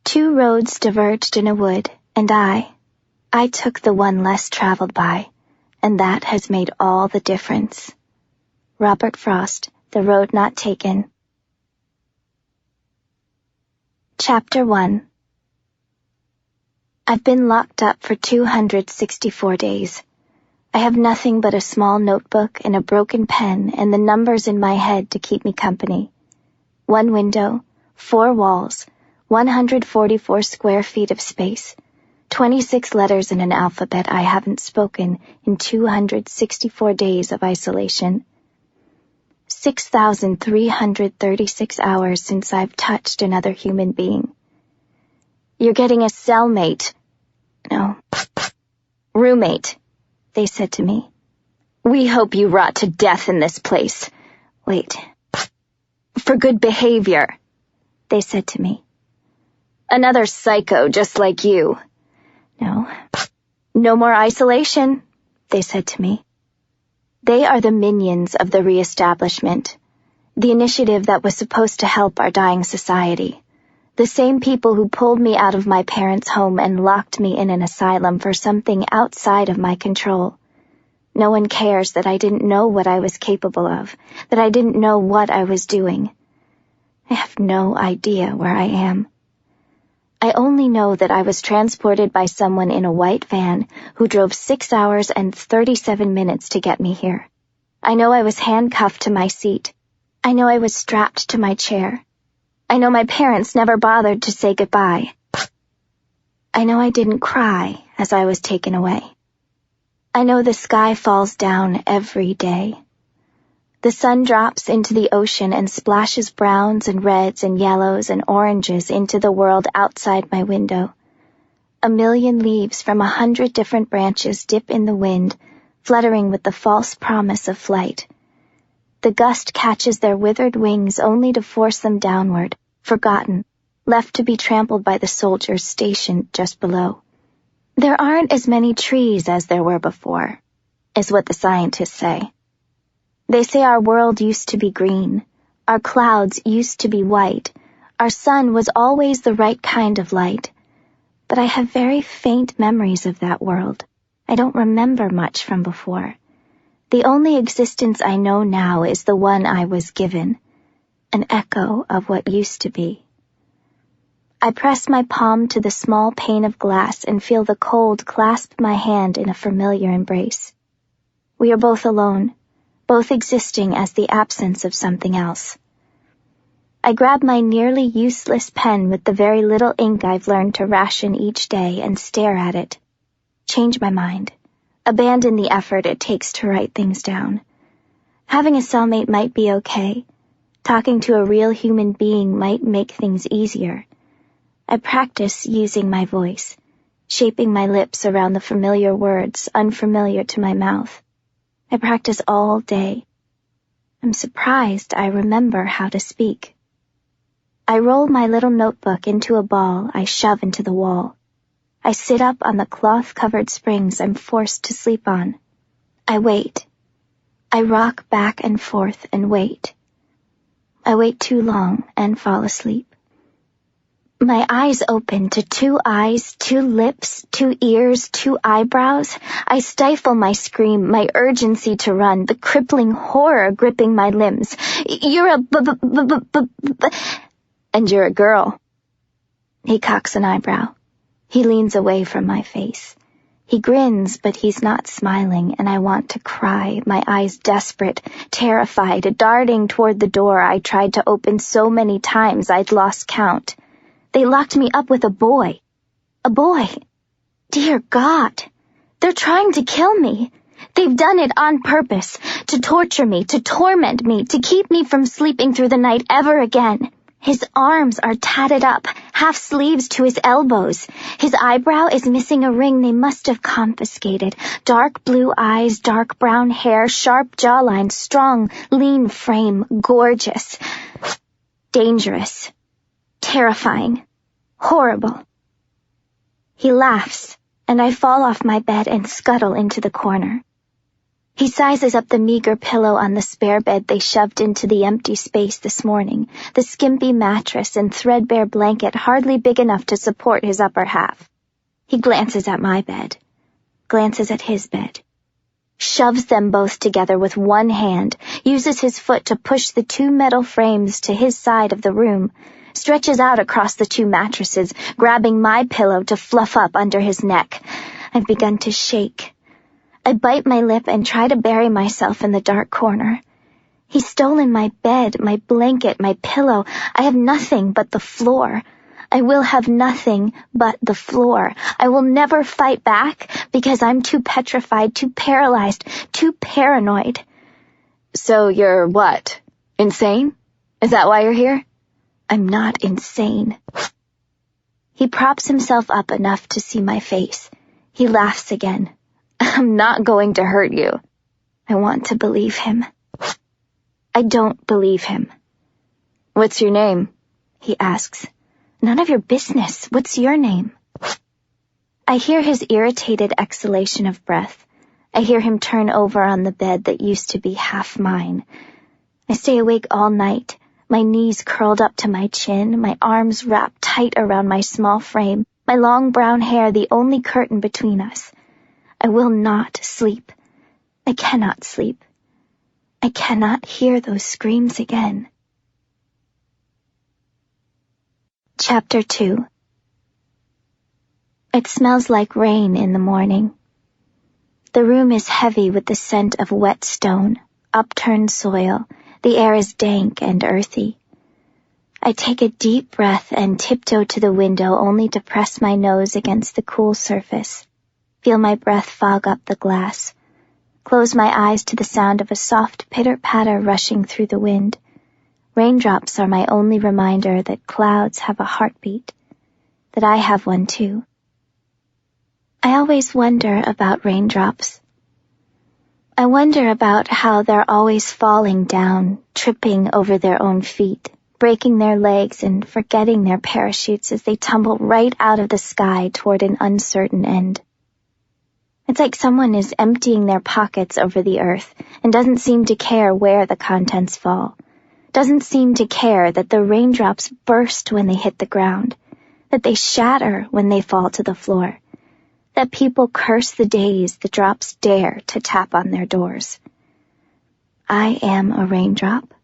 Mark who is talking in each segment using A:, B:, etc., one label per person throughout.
A: Two roads diverged in a wood, and I took the one less traveled by, and that has made all the difference. Robert Frost, The Road Not Taken. Chapter 1. I've been locked up for 264 days. I have nothing but a small notebook and a broken pen and the numbers in my head to keep me company. 1 window, 4 walls, 144 square feet of space, 26 letters in an alphabet I haven't spoken in 264 days of isolation. 6,336 hours since I've touched another human being. You're getting a cellmate. No, roommate, they said to me. We hope you rot to death in this place. Wait. For good behavior, they said to me. Another psycho just like you. No. No more isolation, they said to me. They are the minions of the Reestablishment, the initiative that was supposed to help our dying society. The same people who pulled me out of my parents' home and locked me in an asylum for something outside of my control. No one cares that I didn't know what I was capable of, that I didn't know what I was doing. I have no idea where I am. I only know that I was transported by someone in a white van who drove 6 hours and 37 minutes to get me here. I know I was handcuffed to my seat. I know I was strapped to my chair. I know my parents never bothered to say goodbye. I know I didn't cry as I was taken away. I know the sky falls down every day. The sun drops into the ocean and splashes browns and reds and yellows and oranges into the world outside my window. 1,000,000 leaves from 100 different branches dip in the wind, fluttering with the false promise of flight. The gust catches their withered wings only to force them downward, forgotten, left to be trampled by the soldiers stationed just below. There aren't as many trees as there were before, is what the scientists say. They say our world used to be green, our clouds used to be white, our sun was always the right kind of light. But I have very faint memories of that world. I don't remember much from before. The only existence I know now is the one I was given, an echo of what used to be. I press my palm to the small pane of glass and feel the cold clasp my hand in a familiar embrace. We are both alone, both existing as the absence of something else. I grab my nearly useless pen with the very little ink I've learned to ration each day and stare at it. Change my mind. Abandon the effort it takes to write things down. Having a cellmate might be okay. Talking to a real human being might make things easier. I practice using my voice, shaping my lips around the familiar words unfamiliar to my mouth. I practice all day. I'm surprised I remember how to speak. I roll my little notebook into a ball I shove into the wall. I sit up on the cloth-covered springs I'm forced to sleep on. I wait. I rock back and forth and wait. I wait too long and fall asleep. My eyes open to 2 eyes, 2 lips, 2 ears, 2 eyebrows. I stifle my scream, my urgency to run, the crippling horror gripping my limbs. You're a and you're a girl. He cocks an eyebrow. He leans away from my face. He grins, but he's not smiling, and I want to cry, my eyes desperate, terrified, darting toward the door I tried to open so many times I'd lost count. They locked me up with a boy. A boy. Dear God. They're trying to kill me. They've done it on purpose, to torture me, to torment me, to keep me from sleeping through the night ever again. His arms are tatted up, half sleeves to his elbows. His eyebrow is missing a ring they must have confiscated. Dark blue eyes, dark brown hair, sharp jawline, strong, lean frame, gorgeous. Dangerous. Terrifying. Horrible. He laughs, and I fall off my bed and scuttle into the corner. He sizes up the meager pillow on the spare bed they shoved into the empty space this morning, the skimpy mattress and threadbare blanket hardly big enough to support his upper half. He glances at my bed, glances at his bed, shoves them both together with one hand, uses his foot to push the two metal frames to his side of the room, stretches out across the two mattresses, grabbing my pillow to fluff up under his neck. I've begun to shake. I bite my lip and try to bury myself in the dark corner. He's stolen my bed, my blanket, my pillow. I have nothing but the floor. I will have nothing but the floor. I will never fight back because I'm too petrified, too paralyzed, too paranoid.
B: So you're what? Insane? Is that why you're here?
A: I'm not insane. He props himself up enough to see my face. He laughs again. I'm not going to hurt you. I want to believe him. I don't believe him.
B: What's your name?
A: He asks. None of your business. What's your name? I hear his irritated exhalation of breath. I hear him turn over on the bed that used to be half mine. I stay awake all night, my knees curled up to my chin, my arms wrapped tight around my small frame, my long brown hair the only curtain between us. I will not sleep. I cannot sleep. I cannot hear those screams again. Chapter 2. It smells like rain in the morning. The room is heavy with the scent of wet stone, upturned soil. The air is dank and earthy. I take a deep breath and tiptoe to the window only to press my nose against the cool surface, feel my breath fog up the glass, close my eyes to the sound of a soft pitter-patter rushing through the wind. Raindrops are my only reminder that clouds have a heartbeat, that I have one too. I always wonder about raindrops. I wonder about how they're always falling down, tripping over their own feet, breaking their legs and forgetting their parachutes as they tumble right out of the sky toward an uncertain end. It's like someone is emptying their pockets over the earth and doesn't seem to care where the contents fall, doesn't seem to care that the raindrops burst when they hit the ground, that they shatter when they fall to the floor, that people curse the days the drops dare to tap on their doors. I am a raindrop.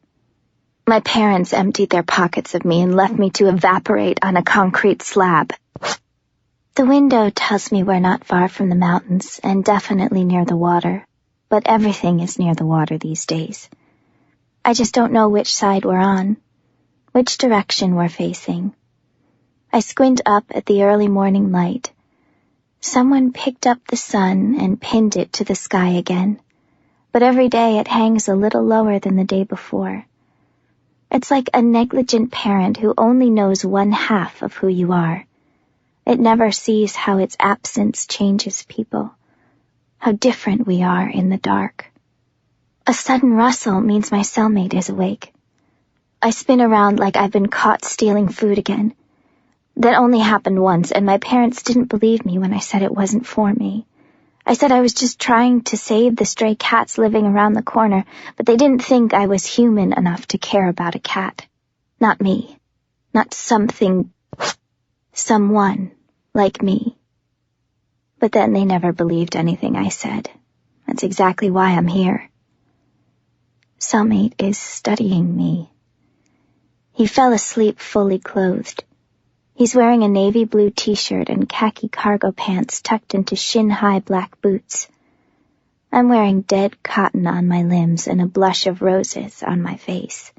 A: My parents emptied their pockets of me and left me to evaporate on a concrete slab. The window tells me we're not far from the mountains and definitely near the water, but everything is near the water these days. I just don't know which side we're on, which direction we're facing. I squint up at the early morning light. Someone picked up the sun and pinned it to the sky again, but every day it hangs a little lower than the day before. It's like a negligent parent who only knows one half of who you are. It never sees how its absence changes people, how different we are in the dark. A sudden rustle means my cellmate is awake. I spin around like I've been caught stealing food again. That only happened once, and my parents didn't believe me when I said it wasn't for me. I said I was just trying to save the stray cats living around the corner, but they didn't think I was human enough to care about a cat. Not me. Not someone like me. But then they never believed anything I said. That's exactly why I'm here. Cellmate is studying me. He fell asleep fully clothed. He's wearing a navy blue t-shirt and khaki cargo pants tucked into shin-high black boots. I'm wearing dead cotton on my limbs and a blush of roses on my face.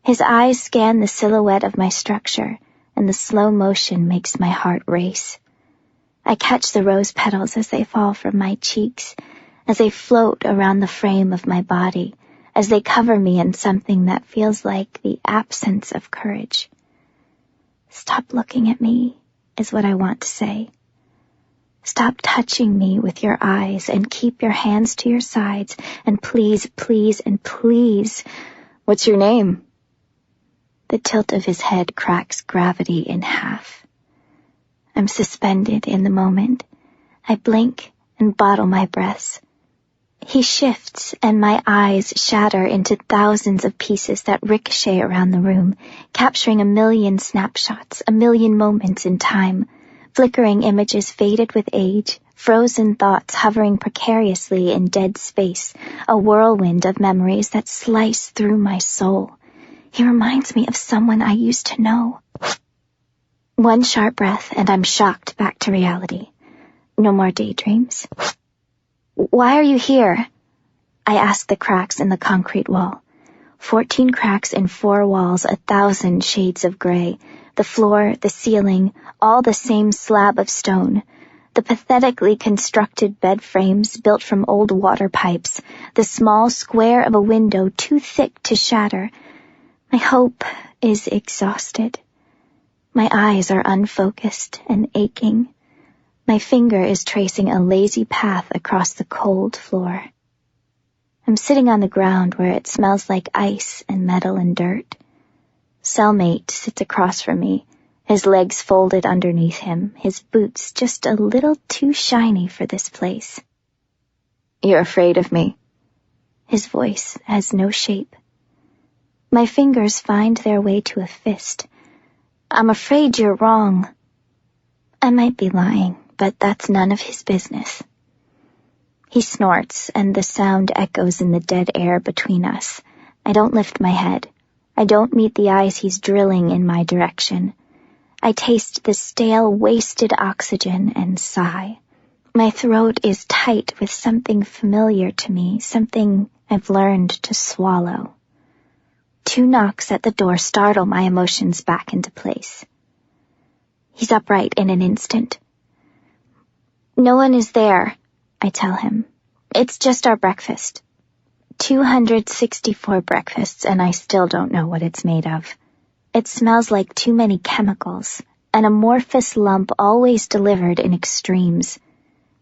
A: His eyes scan the silhouette of my structure, and the slow motion makes my heart race. I catch the rose petals as they fall from my cheeks, as they float around the frame of my body, as they cover me in something that feels like the absence of courage. Stop looking at me, is what I want to say. Stop touching me with your eyes and keep your hands to your sides, and please, please, and please.
B: What's your name?
A: The tilt of his head cracks gravity in half. I'm suspended in the moment. I blink and bottle my breaths. He shifts, and my eyes shatter into thousands of pieces that ricochet around the room, capturing a million snapshots, a million moments in time, flickering images faded with age, frozen thoughts hovering precariously in dead space, a whirlwind of memories that slice through my soul. He reminds me of someone I used to know. One sharp breath, and I'm shocked back to reality. No more daydreams. Why are you here? I asked the cracks in the concrete wall. 14 cracks in 4 walls, 1,000 shades of gray. The floor, the ceiling, all the same slab of stone. The pathetically constructed bed frames built from old water pipes. The small square of a window too thick to shatter. My hope is exhausted. My eyes are unfocused and aching. My finger is tracing a lazy path across the cold floor. I'm sitting on the ground where it smells like ice and metal and dirt. Cellmate sits across from me, his legs folded underneath him, his boots just a little too shiny for this place. You're afraid of me. His voice has no shape. My fingers find their way to a fist. I'm afraid you're wrong. I might be lying, but that's none of his business. He snorts, and the sound echoes in the dead air between us. I don't lift my head. I don't meet the eyes he's drilling in my direction. I taste the stale, wasted oxygen and sigh. My throat is tight with something familiar to me, something I've learned to swallow. 2 knocks at the door startle my emotions back into place. He's upright in an instant. No one is there, I tell him. It's just our breakfast. 264 breakfasts, and I still don't know what it's made of. It smells like too many chemicals, an amorphous lump always delivered in extremes.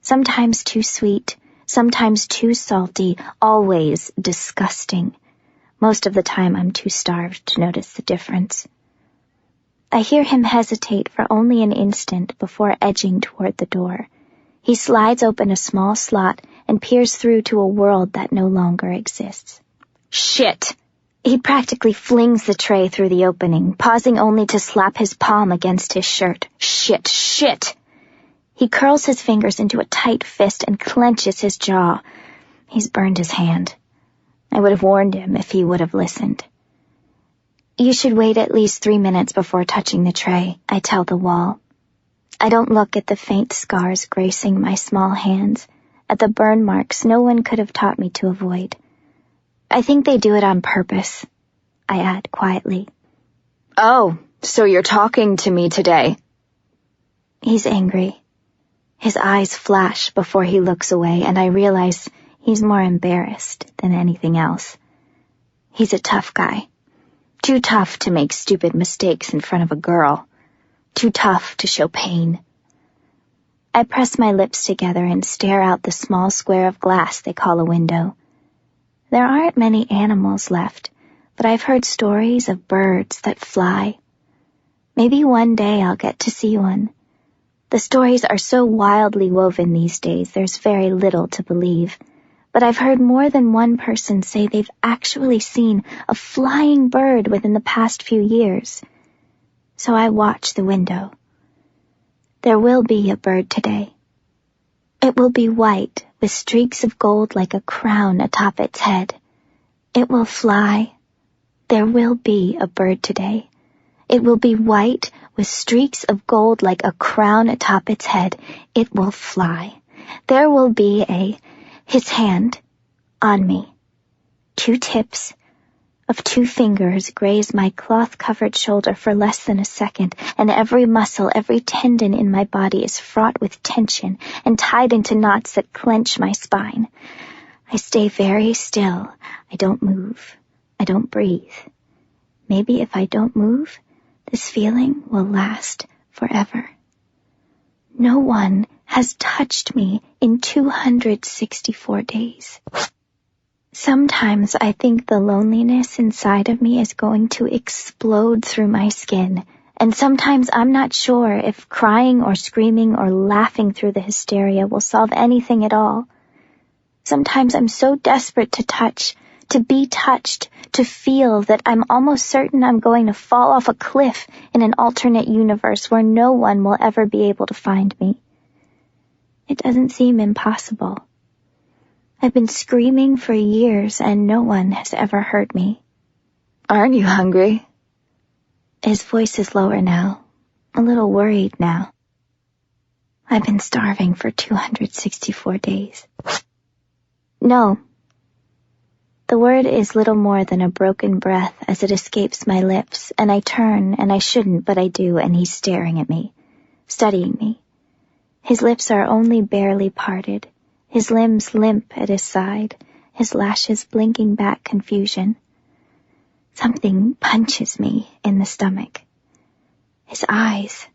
A: Sometimes too sweet, sometimes too salty, always disgusting. Most of the time I'm too starved to notice the difference. I hear him hesitate for only an instant before edging toward the door. He slides open a small slot and peers through to a world that no longer exists. Shit! He practically flings the tray through the opening, pausing only to slap his palm against his shirt. Shit! Shit! He curls his fingers into a tight fist and clenches his jaw. He's burned his hand. I would have warned him if he would have listened. You should wait at least 3 minutes before touching the tray, I tell the wall. I don't look at the faint scars gracing my small hands, at the burn marks no one could have taught me to avoid. I think they do it on purpose, I add quietly. Oh, so you're talking to me today. He's angry. His eyes flash before he looks away, and I realize he's more embarrassed than anything else. He's a tough guy. Too tough to make stupid mistakes in front of a girl. Too tough to show pain. I press my lips together and stare out the small square of glass they call a window. There aren't many animals left, but I've heard stories of birds that fly. Maybe one day I'll get to see one. The stories are so wildly woven these days, there's very little to believe. But I've heard more than one person say they've actually seen a flying bird within the past few years. So I watch the window. There will be a bird today. It will be white, with streaks of gold like a crown atop its head. It will fly. There will be a bird today. It will be white, with streaks of gold like a crown atop its head. It will fly. There will be his hand on me. 2 tips of 2 fingers graze my cloth-covered shoulder for less than a second, and every muscle, every tendon in my body is fraught with tension and tied into knots that clench my spine. I stay very still. I don't move. I don't breathe. Maybe if I don't move, this feeling will last forever. No one has touched me in 264 days. Sometimes I think the loneliness inside of me is going to explode through my skin, and sometimes I'm not sure if crying or screaming or laughing through the hysteria will solve anything at all. Sometimes I'm so desperate to touch, to be touched, to feel that I'm almost certain I'm going to fall off a cliff in an alternate universe where no one will ever be able to find me. It doesn't seem impossible. I've been screaming for years and no one has ever heard me.
B: Aren't you hungry?
A: His voice is lower now, a little worried now. I've been starving for 264 days. No. The word is little more than a broken breath as it escapes my lips, and I turn, and I shouldn't, but I do, and he's staring at me, studying me. His lips are only barely parted, his limbs limp at his side, his lashes blinking back confusion. Something punches me in the stomach. His eyes.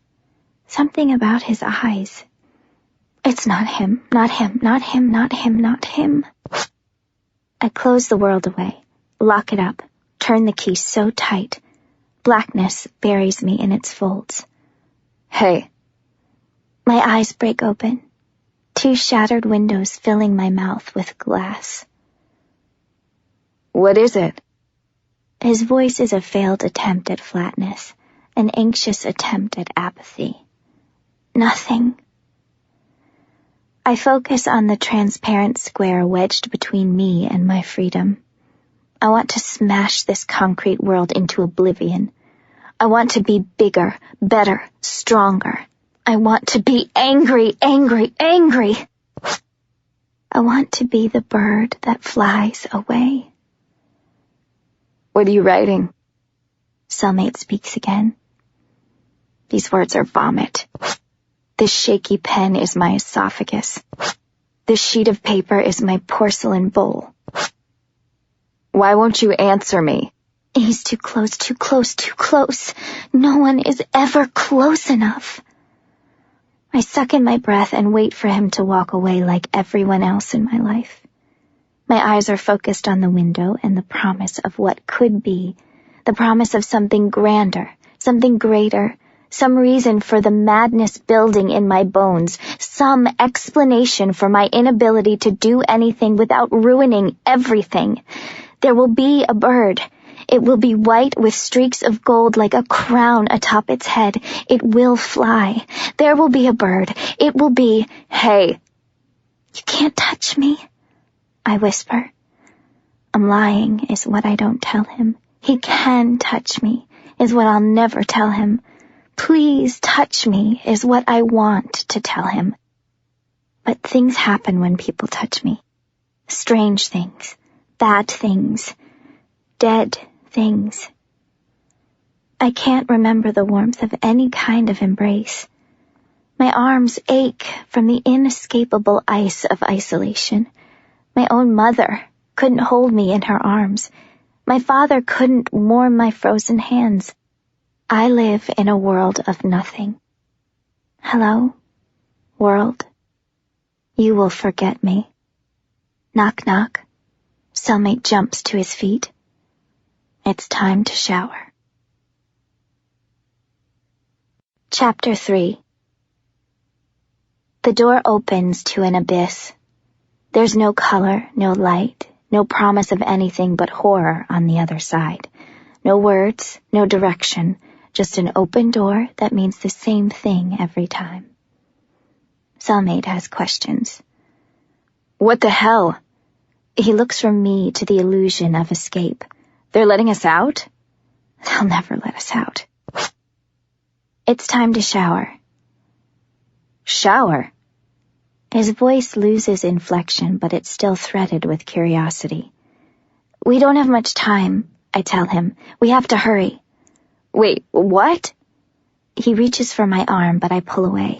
A: Something about his eyes. It's not him, not him, not him, not him, not him. I close the world away, lock it up, turn the key so tight. Blackness buries me in its folds.
B: Hey.
A: My eyes break open, 2 shattered windows filling my mouth with glass.
B: What is it?
A: His voice is a failed attempt at flatness, an anxious attempt at apathy. Nothing. I focus on the transparent square wedged between me and my freedom. I want to smash this concrete world into oblivion. I want to be bigger, better, stronger. I want to be angry, angry, angry. I want to be the bird that flies away.
B: What are you writing?
A: Cellmate speaks again. These words are vomit. This shaky pen is my esophagus. This sheet of paper is my porcelain bowl.
B: Why won't you answer me?
A: He's too close, too close, too close. No one is ever close enough. I suck in my breath and wait for him to walk away like everyone else in my life. My eyes are focused on the window and the promise of what could be, the promise of something grander, something greater, some reason for the madness building in my bones, some explanation for my inability to do anything without ruining everything. There will be a bird. It will be white with streaks of gold like a crown atop its head. It will fly. There will be a bird. It will be...
B: Hey.
A: You can't touch me, I whisper. I'm lying is what I don't tell him. He can touch me is what I'll never tell him. Please touch me is what I want to tell him. But things happen when people touch me. Strange things, bad things, dead things. I can't remember the warmth of any kind of embrace. My arms ache from the inescapable ice of isolation. My own mother couldn't hold me in her arms. My father couldn't warm my frozen hands. I live in a world of nothing. Hello, world. You will forget me. Knock, knock. Cellmate jumps to his feet. It's time to shower. Chapter 3. The door opens to an abyss. There's no color, no light, no promise of anything but horror on the other side. No words, no direction, just an open door that means the same thing every time. Cellmate has questions.
B: What the hell?
A: He looks from me to the illusion of escape.
B: They're letting us out?
A: They'll never let us out. It's time to shower.
B: Shower?
A: His voice loses inflection, but it's still threaded with curiosity. We don't have much time, I tell him. We have to hurry.
B: Wait, what?
A: He reaches for my arm, but I pull away.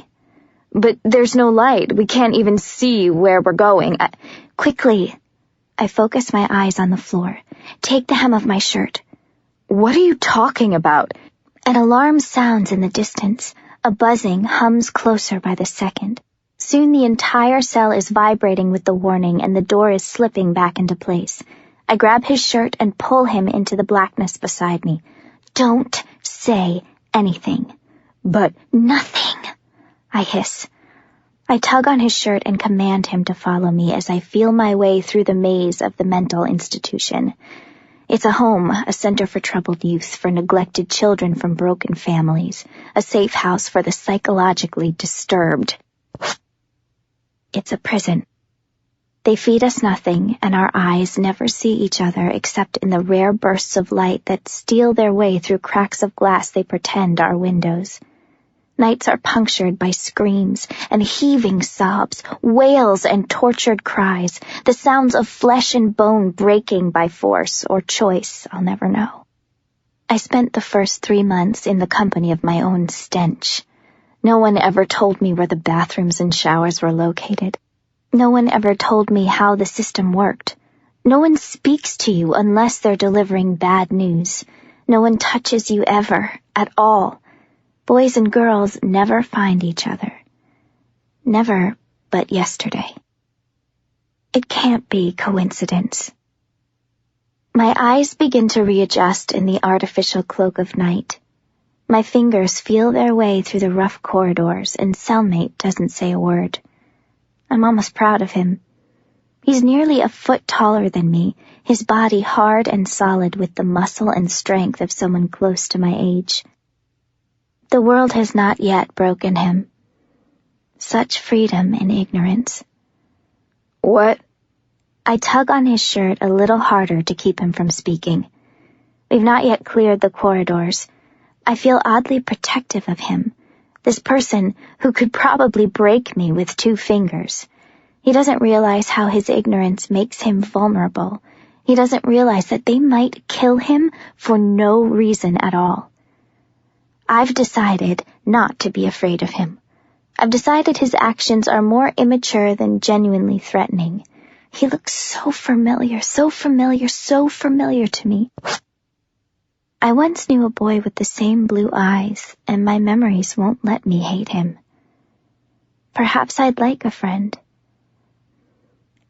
B: But there's no light. We can't even see where we're going.
A: Quickly. I focus my eyes on the floor. Take the hem of my shirt.
B: What are you talking about?
A: An alarm sounds in the distance. A buzzing hums closer by the second. Soon the entire cell is vibrating with the warning and the door is slipping back into place. I grab his shirt and pull him into the blackness beside me. Don't say anything.
B: But
A: nothing, I hiss. I tug on his shirt and command him to follow me as I feel my way through the maze of the mental institution. It's a home, a center for troubled youth, for neglected children from broken families, a safe house for the psychologically disturbed. It's a prison. They feed us nothing, and our eyes never see each other except in the rare bursts of light that steal their way through cracks of glass they pretend are windows. Nights are punctured by screams and heaving sobs, wails and tortured cries, the sounds of flesh and bone breaking by force or choice I'll never know. I spent the first 3 months in the company of my own stench. No one ever told me where the bathrooms and showers were located. No one ever told me how the system worked. No one speaks to you unless they're delivering bad news. No one touches you ever, at all. Boys and girls never find each other. Never but yesterday. It can't be coincidence. My eyes begin to readjust in the artificial cloak of night. My fingers feel their way through the rough corridors, and cellmate doesn't say a word. I'm almost proud of him. He's nearly a foot taller than me, his body hard and solid with the muscle and strength of someone close to my age. The world has not yet broken him. Such freedom in ignorance.
B: What?
A: I tug on his shirt a little harder to keep him from speaking. We've not yet cleared the corridors. I feel oddly protective of him, this person who could probably break me with 2 fingers. He doesn't realize how his ignorance makes him vulnerable. He doesn't realize that they might kill him for no reason at all. I've decided not to be afraid of him. I've decided his actions are more immature than genuinely threatening. He looks so familiar, so familiar, so familiar to me. I once knew a boy with the same blue eyes, and my memories won't let me hate him. Perhaps I'd like a friend.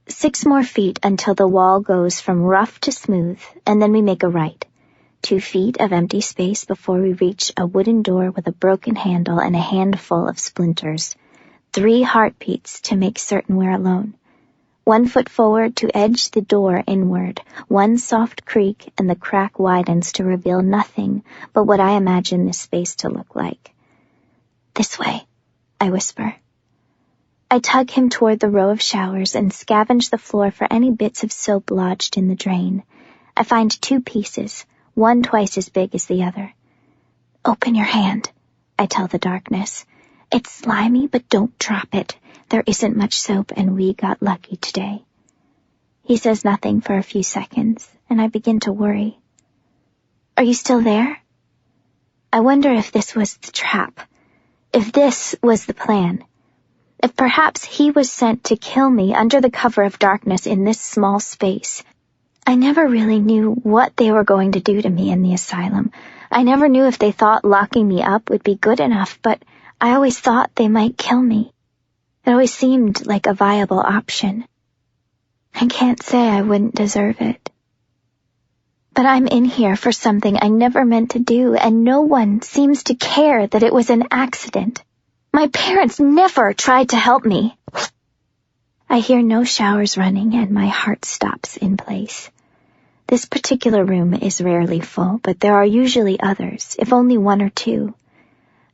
A: 6 more feet until the wall goes from rough to smooth, and then we make a right. 2 feet of empty space before we reach a wooden door with a broken handle and a handful of splinters. 3 heartbeats to make certain we're alone. 1 foot forward to edge the door inward. 1 soft creak, and the crack widens to reveal nothing but what I imagine this space to look like. This way, I whisper. I tug him toward the row of showers and scavenge the floor for any bits of soap lodged in the drain. I find 2 pieces, one twice as big as the other. Open your hand, I tell the darkness. It's slimy, but don't drop it. There isn't much soap, and we got lucky today. He says nothing for a few seconds, and I begin to worry. Are you still there? I wonder if this was the trap, if this was the plan, if perhaps he was sent to kill me under the cover of darkness in this small space. I never really knew what they were going to do to me in the asylum. I never knew if they thought locking me up would be good enough, but I always thought they might kill me. It always seemed like a viable option. I can't say I wouldn't deserve it. But I'm in here for something I never meant to do, and no one seems to care that it was an accident. My parents never tried to help me. I hear no showers running, and my heart stops in place. This particular room is rarely full, but there are usually others, if only 1 or 2.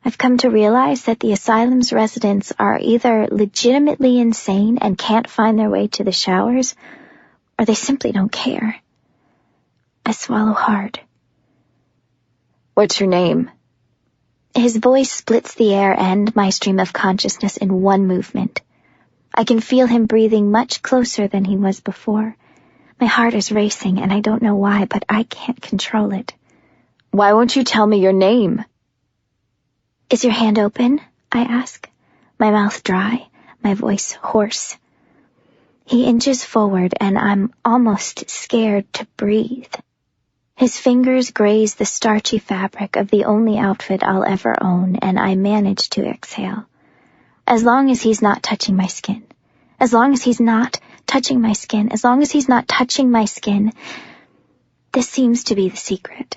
A: I've come to realize that the asylum's residents are either legitimately insane and can't find their way to the showers, or they simply don't care. I swallow hard.
B: What's your name?
A: His voice splits the air and my stream of consciousness in one movement. I can feel him breathing much closer than he was before. My heart is racing, and I don't know why, but I can't control it.
B: Why won't you tell me your name?
A: Is your hand open? I ask, my mouth dry, my voice hoarse. He inches forward, and I'm almost scared to breathe. His fingers graze the starchy fabric of the only outfit I'll ever own, and I manage to exhale. As long as he's not touching my skin. As long as he's not touching my skin. As long as he's not touching my skin. This seems to be the secret.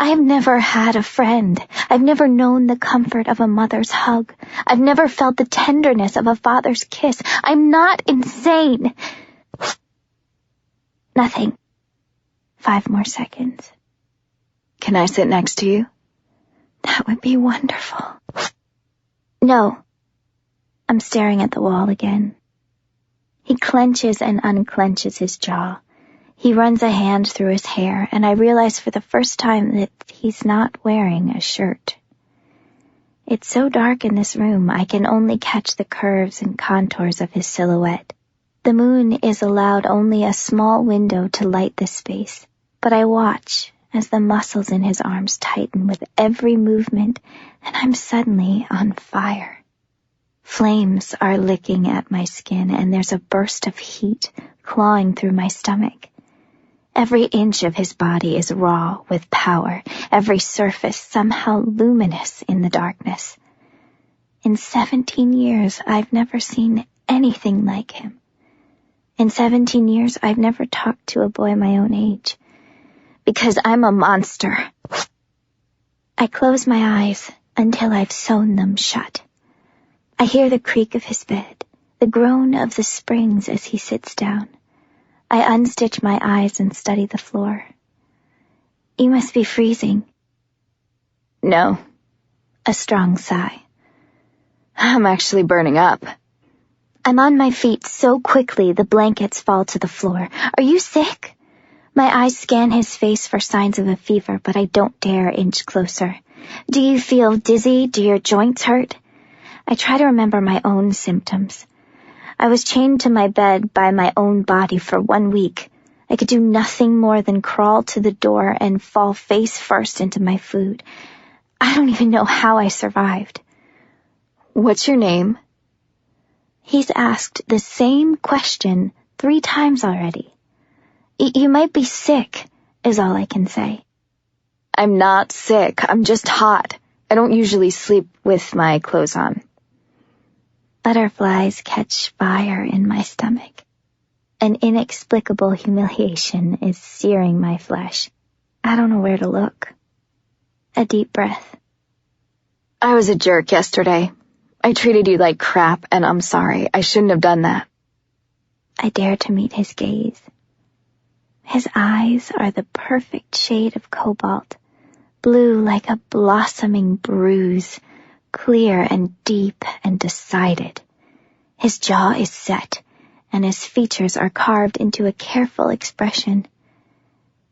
A: I've never had a friend. I've never known the comfort of a mother's hug. I've never felt the tenderness of a father's kiss. I'm not insane. Nothing. 5 more seconds.
B: Can I sit next to you?
A: That would be wonderful. No. I'm staring at the wall again. He clenches and unclenches his jaw. He runs a hand through his hair, and I realize for the first time that he's not wearing a shirt. It's so dark in this room, I can only catch the curves and contours of his silhouette. The moon is allowed only a small window to light this space, but I watch as the muscles in his arms tighten with every movement, and I'm suddenly on fire. Flames are licking at my skin, and there's a burst of heat clawing through my stomach. Every inch of his body is raw with power, every surface somehow luminous in the darkness. In 17 years, I've never seen anything like him. In 17 years, I've never talked to a boy my own age. Because I'm a monster. I close my eyes until I've sewn them shut. I hear the creak of his bed, the groan of the springs as he sits down. I unstitch my eyes and study the floor. You must be freezing.
B: No.
A: A strong sigh.
B: I'm actually burning up.
A: I'm on my feet so quickly the blankets fall to the floor. Are you sick? My eyes scan his face for signs of a fever, but I don't dare inch closer. Do you feel dizzy? Do your joints hurt? I try to remember my own symptoms. I was chained to my bed by my own body for 1 week. I could do nothing more than crawl to the door and fall face first into my food. I don't even know how I survived.
B: What's your name?
A: He's asked the same question 3 times already. You might be sick, is all I can say.
B: I'm not sick. I'm just hot. I don't usually sleep with my clothes on.
A: Butterflies catch fire in my stomach. An inexplicable humiliation is searing my flesh. I don't know where to look. A deep breath.
B: I was a jerk yesterday. I treated you like crap, and I'm sorry. I shouldn't have done that.
A: I dare to meet his gaze. His eyes are the perfect shade of cobalt, blue like a blossoming bruise, clear and deep and decided. His jaw is set, and his features are carved into a careful expression.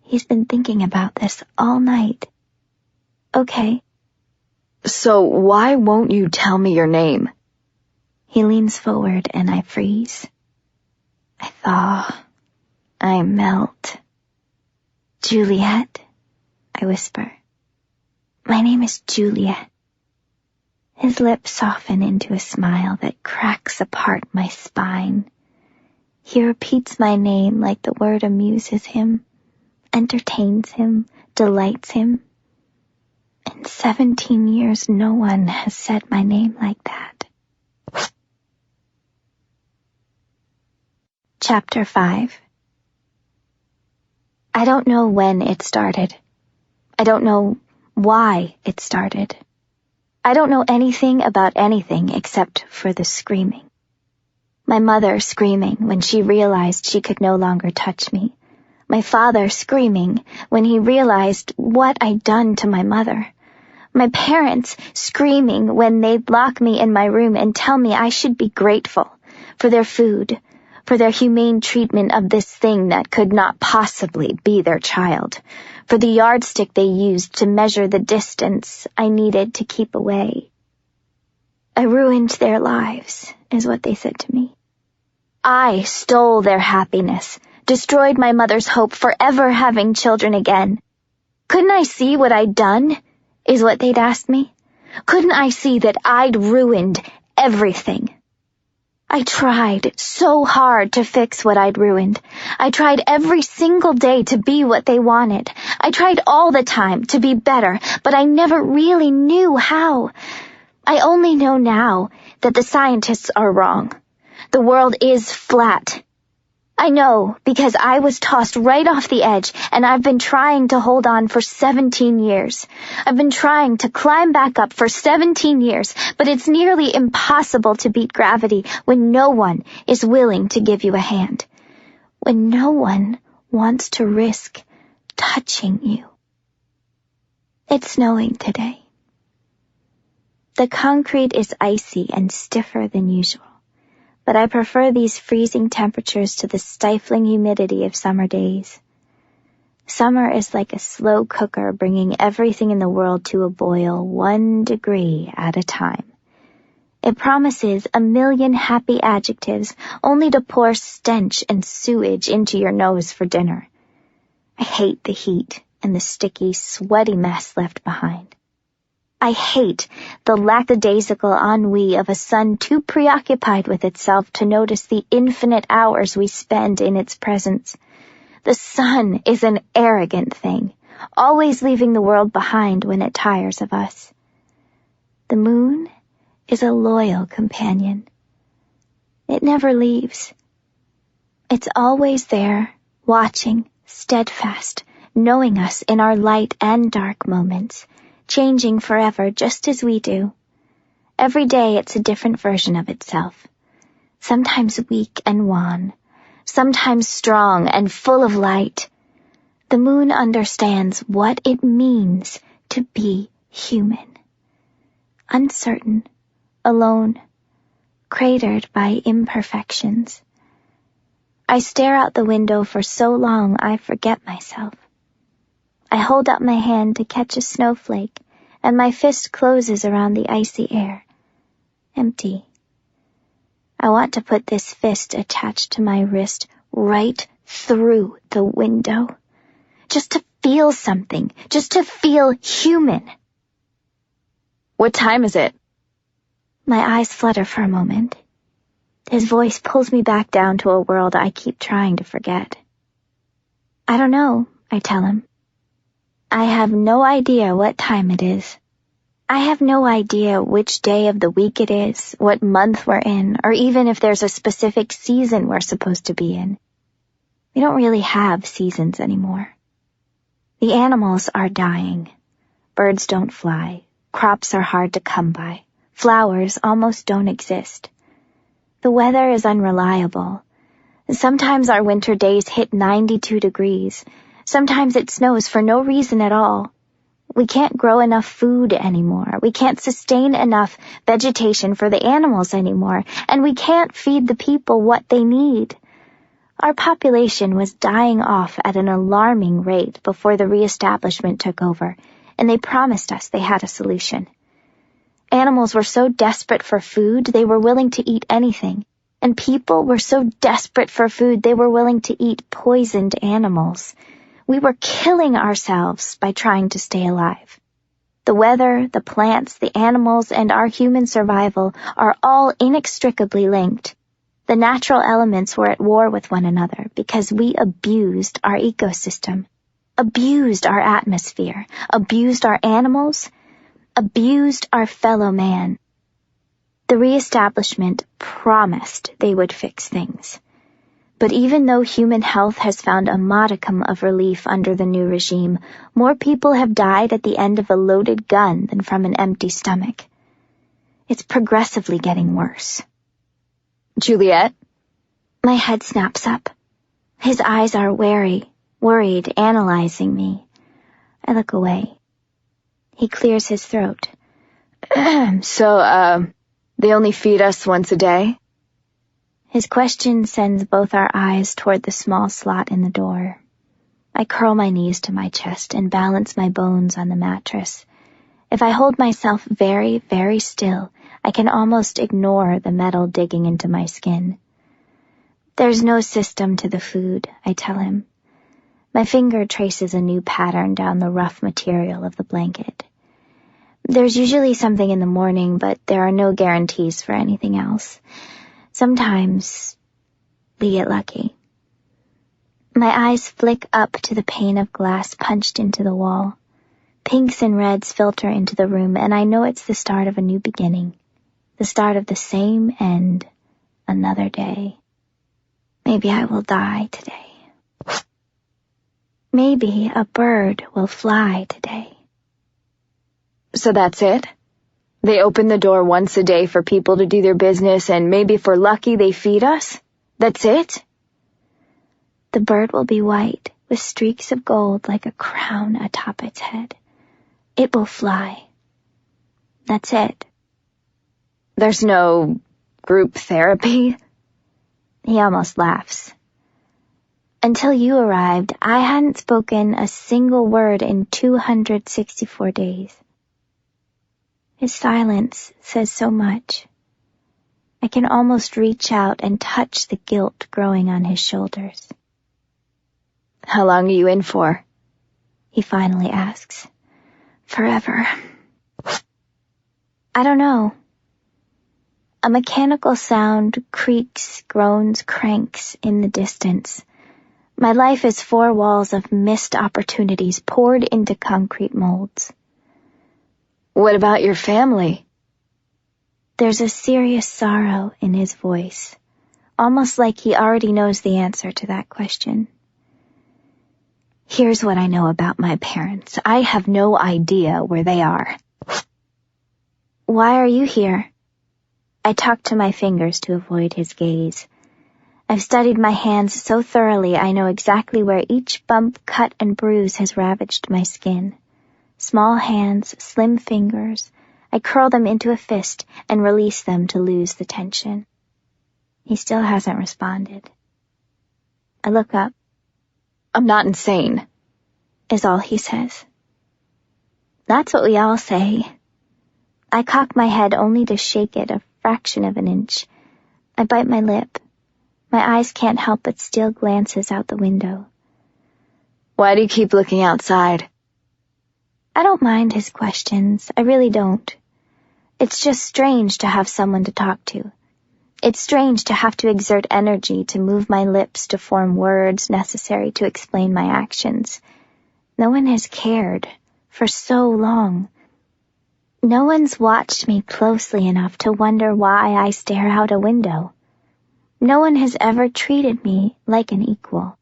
A: He's been thinking about this all night. Okay.
B: So why won't you tell me your name?
A: He leans forward and I freeze. I thaw. I melt. Juliette, I whisper. My name is Juliette. His lips soften into a smile that cracks apart my spine. He repeats my name like the word amuses him, entertains him, delights him. In 17 years, no one has said my name like that. Chapter 5. I don't know when it started. I don't know why it started. I don't know anything about anything except for the screaming. My mother screaming when she realized she could no longer touch me. My father screaming when he realized what I'd done to my mother. My parents screaming when they'd lock me in my room and tell me I should be grateful for their food, for their humane treatment of this thing that could not possibly be their child, for the yardstick they used to measure the distance I needed to keep away. I ruined their lives, is what they said to me. I stole their happiness, destroyed my mother's hope for ever having children again. Couldn't I see what I'd done, is what they'd asked me? Couldn't I see that I'd ruined everything? I tried so hard to fix what I'd ruined. I tried every single day to be what they wanted. I tried all the time to be better, but I never really knew how. I only know now that the scientists are wrong. The world is flat. I know, because I was tossed right off the edge, and I've been trying to hold on for 17 years. I've been trying to climb back up for 17 years, but it's nearly impossible to beat gravity when no one is willing to give you a hand. When no one wants to risk touching you. It's snowing today. The concrete is icy and stiffer than usual. But I prefer these freezing temperatures to the stifling humidity of summer days. Summer is like a slow cooker bringing everything in the world to a boil 1 degree at a time. It promises a million happy adjectives only to pour stench and sewage into your nose for dinner. I hate the heat and the sticky, sweaty mess left behind. I hate the lackadaisical ennui of a sun too preoccupied with itself to notice the infinite hours we spend in its presence. The sun is an arrogant thing, always leaving the world behind when it tires of us. The moon is a loyal companion. It never leaves. It's always there, watching, steadfast, knowing us in our light and dark moments, changing forever just as we do. Every day it's a different version of itself. Sometimes weak and wan, sometimes strong and full of light. The moon understands what it means to be human. Uncertain, alone, cratered by imperfections. I stare out the window for so long I forget myself. I hold up my hand to catch a snowflake, and my fist closes around the icy air. Empty. I want to put this fist attached to my wrist right through the window. Just to feel something. Just to feel human.
B: What time is it?
A: My eyes flutter for a moment. His voice pulls me back down to a world I keep trying to forget. I don't know, I tell him. I have no idea what time it is. I have no idea which day of the week it is, what month we're in, or even if there's a specific season we're supposed to be in. We don't really have seasons anymore. The animals are dying. Birds don't fly. Crops are hard to come by. Flowers almost don't exist. The weather is unreliable. Sometimes our winter days hit 92 degrees. Sometimes it snows for no reason at all. We can't grow enough food anymore. We can't sustain enough vegetation for the animals anymore. And we can't feed the people what they need. Our population was dying off at an alarming rate before the Reestablishment took over, and they promised us they had a solution. Animals were so desperate for food, they were willing to eat anything. And people were so desperate for food, they were willing to eat poisoned animals. We were killing ourselves by trying to stay alive. The weather, the plants, the animals, and our human survival are all inextricably linked. The natural elements were at war with one another because we abused our ecosystem, abused our atmosphere, abused our animals, abused our fellow man. The Reestablishment promised they would fix things. But even though human health has found a modicum of relief under the new regime, more people have died at the end of a loaded gun than from an empty stomach. It's progressively getting worse.
B: Juliette?
A: My head snaps up. His eyes are wary, worried, analyzing me. I look away. He clears his throat.
B: So, they only feed us once a day?
A: His question sends both our eyes toward the small slot in the door. I curl my knees to my chest and balance my bones on the mattress. If I hold myself very, very still, I can almost ignore the metal digging into my skin. There's no system to the food, I tell him. My finger traces a new pattern down the rough material of the blanket. There's usually something in the morning, but there are no guarantees for anything else. Sometimes we get lucky. My eyes flick up to the pane of glass punched into the wall. Pinks and reds filter into the room, and I know it's the start of a new beginning. The start of the same end, another day. Maybe I will die today. Maybe a bird will fly today.
B: So that's it? They open the door once a day for people to do their business, and maybe if we're lucky they feed us? That's it?
A: The bird will be white, with streaks of gold like a crown atop its head. It will fly. That's it.
B: There's no group therapy?
A: He almost laughs. Until you arrived, I hadn't spoken a single word in 264 days. His silence says so much. I can almost reach out and touch the guilt growing on his shoulders.
B: How long are you in for?
A: He finally asks. Forever. I don't know. A mechanical sound creaks, groans, cranks in the distance. My life is 4 walls of missed opportunities poured into concrete molds.
B: What about your family?
A: There's a serious sorrow in his voice, almost like he already knows the answer to that question. Here's what I know about my parents. I have no idea where they are. Why are you here? I talk to my fingers to avoid his gaze. I've studied my hands so thoroughly I know exactly where each bump, cut, and bruise has ravaged my skin. Small hands, slim fingers. I curl them into a fist and release them to lose the tension. He still hasn't responded. I look up.
B: I'm not insane,
A: is all he says. That's what we all say. I cock my head only to shake it a fraction of an inch. I bite my lip. My eyes can't help but steal glances out the window.
B: Why do you keep looking outside?
A: I don't mind his questions. I really don't. It's just strange to have someone to talk to. It's strange to have to exert energy to move my lips to form words necessary to explain my actions. No one has cared for so long. No one's watched me closely enough to wonder why I stare out a window. No one has ever treated me like an equal.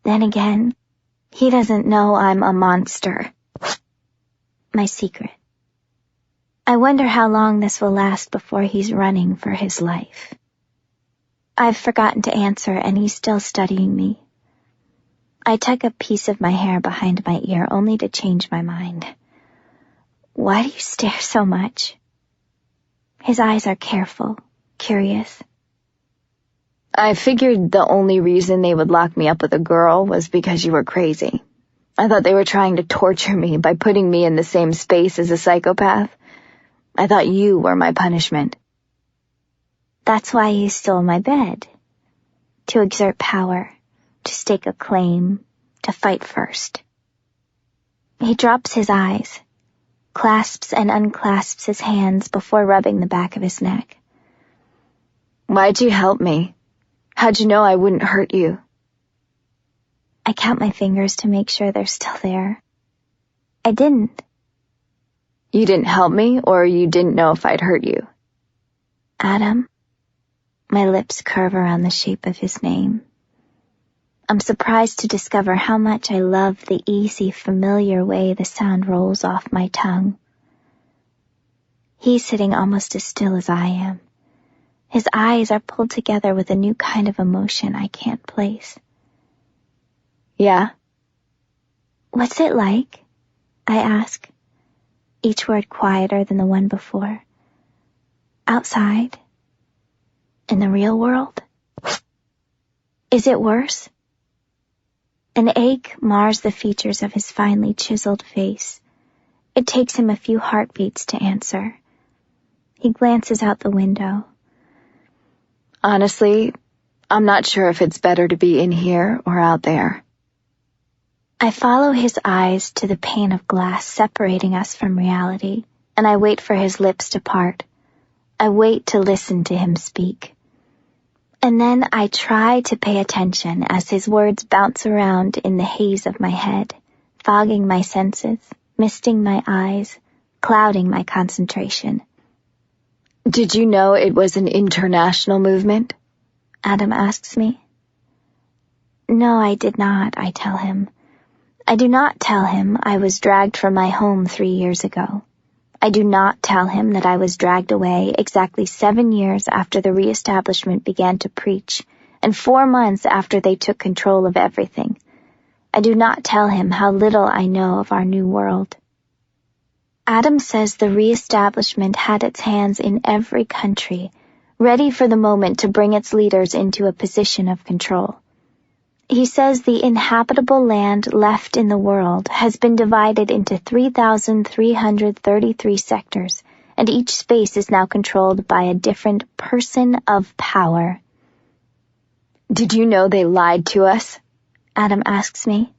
A: Then again, he doesn't know I'm a monster. My secret. I wonder how long this will last before he's running for his life. I've forgotten to answer and he's still studying me. I tuck a piece of my hair behind my ear only to change my mind. Why do you stare so much? His eyes are careful, curious.
B: I figured the only reason they would lock me up with a girl was because you were crazy. I thought they were trying to torture me by putting me in the same space as a psychopath. I thought you were my punishment.
A: That's why you stole my bed. To exert power, to stake a claim, to fight first. He drops his eyes, clasps and unclasps his hands before rubbing the back of his neck.
B: Why'd you help me? How'd you know I wouldn't hurt you?
A: I count my fingers to make sure they're still there. I didn't.
B: You didn't help me, or you didn't know if I'd hurt you?
A: Adam. My lips curve around the shape of his name. I'm surprised to discover how much I love the easy, familiar way the sound rolls off my tongue. He's sitting almost as still as I am. His eyes are pulled together with a new kind of emotion I can't place.
B: Yeah?
A: What's it like? I ask, each word quieter than the one before. Outside? In the real world? Is it worse? An ache mars the features of his finely chiseled face. It takes him a few heartbeats to answer. He glances out the window.
B: Honestly, I'm not sure if it's better to be in here or out there.
A: I follow his eyes to the pane of glass separating us from reality, and I wait for his lips to part. I wait to listen to him speak. And then I try to pay attention as his words bounce around in the haze of my head, fogging my senses, misting my eyes, clouding my concentration.
B: Did you know it was an international movement?
A: Adam asks me. No, I did not, I tell him. I do not tell him I was dragged from my home 3 years ago. I do not tell him that I was dragged away exactly 7 years after the Reestablishment began to preach, and 4 months after they took control of everything. I do not tell him how little I know of our new world. Adam says the Reestablishment had its hands in every country, ready for the moment to bring its leaders into a position of control. He says the inhabitable land left in the world has been divided into 3,333 sectors, and each space is now controlled by a different person of power.
B: Did you know they lied to us?
A: Adam asks me.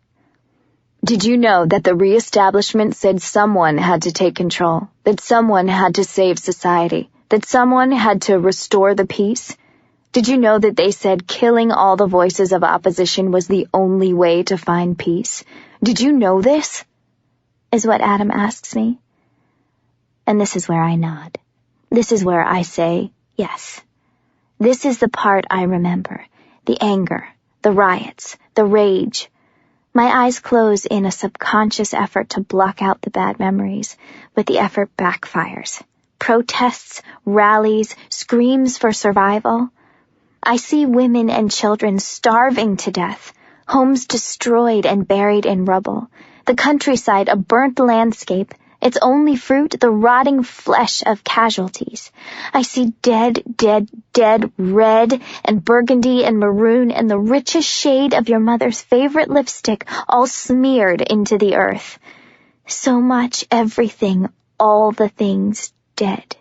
B: Did you know that the Reestablishment said someone had to take control, that someone had to save society, that someone had to restore the peace? Did you know that they said killing all the voices of opposition was the only way to find peace? Did you know this?
A: Is what Adam asks me. And this is where I nod. This is where I say yes. This is the part I remember. The anger, the riots, the rage. My eyes close in a subconscious effort to block out the bad memories, but the effort backfires. Protests, rallies, screams for survival. I see women and children starving to death, homes destroyed and buried in rubble, the countryside a burnt landscape, its only fruit the rotting flesh of casualties. I see dead, red and burgundy and maroon and the richest shade of your mother's favorite lipstick all smeared into the earth. So much, everything, all the things dead.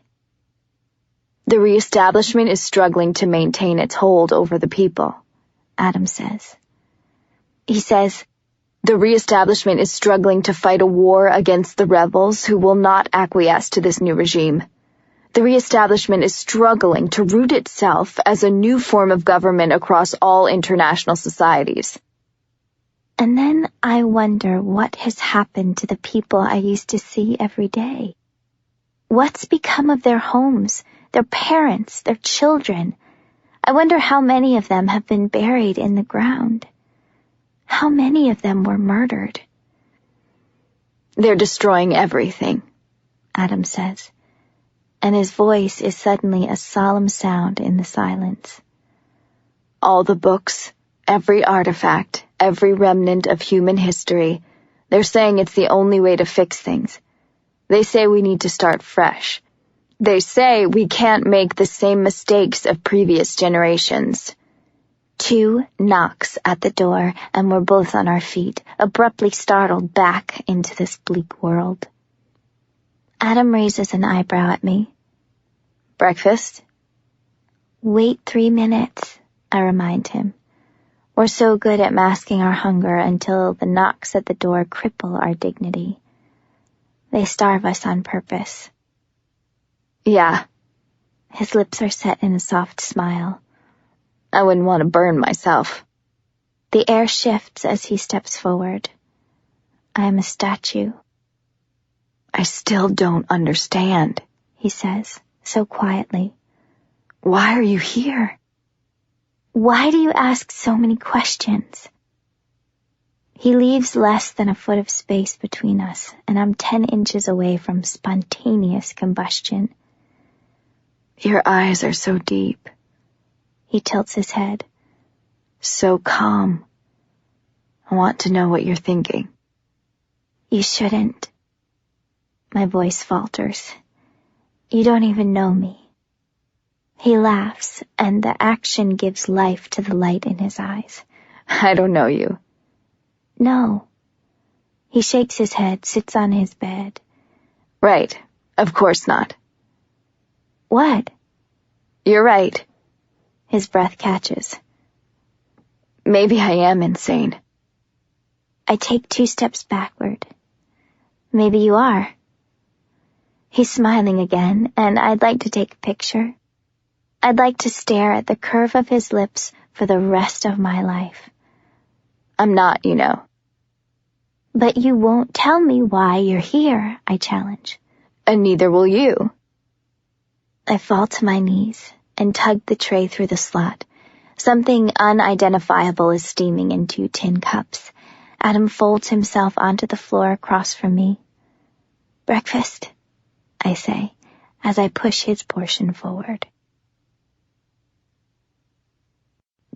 B: The Reestablishment is struggling to maintain its hold over the people, Adam says. He says, the Reestablishment is struggling to fight a war against the rebels who will not acquiesce to this new regime. The Reestablishment is struggling to root itself as a new form of government across all international societies.
A: And then I wonder what has happened to the people I used to see every day. What's become of their homes, their parents, their children? I wonder how many of them have been buried in the ground. How many of them were murdered?
B: They're destroying everything,
A: Adam says, and his voice is suddenly a solemn sound in the silence.
B: All the books, every artifact, every remnant of human history, they're saying it's the only way to fix things. They say we need to start fresh. They say we can't make the same mistakes of previous generations.
A: 2 knocks at the door, and we're both on our feet, abruptly startled back into this bleak world. Adam raises an eyebrow at me.
B: Breakfast?
A: Wait 3 minutes, I remind him. We're so good at masking our hunger until the knocks at the door cripple our dignity. They starve us on purpose.
B: Yeah.
A: His lips are set in a soft smile.
B: I wouldn't want to burn myself.
A: The air shifts as he steps forward. I am a statue.
B: I still don't understand,
A: he says, so quietly.
B: Why are you here?
A: Why do you ask so many questions? He leaves less than a foot of space between us, and I'm 10 inches away from spontaneous combustion.
B: Your eyes are so deep.
A: He tilts his head.
B: So calm. I want to know what you're thinking.
A: You shouldn't. My voice falters. You don't even know me. He laughs, and the action gives life to the light in his eyes.
B: I don't know you.
A: No. He shakes his head, sits on his bed.
B: Right. Of course not.
A: What?
B: You're right.
A: His breath catches.
B: Maybe I am insane.
A: I take 2 steps backward. Maybe you are. He's smiling again, and I'd like to take a picture. I'd like to stare at the curve of his lips for the rest of my life.
B: I'm not, you know.
A: But you won't tell me why you're here, I challenge.
B: And neither will you.
A: I fall to my knees and tug the tray through the slot. Something unidentifiable is steaming in 2 tin cups. Adam folds himself onto the floor across from me. "Breakfast," I say, as I push his portion forward.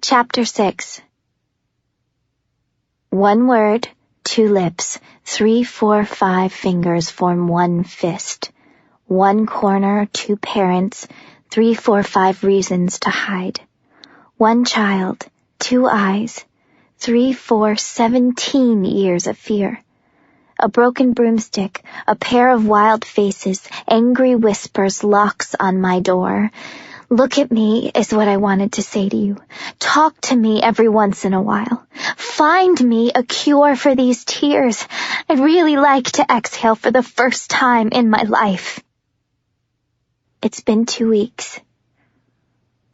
A: Chapter 6. 1 word, 2 lips, 3, 4, 5 fingers form 1 fist. 1 corner, 2 parents, 3, 4, 5 reasons to hide. 1 child, 2 eyes, 3, 4, 17 years of fear. A broken broomstick, a pair of wild faces, angry whispers, locks on my door. "Look at me," is what I wanted to say to you. "Talk to me every once in a while. Find me a cure for these tears. I'd really like to exhale for the first time in my life." It's been 2 weeks.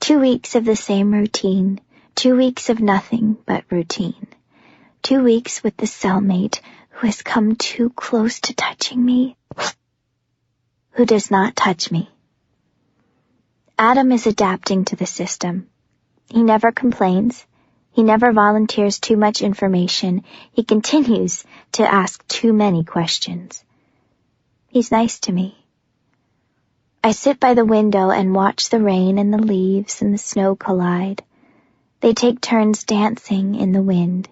A: 2 weeks of the same routine. 2 weeks of nothing but routine. 2 weeks with the cellmate who has come too close to touching me, who does not touch me. Adam is adapting to the system. He never complains. He never volunteers too much information. He continues to ask too many questions. He's nice to me. I sit by the window and watch the rain and the leaves and the snow collide. They take turns dancing in the wind,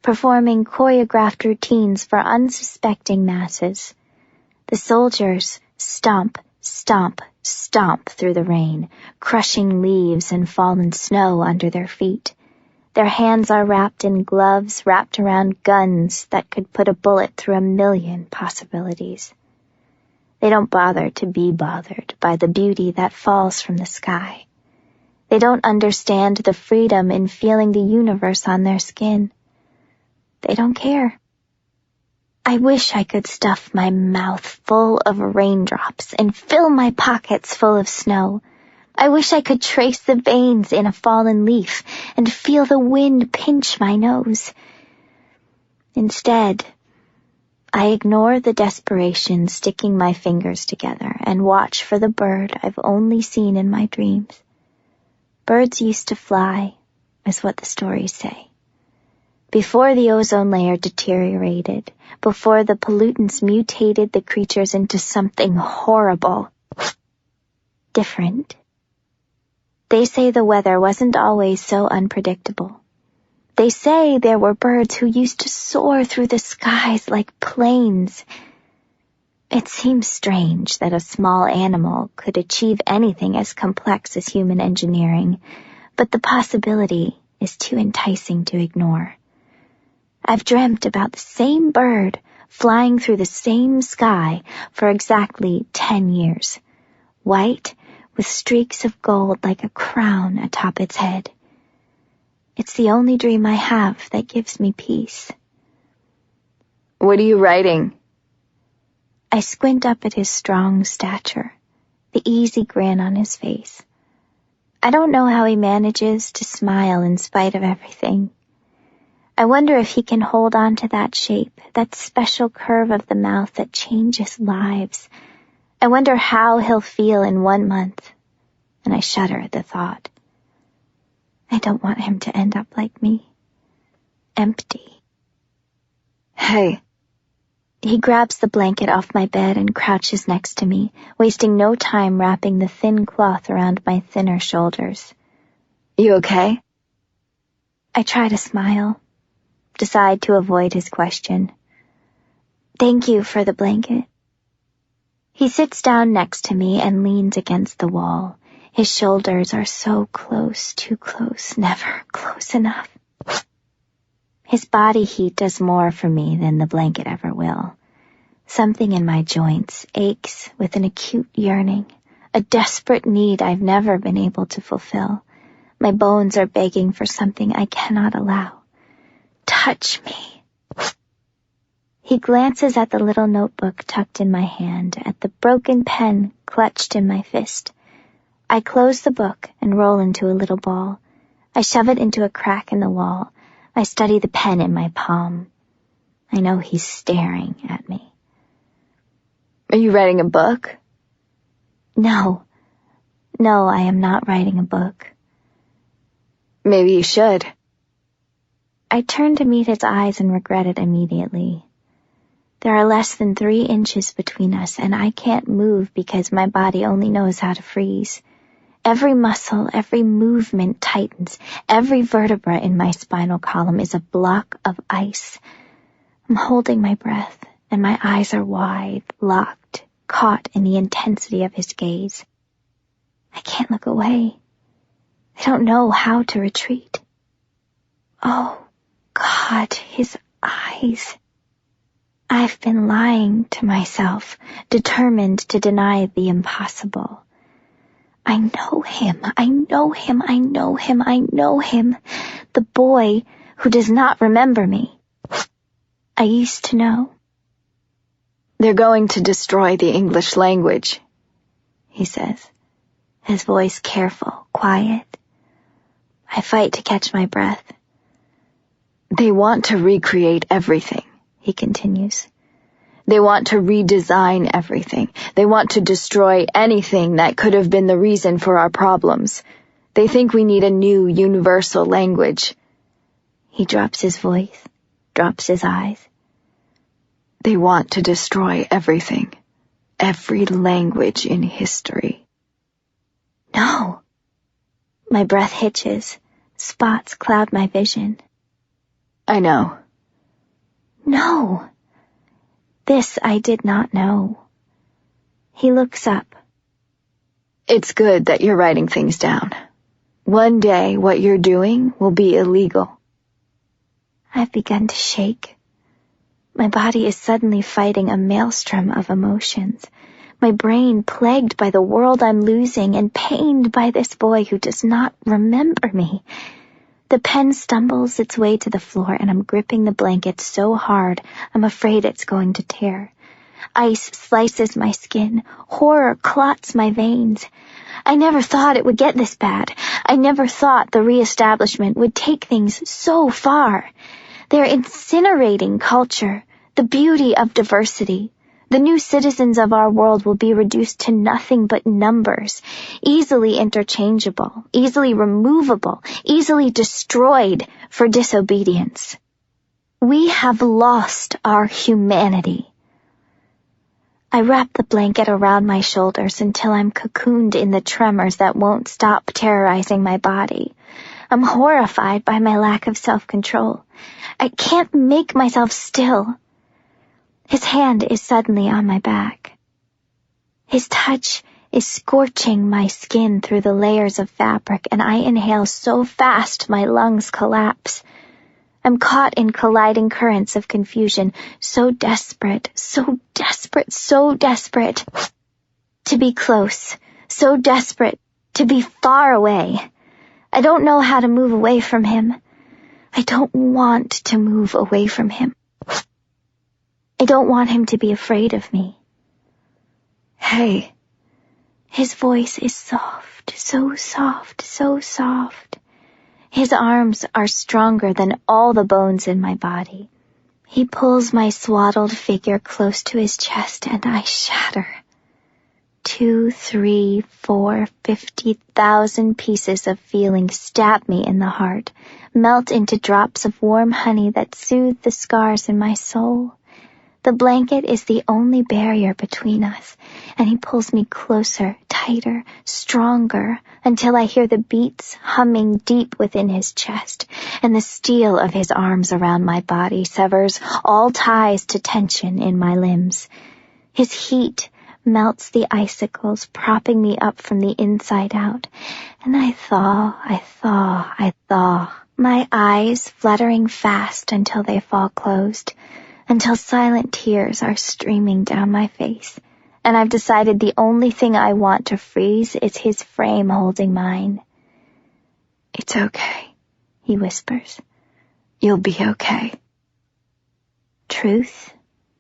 A: performing choreographed routines for unsuspecting masses. The soldiers stomp, stomp, stomp through the rain, crushing leaves and fallen snow under their feet. Their hands are wrapped in gloves wrapped around guns that could put a bullet through a million possibilities. They don't bother to be bothered by the beauty that falls from the sky. They don't understand the freedom in feeling the universe on their skin. They don't care. I wish I could stuff my mouth full of raindrops and fill my pockets full of snow. I wish I could trace the veins in a fallen leaf and feel the wind pinch my nose. Instead, I ignore the desperation sticking my fingers together and watch for the bird I've only seen in my dreams. Birds used to fly, is what the stories say. Before the ozone layer deteriorated, before the pollutants mutated the creatures into something horrible, different. They say the weather wasn't always so unpredictable. They say there were birds who used to soar through the skies like planes. It seems strange that a small animal could achieve anything as complex as human engineering, but the possibility is too enticing to ignore. I've dreamt about the same bird flying through the same sky for exactly 10 years, white with streaks of gold like a crown atop its head. It's the only dream I have that gives me peace.
B: "What are you writing?"
A: I squint up at his strong stature, the easy grin on his face. I don't know how he manages to smile in spite of everything. I wonder if he can hold on to that shape, that special curve of the mouth that changes lives. I wonder how he'll feel in 1 month, and I shudder at the thought. I don't want him to end up like me. Empty.
B: "Hey."
A: He grabs the blanket off my bed and crouches next to me, wasting no time wrapping the thin cloth around my thinner shoulders.
B: "You okay?"
A: I try to smile, decide to avoid his question. "Thank you for the blanket." He sits down next to me and leans against the wall. His shoulders are so close, too close, never close enough. His body heat does more for me than the blanket ever will. Something in my joints aches with an acute yearning, a desperate need I've never been able to fulfill. My bones are begging for something I cannot allow. Touch me. He glances at the little notebook tucked in my hand, at the broken pen clutched in my fist. I close the book and roll into a little ball. I shove it into a crack in the wall. I study the pen in my palm. I know he's staring at me.
B: "Are you writing a book?"
A: No, I am not writing a book.
B: Maybe you should.
A: I turned to meet his eyes and regretted immediately. There are less than 3 inches between us, and I can't move because my body only knows how to freeze. Every muscle, every movement tightens. Every vertebra in my spinal column is a block of ice. I'm holding my breath, and my eyes are wide, locked, caught in the intensity of his gaze. I can't look away. I don't know how to retreat. Oh, God, his eyes. I've been lying to myself, determined to deny the impossible. I know him, I know him, I know him, I know him. The boy who does not remember me. I used to know.
B: They're going to destroy the English language, he says, his voice careful, quiet. I fight to catch my breath. They want to recreate everything, he continues. They want to redesign everything. They want to destroy anything that could have been the reason for our problems. They think we need a new universal language. He drops his voice, drops his eyes. They want to destroy everything, every language in history.
A: No. My breath hitches. Spots cloud my vision.
B: I know.
A: No. This I did not know. He looks up.
B: It's good that you're writing things down. One day what you're doing will be illegal.
A: I've begun to shake. My body is suddenly fighting a maelstrom of emotions. My brain plagued by the world I'm losing and pained by this boy who does not remember me. The pen stumbles its way to the floor, and I'm gripping the blanket so hard I'm afraid it's going to tear. Ice slices my skin. Horror clots my veins. I never thought it would get this bad. I never thought the Reestablishment would take things so far. They're incinerating culture, the beauty of diversity. The new citizens of our world will be reduced to nothing but numbers, easily interchangeable, easily removable, easily destroyed for disobedience. We have lost our humanity. I wrap the blanket around my shoulders until I'm cocooned in the tremors that won't stop terrorizing my body. I'm horrified by my lack of self-control. I can't make myself still. His hand is suddenly on my back. His touch is scorching my skin through the layers of fabric, and I inhale so fast my lungs collapse. I'm caught in colliding currents of confusion, so desperate, so desperate, so desperate to be close, so desperate to be far away. I don't know how to move away from him. I don't want to move away from him. I don't want him to be afraid of me.
B: Hey.
A: His voice is soft, so soft, so soft. His arms are stronger than all the bones in my body. He pulls my swaddled figure close to his chest, and I shatter. 2, 3, 4, 50,000 pieces of feeling stab me in the heart, melt into drops of warm honey that soothe the scars in my soul. The blanket is the only barrier between us, and he pulls me closer, tighter, stronger, until I hear the beats humming deep within his chest, and the steel of his arms around my body severs all ties to tension in my limbs. His heat melts the icicles, propping me up from the inside out, and I thaw, my eyes fluttering fast until they fall closed, until silent tears are streaming down my face, and I've decided the only thing I want to freeze is his frame holding mine.
B: It's okay, he whispers. You'll be okay.
A: Truth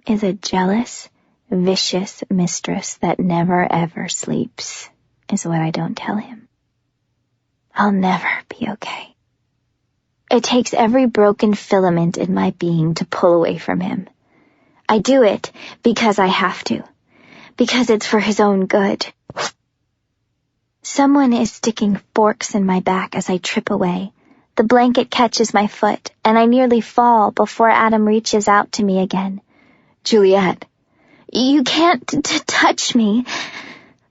A: is a jealous, vicious mistress that never ever sleeps, is what I don't tell him. I'll never be okay. It takes every broken filament in my being to pull away from him. I do it because I have to, because it's for his own good. Someone is sticking forks in my back as I trip away. The blanket catches my foot, and I nearly fall before Adam reaches out to me again.
B: Juliette.
A: You can't touch me.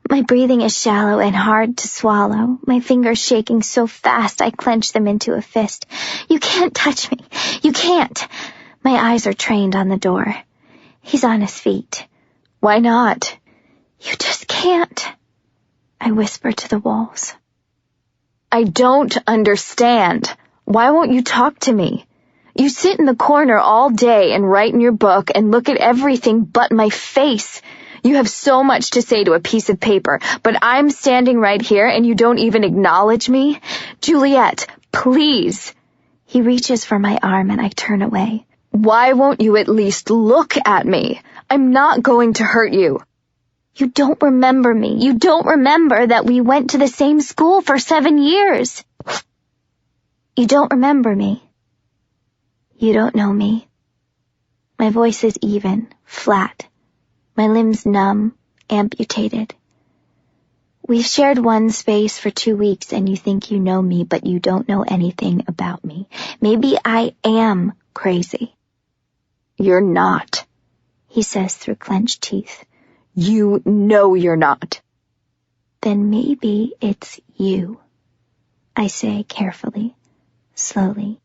A: My breathing is shallow and hard to swallow, my fingers shaking so fast I clench them into a fist. You can't touch me. You can't. My eyes are trained on the door. He's on his feet.
B: Why not?
A: You just can't. I whisper to the walls.
B: I don't understand. Why won't you talk to me? You sit in the corner all day and write in your book and look at everything but my face. You have so much to say to a piece of paper, but I'm standing right here and you don't even acknowledge me? Juliette, please.
A: He reaches for my arm and I turn away.
B: Why won't you at least look at me? I'm not going to hurt you.
A: You don't remember me. You don't remember that we went to the same school for 7 years. You don't remember me. You don't know me. My voice is even, flat. My limbs numb, amputated. We've shared one space for 2 weeks and you think you know me, but you don't know anything about me. Maybe I am crazy.
B: You're not,
A: he says through clenched teeth.
B: You know you're not.
A: Then maybe it's you, I say carefully, slowly,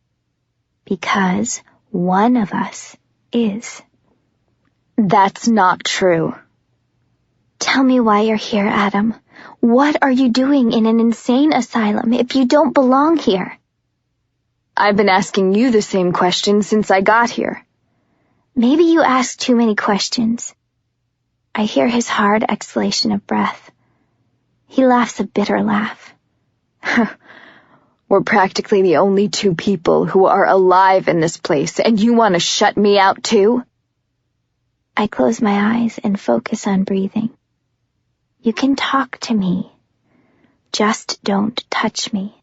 A: because one of us is.
B: That's not true.
A: Tell me why you're here, Adam. What are you doing in an insane asylum if you don't belong here?
B: I've been asking you the same question since I got here.
A: Maybe you ask too many questions. I hear his hard exhalation of breath. He laughs a bitter laugh.
B: We're practically the only 2 people who are alive in this place, and you want to shut me out too?
A: I close my eyes and focus on breathing. You can talk to me. Just don't touch me.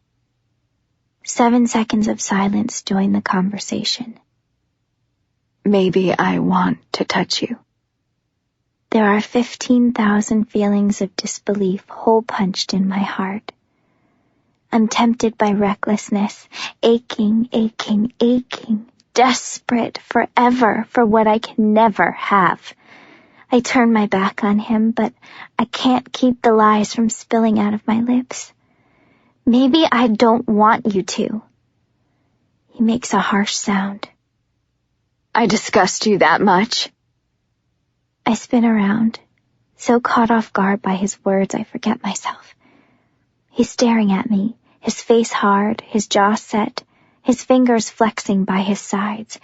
A: 7 seconds of silence join the conversation.
B: Maybe I want to touch you.
A: There are 15,000 feelings of disbelief hole-punched in my heart. I'm tempted by recklessness, aching, desperate forever for what I can never have. I turn my back on him, but I can't keep the lies from spilling out of my lips. Maybe I don't want you to. He makes a harsh sound.
B: I disgust you that much?
A: I spin around, so caught off guard by his words I forget myself. He's staring at me, his face hard, his jaw set, his fingers flexing by his sides.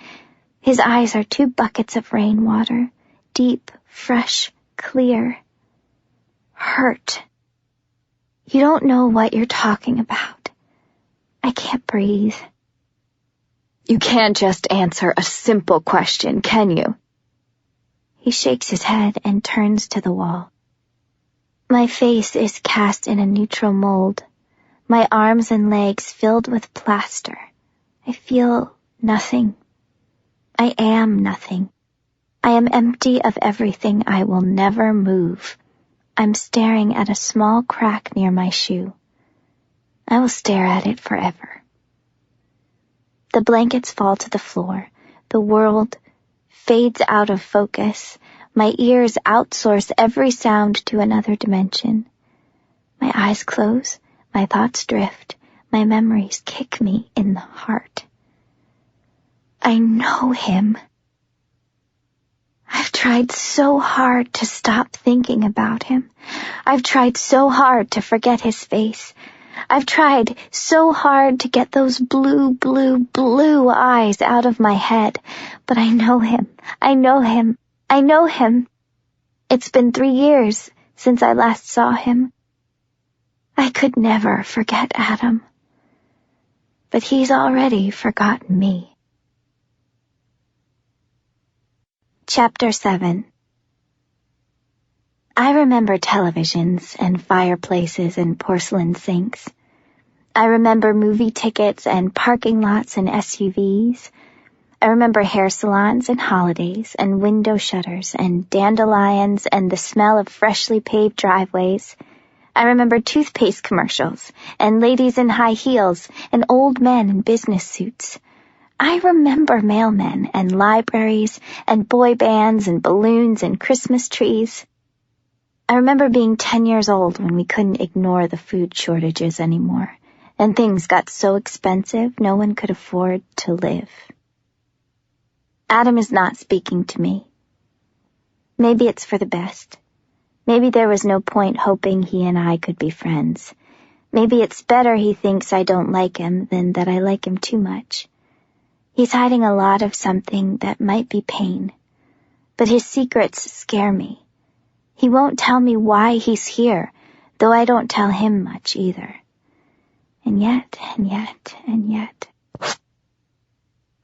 A: His eyes are 2 buckets of rainwater, deep, fresh, clear. Hurt. You don't know what you're talking about. I can't breathe.
B: You can't just answer a simple question, can you?
A: He shakes his head and turns to the wall. My face is cast in a neutral mold, my arms and legs filled with plaster. I feel nothing. I am nothing. I am empty of everything. I will never move. I'm staring at a small crack near my shoe. I will stare at it forever. The blankets fall to the floor. The world fades out of focus. My ears outsource every sound to another dimension. My eyes close. My thoughts drift. My memories kick me in the heart. I know him. I've tried so hard to stop thinking about him. I've tried so hard to forget his face. I've tried so hard to get those blue eyes out of my head. But I know him. I know him. I know him. It's been 3 years since I last saw him. I could never forget Adam. But he's already forgotten me. Chapter 7. I remember televisions and fireplaces and porcelain sinks. I remember movie tickets and parking lots and SUVs. I remember hair salons and holidays and window shutters and dandelions and the smell of freshly paved driveways. I remember toothpaste commercials, and ladies in high heels, and old men in business suits. I remember mailmen, and libraries, and boy bands, and balloons, and Christmas trees. I remember being 10 years old when we couldn't ignore the food shortages anymore, and things got so expensive no one could afford to live. Adam is not speaking to me. Maybe it's for the best. Maybe there was no point hoping he and I could be friends. Maybe it's better he thinks I don't like him than that I like him too much. He's hiding a lot of something that might be pain, but his secrets scare me. He won't tell me why he's here, though I don't tell him much either. And yet.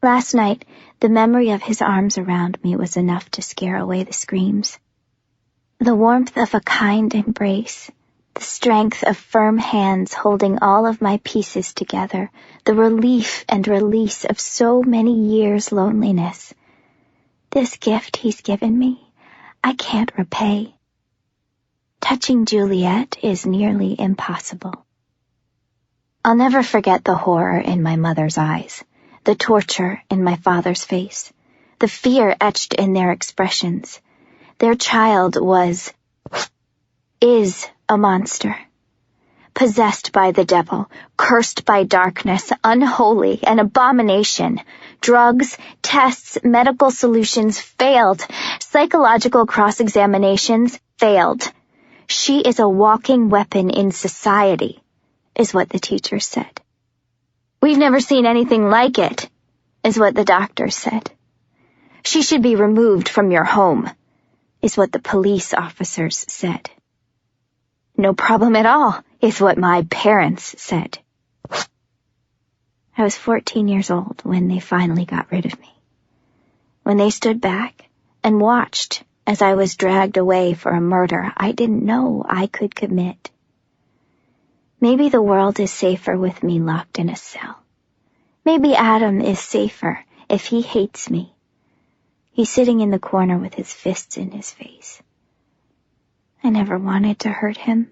A: Last night, the memory of his arms around me was enough to scare away the screams. The warmth of a kind embrace, the strength of firm hands holding all of my pieces together, the relief and release of so many years' loneliness. This gift he's given me, I can't repay. Touching Juliette is nearly impossible. I'll never forget the horror in my mother's eyes, the torture in my father's face, the fear etched in their expressions. Their child is a monster. Possessed by the devil, cursed by darkness, unholy, an abomination. Drugs, tests, medical solutions failed. Psychological cross-examinations failed. She is a walking weapon in society, is what the teacher said. We've never seen anything like it, is what the doctor said. She should be removed from your home, is what the police officers said. No problem at all, is what my parents said. I was 14 years old when they finally got rid of me. When they stood back and watched as I was dragged away for a murder I didn't know I could commit. Maybe the world is safer with me locked in a cell. Maybe Adam is safer if he hates me. He's sitting in the corner with his fists in his face. I never wanted to hurt him.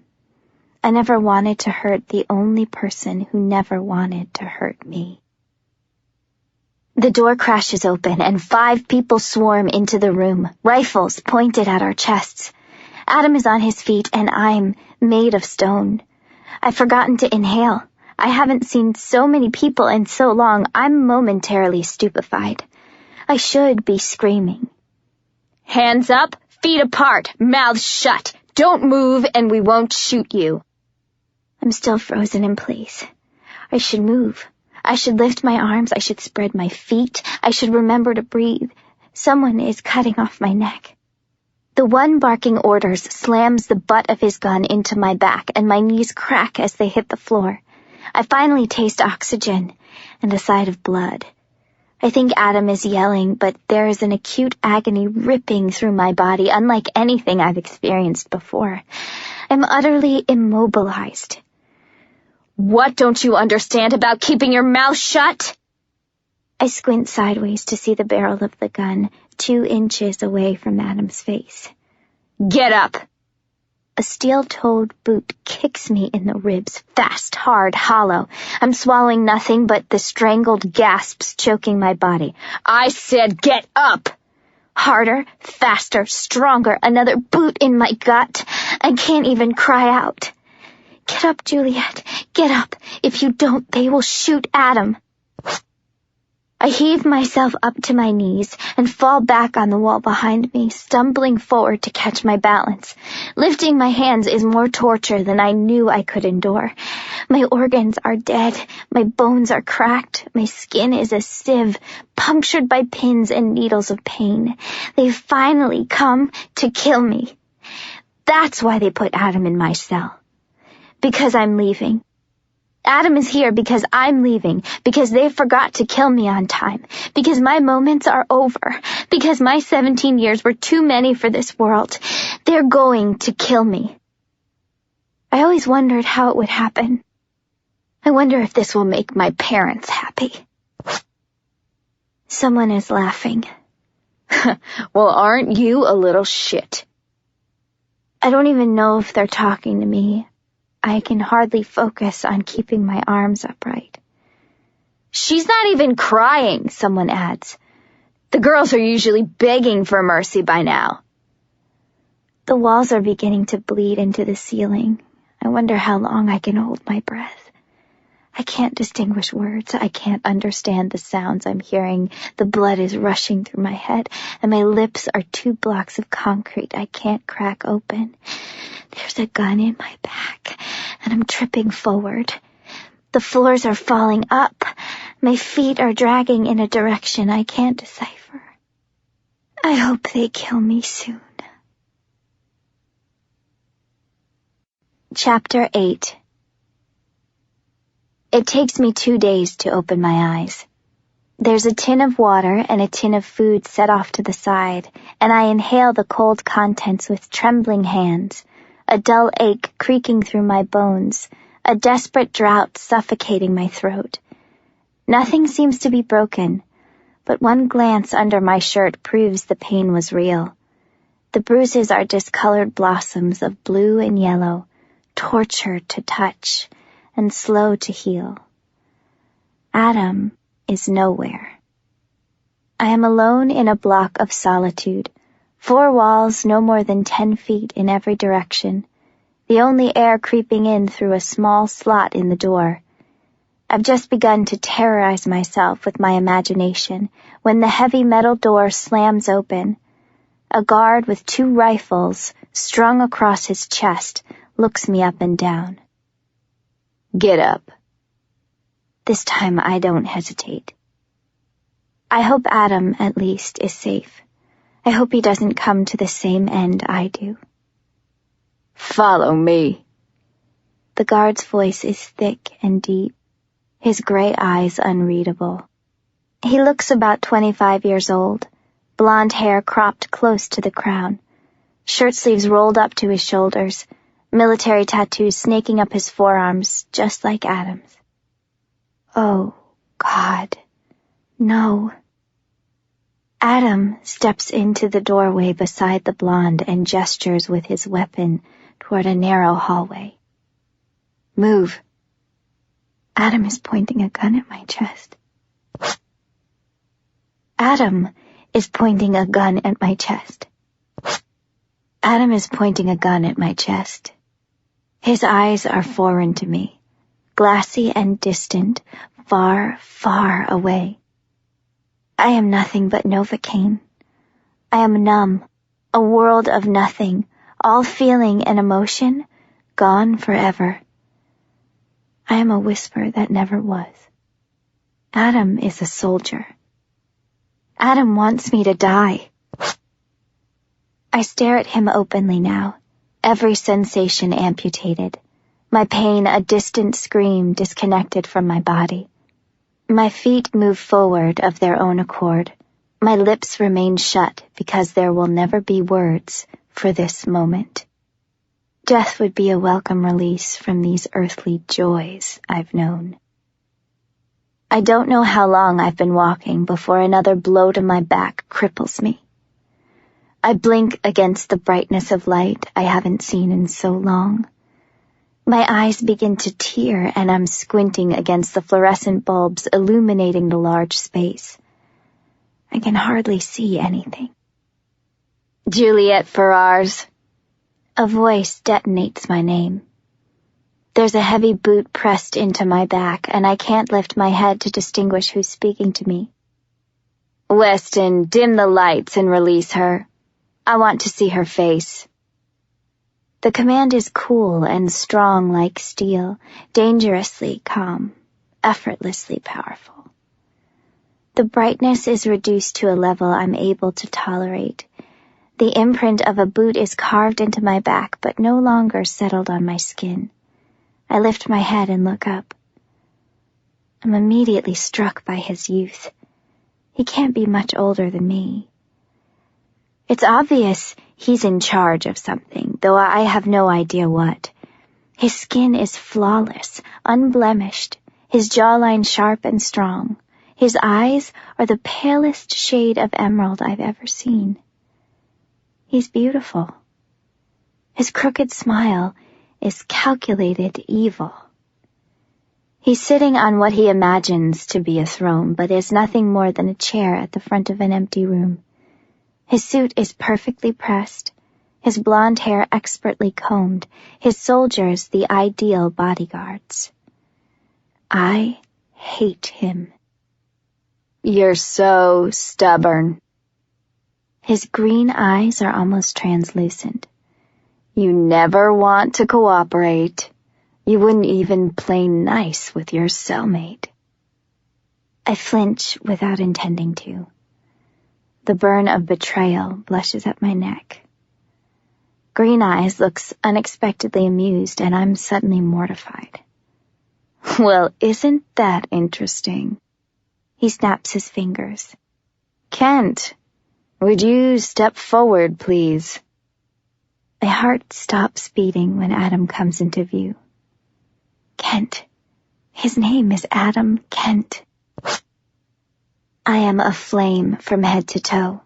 A: I never wanted to hurt the only person who never wanted to hurt me. The door crashes open and 5 people swarm into the room, rifles pointed at our chests. Adam is on his feet and I'm made of stone. I've forgotten to inhale. I haven't seen so many people in so long, I'm momentarily stupefied. I should be screaming. Hands up, feet apart, mouths shut. Don't move and we won't shoot you. I'm still frozen in place. I should move. I should lift my arms. I should spread my feet. I should remember to breathe. Someone is cutting off my neck. The one barking orders slams the butt of his gun into my back, and my knees crack as they hit the floor. I finally taste oxygen and a sight of blood. I think Adam is yelling, but there is an acute agony ripping through my body, unlike anything I've experienced before. I'm utterly immobilized. What don't you understand about keeping your mouth shut? I squint sideways to see the barrel of the gun 2 inches away from Adam's face. Get up! A steel-toed boot kicks me in the ribs, fast, hard, hollow. I'm swallowing nothing but the strangled gasps choking my body. I said get up! Harder, faster, stronger, another boot in my gut. I can't even cry out. Get up, Juliette. Get up. If you don't, they will shoot Adam. I heave myself up to my knees and fall back on the wall behind me, stumbling forward to catch my balance. Lifting my hands is more torture than I knew I could endure. My organs are dead. My bones are cracked. My skin is a sieve, punctured by pins and needles of pain. They've finally come to kill me. That's why they put Adam in my cell. Because I'm leaving. Adam is here because I'm leaving, because they forgot to kill me on time, because my moments are over, because my 17 years were too many for this world. They're going to kill me. I always wondered how it would happen. I wonder if this will make my parents happy. Someone is laughing. Well, aren't you a little shit? I don't even know if they're talking to me I can hardly focus on keeping my arms upright.
B: "She's not even crying," someone adds. "The girls are usually begging for mercy by now."
A: The walls are beginning to bleed into the ceiling. I wonder how long I can hold my breath. I can't distinguish words. I can't understand the sounds I'm hearing. The blood is rushing through my head, and my lips are 2 blocks of concrete I can't crack open. There's a gun in my back, and I'm tripping forward. The floors are falling up. My feet are dragging in a direction I can't decipher. I hope they kill me soon. Chapter 8. It takes me 2 days to open my eyes. There's a tin of water and a tin of food set off to the side, and I inhale the cold contents with trembling hands, a dull ache creaking through my bones, a desperate drought suffocating my throat. Nothing seems to be broken, but one glance under my shirt proves the pain was real. The bruises are discolored blossoms of blue and yellow, torture to touch and slow to heal. Adam is nowhere. I am alone in a block of solitude, 4 walls no more than 10 feet in every direction, the only air creeping in through a small slot in the door. I've just begun to terrorize myself with my imagination when the heavy metal door slams open. A guard with 2 rifles strung across his chest looks me up and down.
B: "Get up."
A: This time I don't hesitate. I hope Adam, at least, is safe. I hope he doesn't come to the same end I do.
B: "Follow me."
A: The guard's voice is thick and deep, his gray eyes unreadable. He looks about 25 years old, blonde hair cropped close to the crown, shirt sleeves rolled up to his shoulders, military tattoos snaking up his forearms just like Adam's. Oh, God, no. Adam steps into the doorway beside the blonde and gestures with his weapon toward a narrow hallway. "Move." Adam is pointing a gun at my chest. Adam is pointing a gun at my chest. Adam is pointing a gun at my chest. His eyes are foreign to me, glassy and distant, far, far away. I am nothing but Novocaine. I am numb, a world of nothing, all feeling and emotion, gone forever. I am a whisper that never was. Adam is a soldier. Adam wants me to die. I stare at him openly now, every sensation amputated, my pain a distant scream disconnected from my body. My feet move forward of their own accord. My lips remain shut because there will never be words for this moment. Death would be a welcome release from these earthly joys I've known. I don't know how long I've been walking before another blow to my back cripples me. I blink against the brightness of light I haven't seen in so long. My eyes begin to tear and I'm squinting against the fluorescent bulbs illuminating the large space. I can hardly see anything.
B: "Juliette Ferrars."
A: A voice detonates my name. There's a heavy boot pressed into my back and I can't lift my head to distinguish who's speaking to me.
B: "Weston, dim the lights and release her. I want to see her face."
A: The command is cool and strong like steel, dangerously calm, effortlessly powerful. The brightness is reduced to a level I'm able to tolerate. The imprint of a boot is carved into my back but no longer settled on my skin. I lift my head and look up. I'm immediately struck by his youth. He can't be much older than me. It's obvious he's in charge of something, though I have no idea what. His skin is flawless, unblemished, his jawline sharp and strong. His eyes are the palest shade of emerald I've ever seen. He's beautiful. His crooked smile is calculated evil. He's sitting on what he imagines to be a throne, but is nothing more than a chair at the front of an empty room. His suit is perfectly pressed, his blonde hair expertly combed, his soldiers the ideal bodyguards. I hate him.
B: You're so stubborn.
A: His green eyes are almost translucent.
B: You never want to cooperate. You wouldn't even play nice with your cellmate.
A: I flinch without intending to. The burn of betrayal blushes up my neck. Green Eyes looks unexpectedly amused, and I'm suddenly mortified.
B: Well, isn't that interesting?
A: He snaps his fingers.
B: Kent, would you step forward, please?
A: My heart stops beating when Adam comes into view. Kent. His name is Adam Kent. I am aflame from head to toe.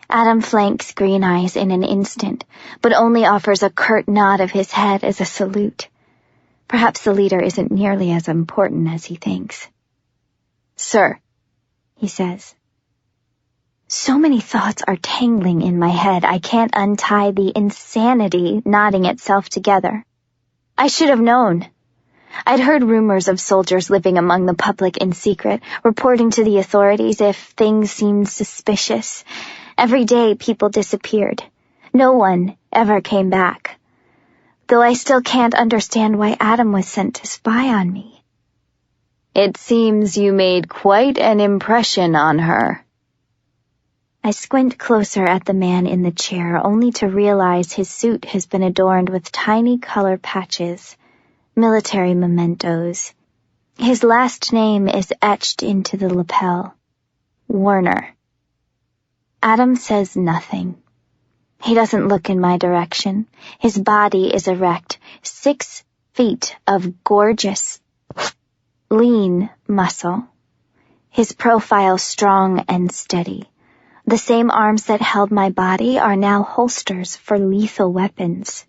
A: Adam flanks Green Eyes in an instant, but only offers a curt nod of his head as a salute. Perhaps the leader isn't nearly as important as he thinks.
B: Sir,
A: he says. So many thoughts are tangling in my head, I can't untie the insanity knotting itself together. I should have known. I'd heard rumors of soldiers living among the public in secret, reporting to the authorities if things seemed suspicious. Every day people disappeared. No one ever came back. Though I still can't understand why Adam was sent to spy on me.
B: It seems you made quite an impression on her.
A: I squint closer at the man in the chair, only to realize his suit has been adorned with tiny color patches, military mementos. His last name is etched into the lapel. Warner. Adam says nothing. He doesn't look in my direction. His body is erect, 6 feet of gorgeous, lean muscle. His profile strong and steady. The same arms that held my body are now holsters for lethal weapons.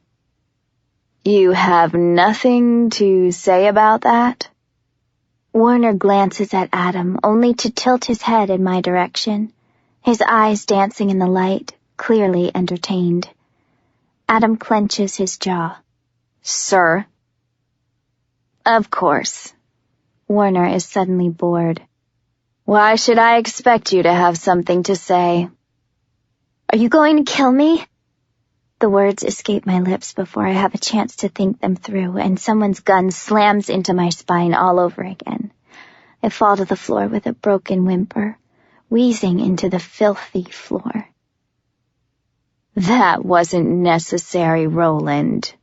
B: You have nothing to say about that?
A: Warner glances at Adam, only to tilt his head in my direction, his eyes dancing in the light, clearly entertained. Adam clenches his jaw.
B: Sir? Of course.
A: Warner is suddenly bored.
B: Why should I expect you to have something to say?
A: Are you going to kill me? The words escape my lips before I have a chance to think them through, and someone's gun slams into my spine all over again. I fall to the floor with a broken whimper, wheezing into the filthy floor.
B: That wasn't necessary, Roland.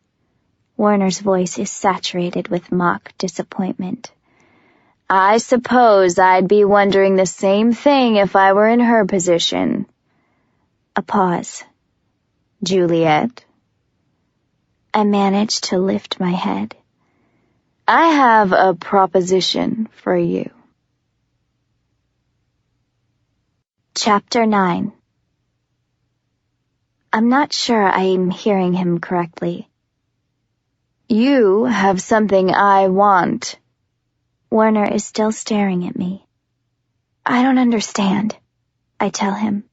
A: Warner's voice is saturated with mock disappointment.
B: I suppose I'd be wondering the same thing if I were in her position.
A: A pause.
B: Juliette?
A: I manage to lift my head.
B: I have a proposition for you.
A: Chapter 9. I'm not sure I'm hearing him correctly.
B: You have something I want.
A: Warner is still staring at me. I don't understand, I tell him.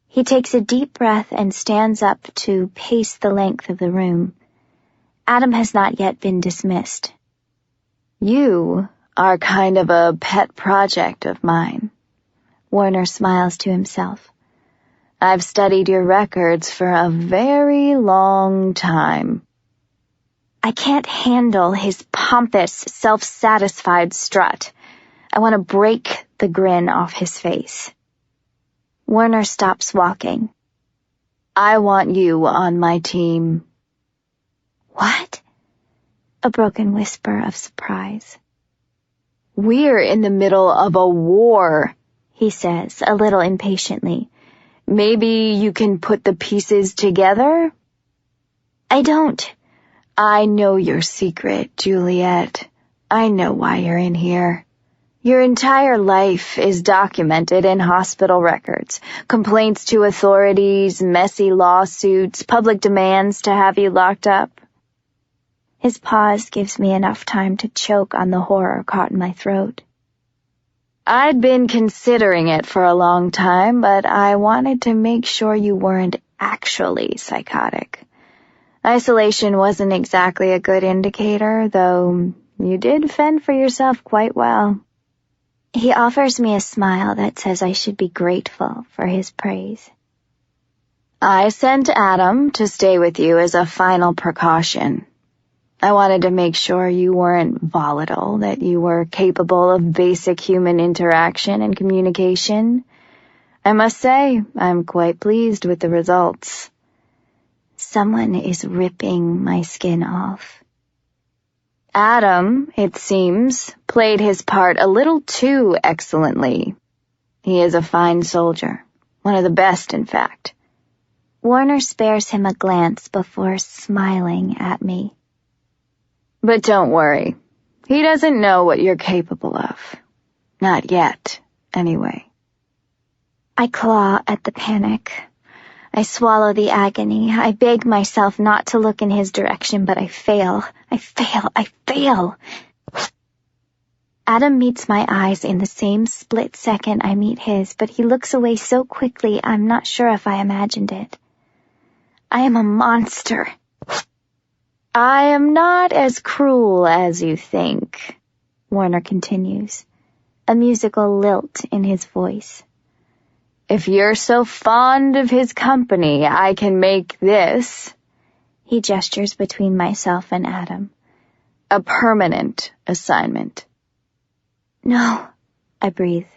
A: He takes a deep breath and stands up to pace the length of the room. Adam has not yet been dismissed.
B: You are kind of a pet project of mine.
A: Warner smiles to himself.
B: I've studied your records for a very long time.
A: I can't handle his pompous, self-satisfied strut. I want to break the grin off his face. Warner stops walking.
B: I want you on my team.
A: What? A broken whisper of surprise.
B: We're in the middle of a war,
A: he says, a little impatiently.
B: Maybe you can put the pieces together?
A: I don't.
B: I know your secret, Juliette. I know why you're in here. Your entire life is documented in hospital records, complaints to authorities, messy lawsuits, public demands to have you locked up.
A: His pause gives me enough time to choke on the horror caught in my throat.
B: I'd been considering it for a long time, but I wanted to make sure you weren't actually psychotic. Isolation wasn't exactly a good indicator, though you did fend for yourself quite well.
A: He offers me a smile that says I should be grateful for his praise.
B: I sent Adam to stay with you as a final precaution. I wanted to make sure you weren't volatile, that you were capable of basic human interaction and communication. I must say, I'm quite pleased with the results.
A: Someone is ripping my skin off.
B: Adam, it seems, played his part a little too excellently. He is a fine soldier, one of the best, in fact.
A: Warner spares him a glance before smiling at me.
B: But don't worry. He doesn't know what you're capable of. Not yet, anyway.
A: I claw at the panic. I swallow the agony. I beg myself not to look in his direction, but I fail. I fail. Adam meets my eyes in the same split second I meet his, but he looks away so quickly I'm not sure if I imagined it. I am a monster.
B: I am not as cruel as you think, Warner continues,
A: a musical lilt in his voice.
B: If you're so fond of his company, I can make this,
A: he gestures between myself and Adam,
B: a permanent assignment.
A: No, I breathe.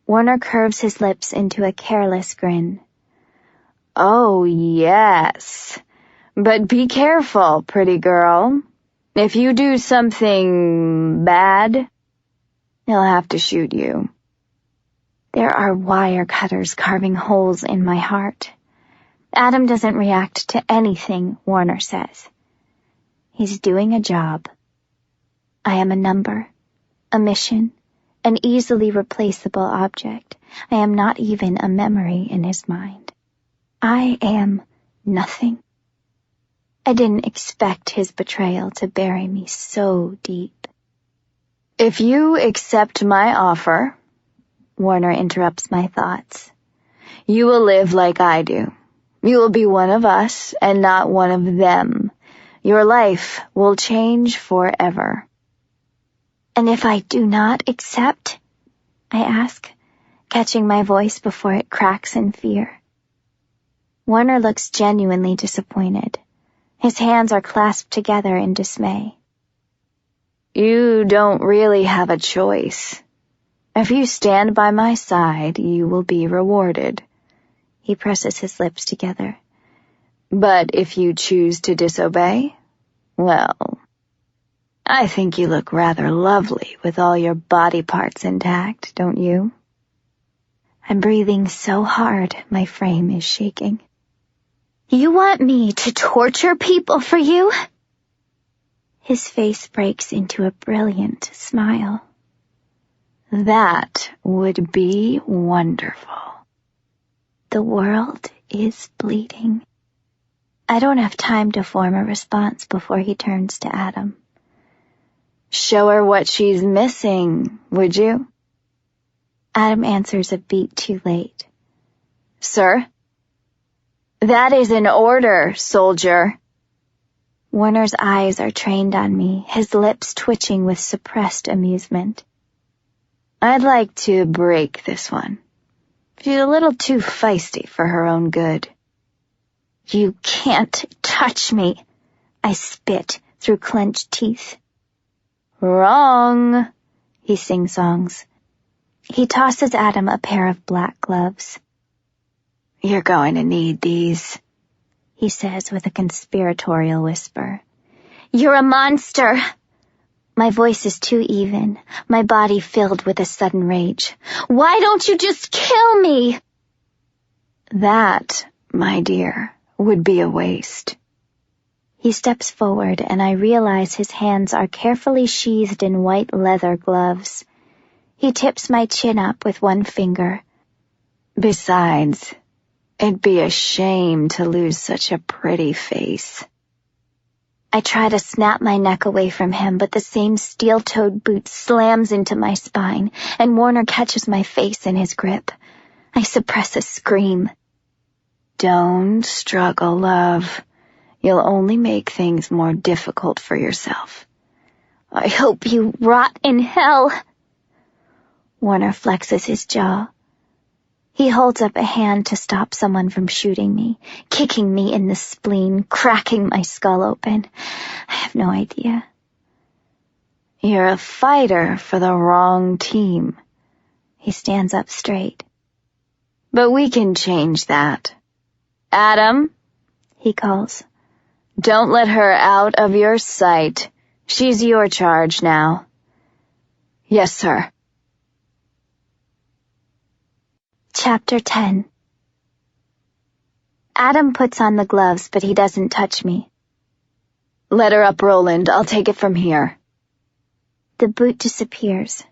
A: Warner curves his lips into a careless grin.
B: Oh, yes. But be careful, pretty girl. If you do something bad, he'll have to shoot you.
A: There are wire cutters carving holes in my heart. Adam doesn't react to anything Warner says. He's doing a job. I am a number, a mission, an easily replaceable object. I am not even a memory in his mind. I am nothing. I didn't expect his betrayal to bury me so deep.
B: If you accept my offer, Warner interrupts my thoughts, you will live like I do. You will be one of us and not one of them. Your life will change forever.
A: And if I do not accept? I ask, catching my voice before it cracks in fear. Warner looks genuinely disappointed. His hands are clasped together in dismay.
B: You don't really have a choice. If you stand by my side, you will be rewarded.
A: He presses his lips together.
B: But if you choose to disobey, well, I think you look rather lovely with all your body parts intact, don't you?
A: I'm breathing so hard, my frame is shaking. You want me to torture people for you? His face breaks into a brilliant smile.
B: That would be wonderful.
A: The world is bleeding. I don't have time to form a response before he turns to Adam.
B: Show her what she's missing, would you?
A: Adam answers a beat too late.
B: Sir? That is an order, soldier.
A: Warner's eyes are trained on me, his lips twitching with suppressed amusement.
B: I'd like to break this one. She's a little too feisty for her own good.
A: You can't touch me, I spit through clenched teeth.
B: Wrong,
A: he sing-songs. He tosses Adam a pair of black gloves.
B: You're going to need these,
A: he says with a conspiratorial whisper. You're a monster! My voice is too even, my body filled with a sudden rage. Why don't you just kill me?
B: That, my dear, would be a waste.
A: He steps forward and I realize his hands are carefully sheathed in white leather gloves. He tips my chin up with one finger.
B: Besides, it'd be a shame to lose such a pretty face.
A: I try to snap my neck away from him, but the same steel-toed boot slams into my spine, and Warner catches my face in his grip. I suppress a scream.
B: Don't struggle, love. You'll only make things more difficult for yourself.
A: I hope you rot in hell. Warner flexes his jaw. He holds up a hand to stop someone from shooting me, kicking me in the spleen, cracking my skull open. I have no idea.
B: You're a fighter for the wrong team.
A: He stands up straight.
B: But we can change that. Adam,
A: he calls.
B: Don't let her out of your sight. She's your charge now. Yes, sir.
A: Chapter 10. Adam puts on the gloves, but he doesn't touch me.
B: Let her up, Roland. I'll take it from here.
A: The boot disappears.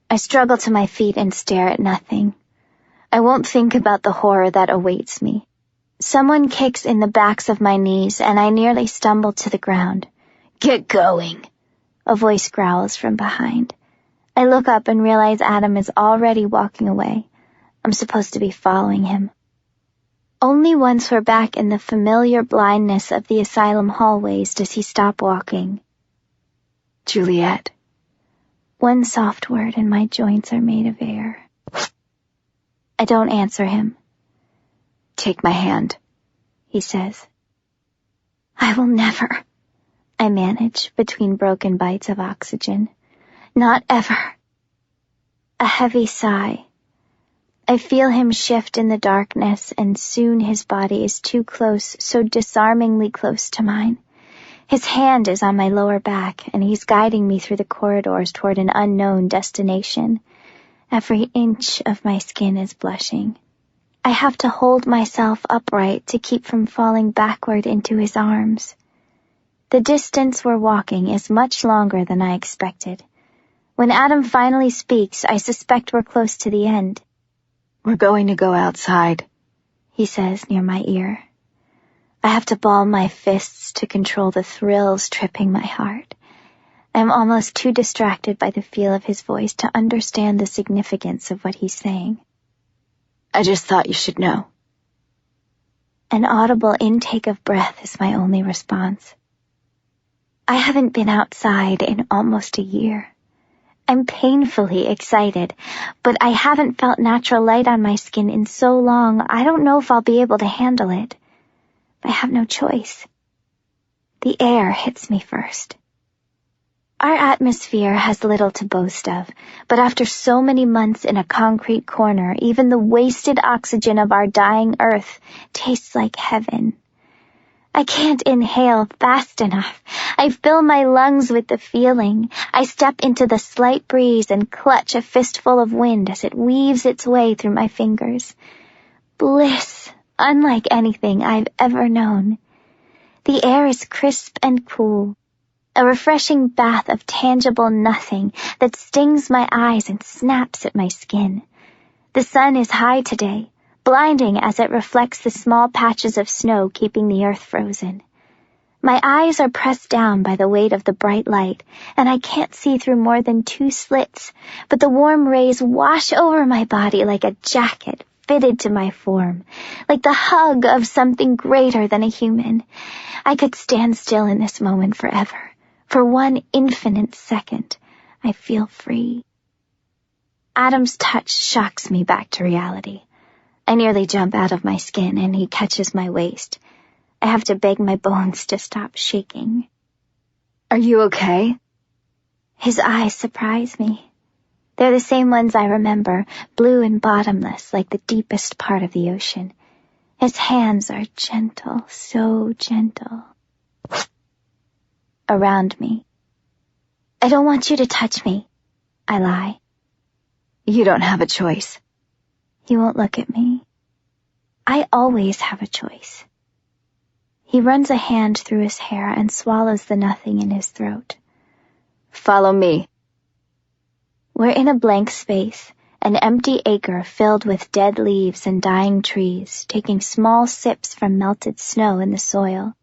A: I struggle to my feet and stare at nothing. I won't think about the horror that awaits me. Someone kicks in the backs of my knees, and I nearly stumble to the ground.
B: Get going,
A: a voice growls from behind. I look up and realize Adam is already walking away. I'm supposed to be following him. Only once we're back in the familiar blindness of the asylum hallways does he stop walking.
B: Juliette.
A: One soft word and my joints are made of air. I don't answer him.
B: Take my hand,
A: he says. I will never, I manage between broken bites of oxygen. Not ever. A heavy sigh. I feel him shift in the darkness, and soon his body is too close, so disarmingly close to mine. His hand is on my lower back, and he's guiding me through the corridors toward an unknown destination. Every inch of my skin is blushing. I have to hold myself upright to keep from falling backward into his arms. The distance we're walking is much longer than I expected. When Adam finally speaks, I suspect we're close to the end.
B: We're going to go outside,
A: he says near my ear. I have to ball my fists to control the thrills tripping my heart. I'm almost too distracted by the feel of his voice to understand the significance of what he's saying.
B: I just thought you should know.
A: An audible intake of breath is my only response. I haven't been outside in almost a year. I'm painfully excited, but I haven't felt natural light on my skin in so long, I don't know if I'll be able to handle it. I have no choice. The air hits me first. Our atmosphere has little to boast of, but after so many months in a concrete corner, even the wasted oxygen of our dying earth tastes like heaven. I can't inhale fast enough. I fill my lungs with the feeling. I step into the slight breeze and clutch a fistful of wind as it weaves its way through my fingers. Bliss, unlike anything I've ever known. The air is crisp and cool, a refreshing bath of tangible nothing that stings my eyes and snaps at my skin. The sun is high today, blinding as it reflects the small patches of snow keeping the earth frozen. My eyes are pressed down by the weight of the bright light, and I can't see through more than 2 slits, but the warm rays wash over my body like a jacket fitted to my form, like the hug of something greater than a human. I could stand still in this moment forever. For one infinite second, I feel free. Adam's touch shocks me back to reality. I nearly jump out of my skin, and he catches my waist. I have to beg my bones to stop shaking.
B: Are you okay?
A: His eyes surprise me. They're the same ones I remember, blue and bottomless, like the deepest part of the ocean. His hands are gentle, so gentle. Around me. I don't want you to touch me, I lie.
B: You don't have a choice.
A: He won't look at me. I always have a choice. He runs a hand through his hair and swallows the nothing in his throat.
B: Follow me.
A: We're in a blank space, an empty acre filled with dead leaves and dying trees, taking small sips from melted snow in the soil.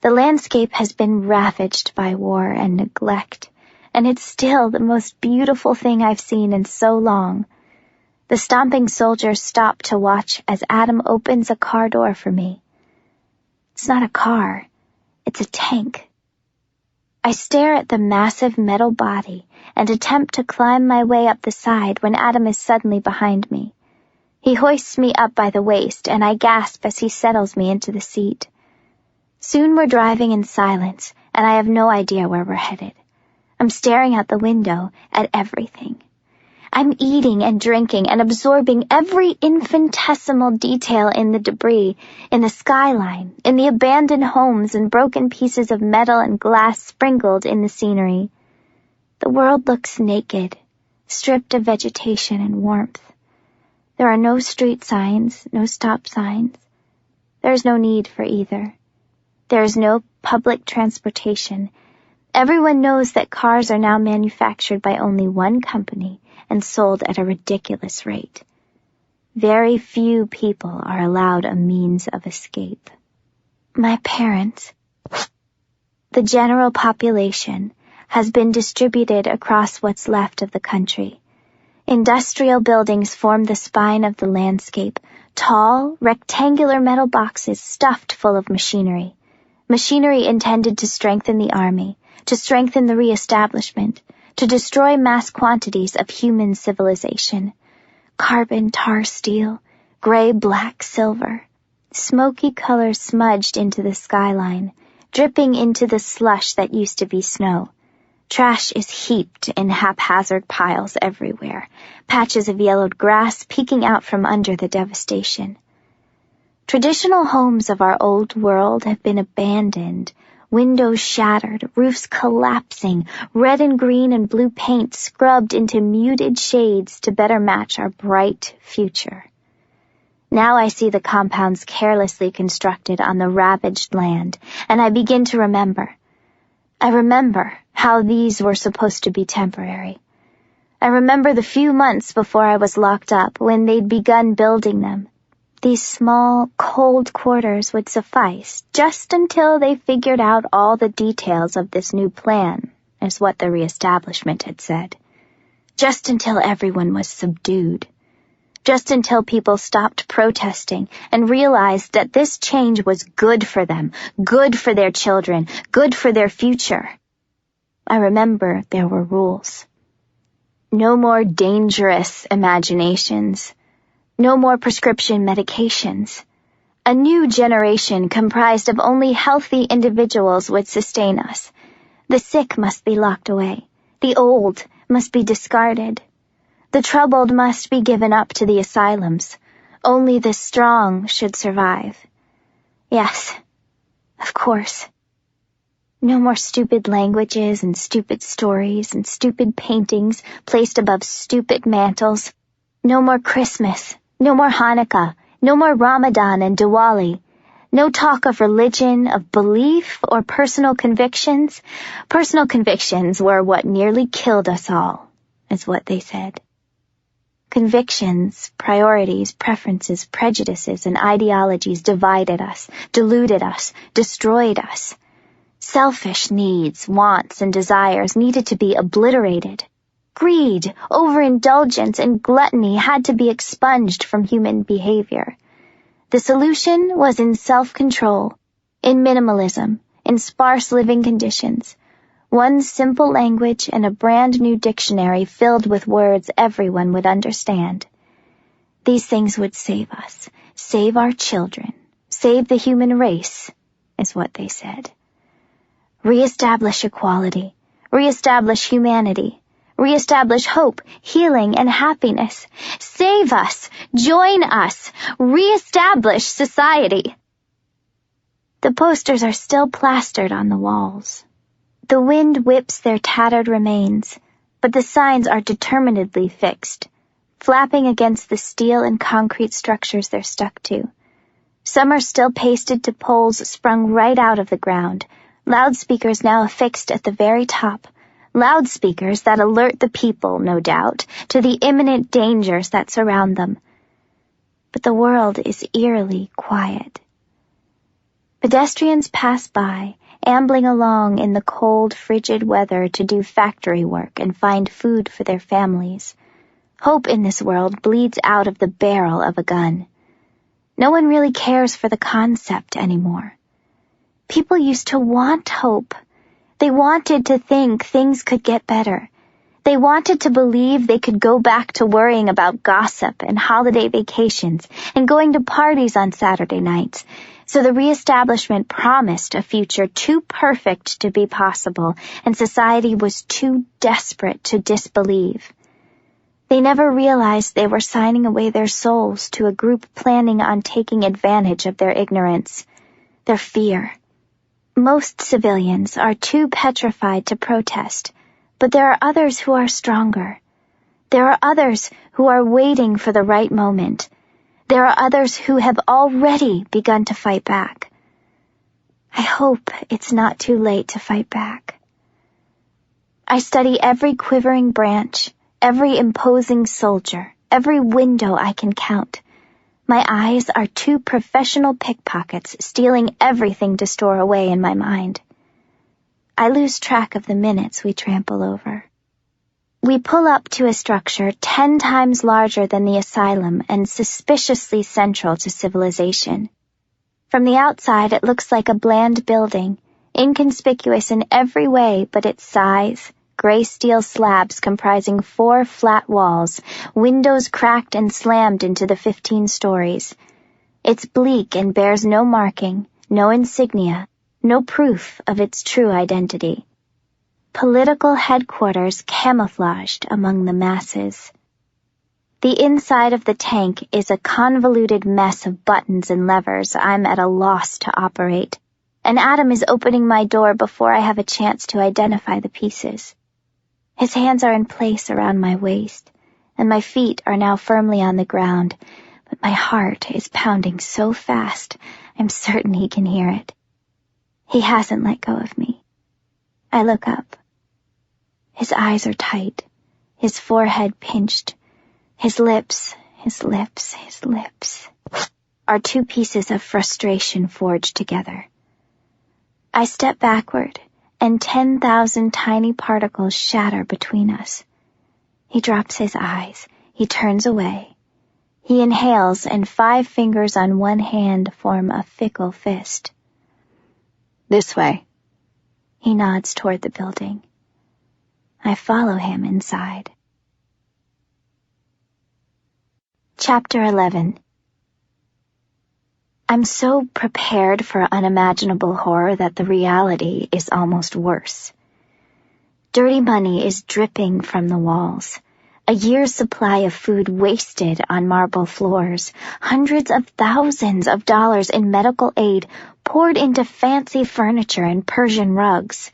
A: The landscape has been ravaged by war and neglect, and it's still the most beautiful thing I've seen in so long. The stomping soldiers stop to watch as Adam opens a car door for me. It's not a car, it's a tank. I stare at the massive metal body and attempt to climb my way up the side when Adam is suddenly behind me. He hoists me up by the waist, and I gasp as he settles me into the seat. Soon we're driving in silence, and I have no idea where we're headed. I'm staring out the window at everything. I'm eating and drinking and absorbing every infinitesimal detail in the debris, in the skyline, in the abandoned homes and broken pieces of metal and glass sprinkled in the scenery. The world looks naked, stripped of vegetation and warmth. There are no street signs, no stop signs. There is no need for either. There is no public transportation. Everyone knows that cars are now manufactured by only one company and sold at a ridiculous rate. Very few people are allowed a means of escape. My parents, the general population, has been distributed across what's left of the country. Industrial buildings form the spine of the landscape, tall, rectangular metal boxes stuffed full of machinery. Machinery intended to strengthen the army, to strengthen the Reestablishment, to destroy mass quantities of human civilization. Carbon, tar, steel, gray, black, silver. Smoky colors smudged into the skyline, dripping into the slush that used to be snow. Trash is heaped in haphazard piles everywhere, patches of yellowed grass peeking out from under the devastation. Traditional homes of our old world have been abandoned, windows shattered, roofs collapsing, red and green and blue paint scrubbed into muted shades to better match our bright future. Now I see the compounds carelessly constructed on the ravaged land, and I begin to remember. I remember how these were supposed to be temporary. I remember the few months before I was locked up when they'd begun building them. These small, cold quarters would suffice just until they figured out all the details of this new plan, is what the Reestablishment had said. Just until everyone was subdued. Just until people stopped protesting and realized that this change was good for them, good for their children, good for their future. I remember there were rules. No more dangerous imaginations. No more prescription medications. A new generation comprised of only healthy individuals would sustain us. The sick must be locked away. The old must be discarded. The troubled must be given up to the asylums. Only the strong should survive. Yes, of course. No more stupid languages and stupid stories and stupid paintings placed above stupid mantles. No more Christmas. No more Hanukkah, no more Ramadan and Diwali. No talk of religion, of belief, or personal convictions. Personal convictions were what nearly killed us all, is what they said. Convictions, priorities, preferences, prejudices, and ideologies divided us, deluded us, destroyed us. Selfish needs, wants, and desires needed to be obliterated. Greed, overindulgence, and gluttony had to be expunged from human behavior. The solution was in self-control, in minimalism, in sparse living conditions. One simple language and a brand new dictionary filled with words everyone would understand. These things would save us, save our children, save the human race, is what they said. Reestablish equality, reestablish humanity, reestablish hope, healing, and happiness. Save us, join us, reestablish society. The posters are still plastered on the walls. The wind whips their tattered remains, but the signs are determinedly fixed, flapping against the steel and concrete structures they're stuck to. Some are still pasted to poles sprung right out of the ground, loudspeakers now affixed at the very top, loudspeakers that alert the people, no doubt, to the imminent dangers that surround them. But the world is eerily quiet. Pedestrians pass by, ambling along in the cold, frigid weather to do factory work and find food for their families. Hope in this world bleeds out of the barrel of a gun. No one really cares for the concept anymore. People used to want hope. They wanted to think things could get better. They wanted to believe they could go back to worrying about gossip and holiday vacations and going to parties on Saturday nights. So the Reestablishment promised a future too perfect to be possible, and society was too desperate to disbelieve. They never realized they were signing away their souls to a group planning on taking advantage of their ignorance, their fear. Most civilians are too petrified to protest, but there are others who are stronger. There are others who are waiting for the right moment. There are others who have already begun to fight back. I hope it's not too late to fight back. I study every quivering branch, every imposing soldier, every window I can count. My eyes are two professional pickpockets stealing everything to store away in my mind. I lose track of the minutes we trample over. We pull up to a structure 10 times larger than the asylum and suspiciously central to civilization. From the outside, it looks like a bland building, inconspicuous in every way but its size, gray steel slabs comprising 4 flat walls, windows cracked and slammed into the 15 stories. It's bleak and bears no marking, no insignia, no proof of its true identity. Political headquarters camouflaged among the masses. The inside of the tank is a convoluted mess of buttons and levers I'm at a loss to operate, and Adam is opening my door before I have a chance to identify the pieces. His hands are in place around my waist, and my feet are now firmly on the ground, but my heart is pounding so fast I'm certain he can hear it. He hasn't let go of me. I look up. His eyes are tight, his forehead pinched, his lips are 2 pieces of frustration forged together. I step backward, and 10,000 tiny particles shatter between us. He drops his eyes. He turns away. He inhales, and 5 fingers on one hand form a fickle fist.
B: This way.
A: He nods toward the building. I follow him inside. Chapter 11. I'm so prepared for unimaginable horror that the reality is almost worse. Dirty money is dripping from the walls. A year's supply of food wasted on marble floors. Hundreds of thousands of dollars in medical aid poured into fancy furniture and Persian rugs.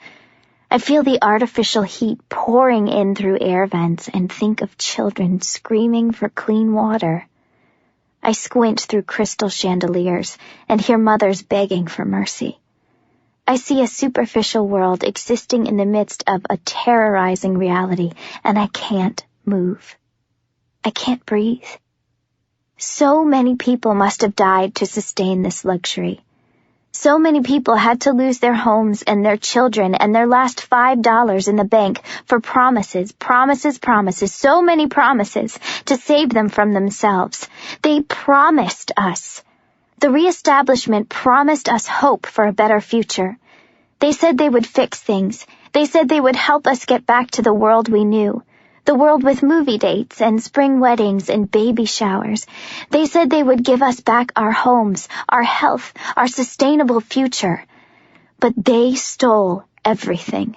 A: I feel the artificial heat pouring in through air vents and think of children screaming for clean water. I squint through crystal chandeliers and hear mothers begging for mercy. I see a superficial world existing in the midst of a terrorizing reality, and I can't move. I can't breathe. So many people must have died to sustain this luxury. So many people had to lose their homes and their children and their last $5 in the bank for promises, so many promises to save them from themselves. They promised us. The Reestablishment promised us hope for a better future. They said they would fix things. They said they would help us get back to the world we knew. The world with movie dates and spring weddings and baby showers. They said they would give us back our homes, our health, our sustainable future. But they stole everything.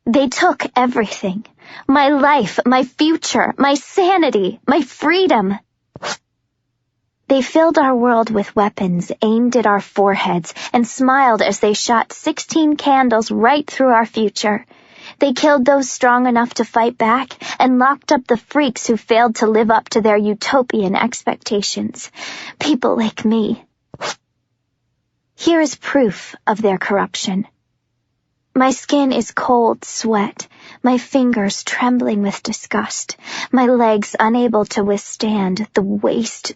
A: They took everything. My life, my future, my sanity, my freedom. They filled our world with weapons aimed at our foreheads and smiled as they shot 16 candles right through our future. They killed those strong enough to fight back and locked up the freaks who failed to live up to their utopian expectations. People like me. Here is proof of their corruption. My skin is cold sweat, my fingers trembling with disgust, my legs unable to withstand the waste.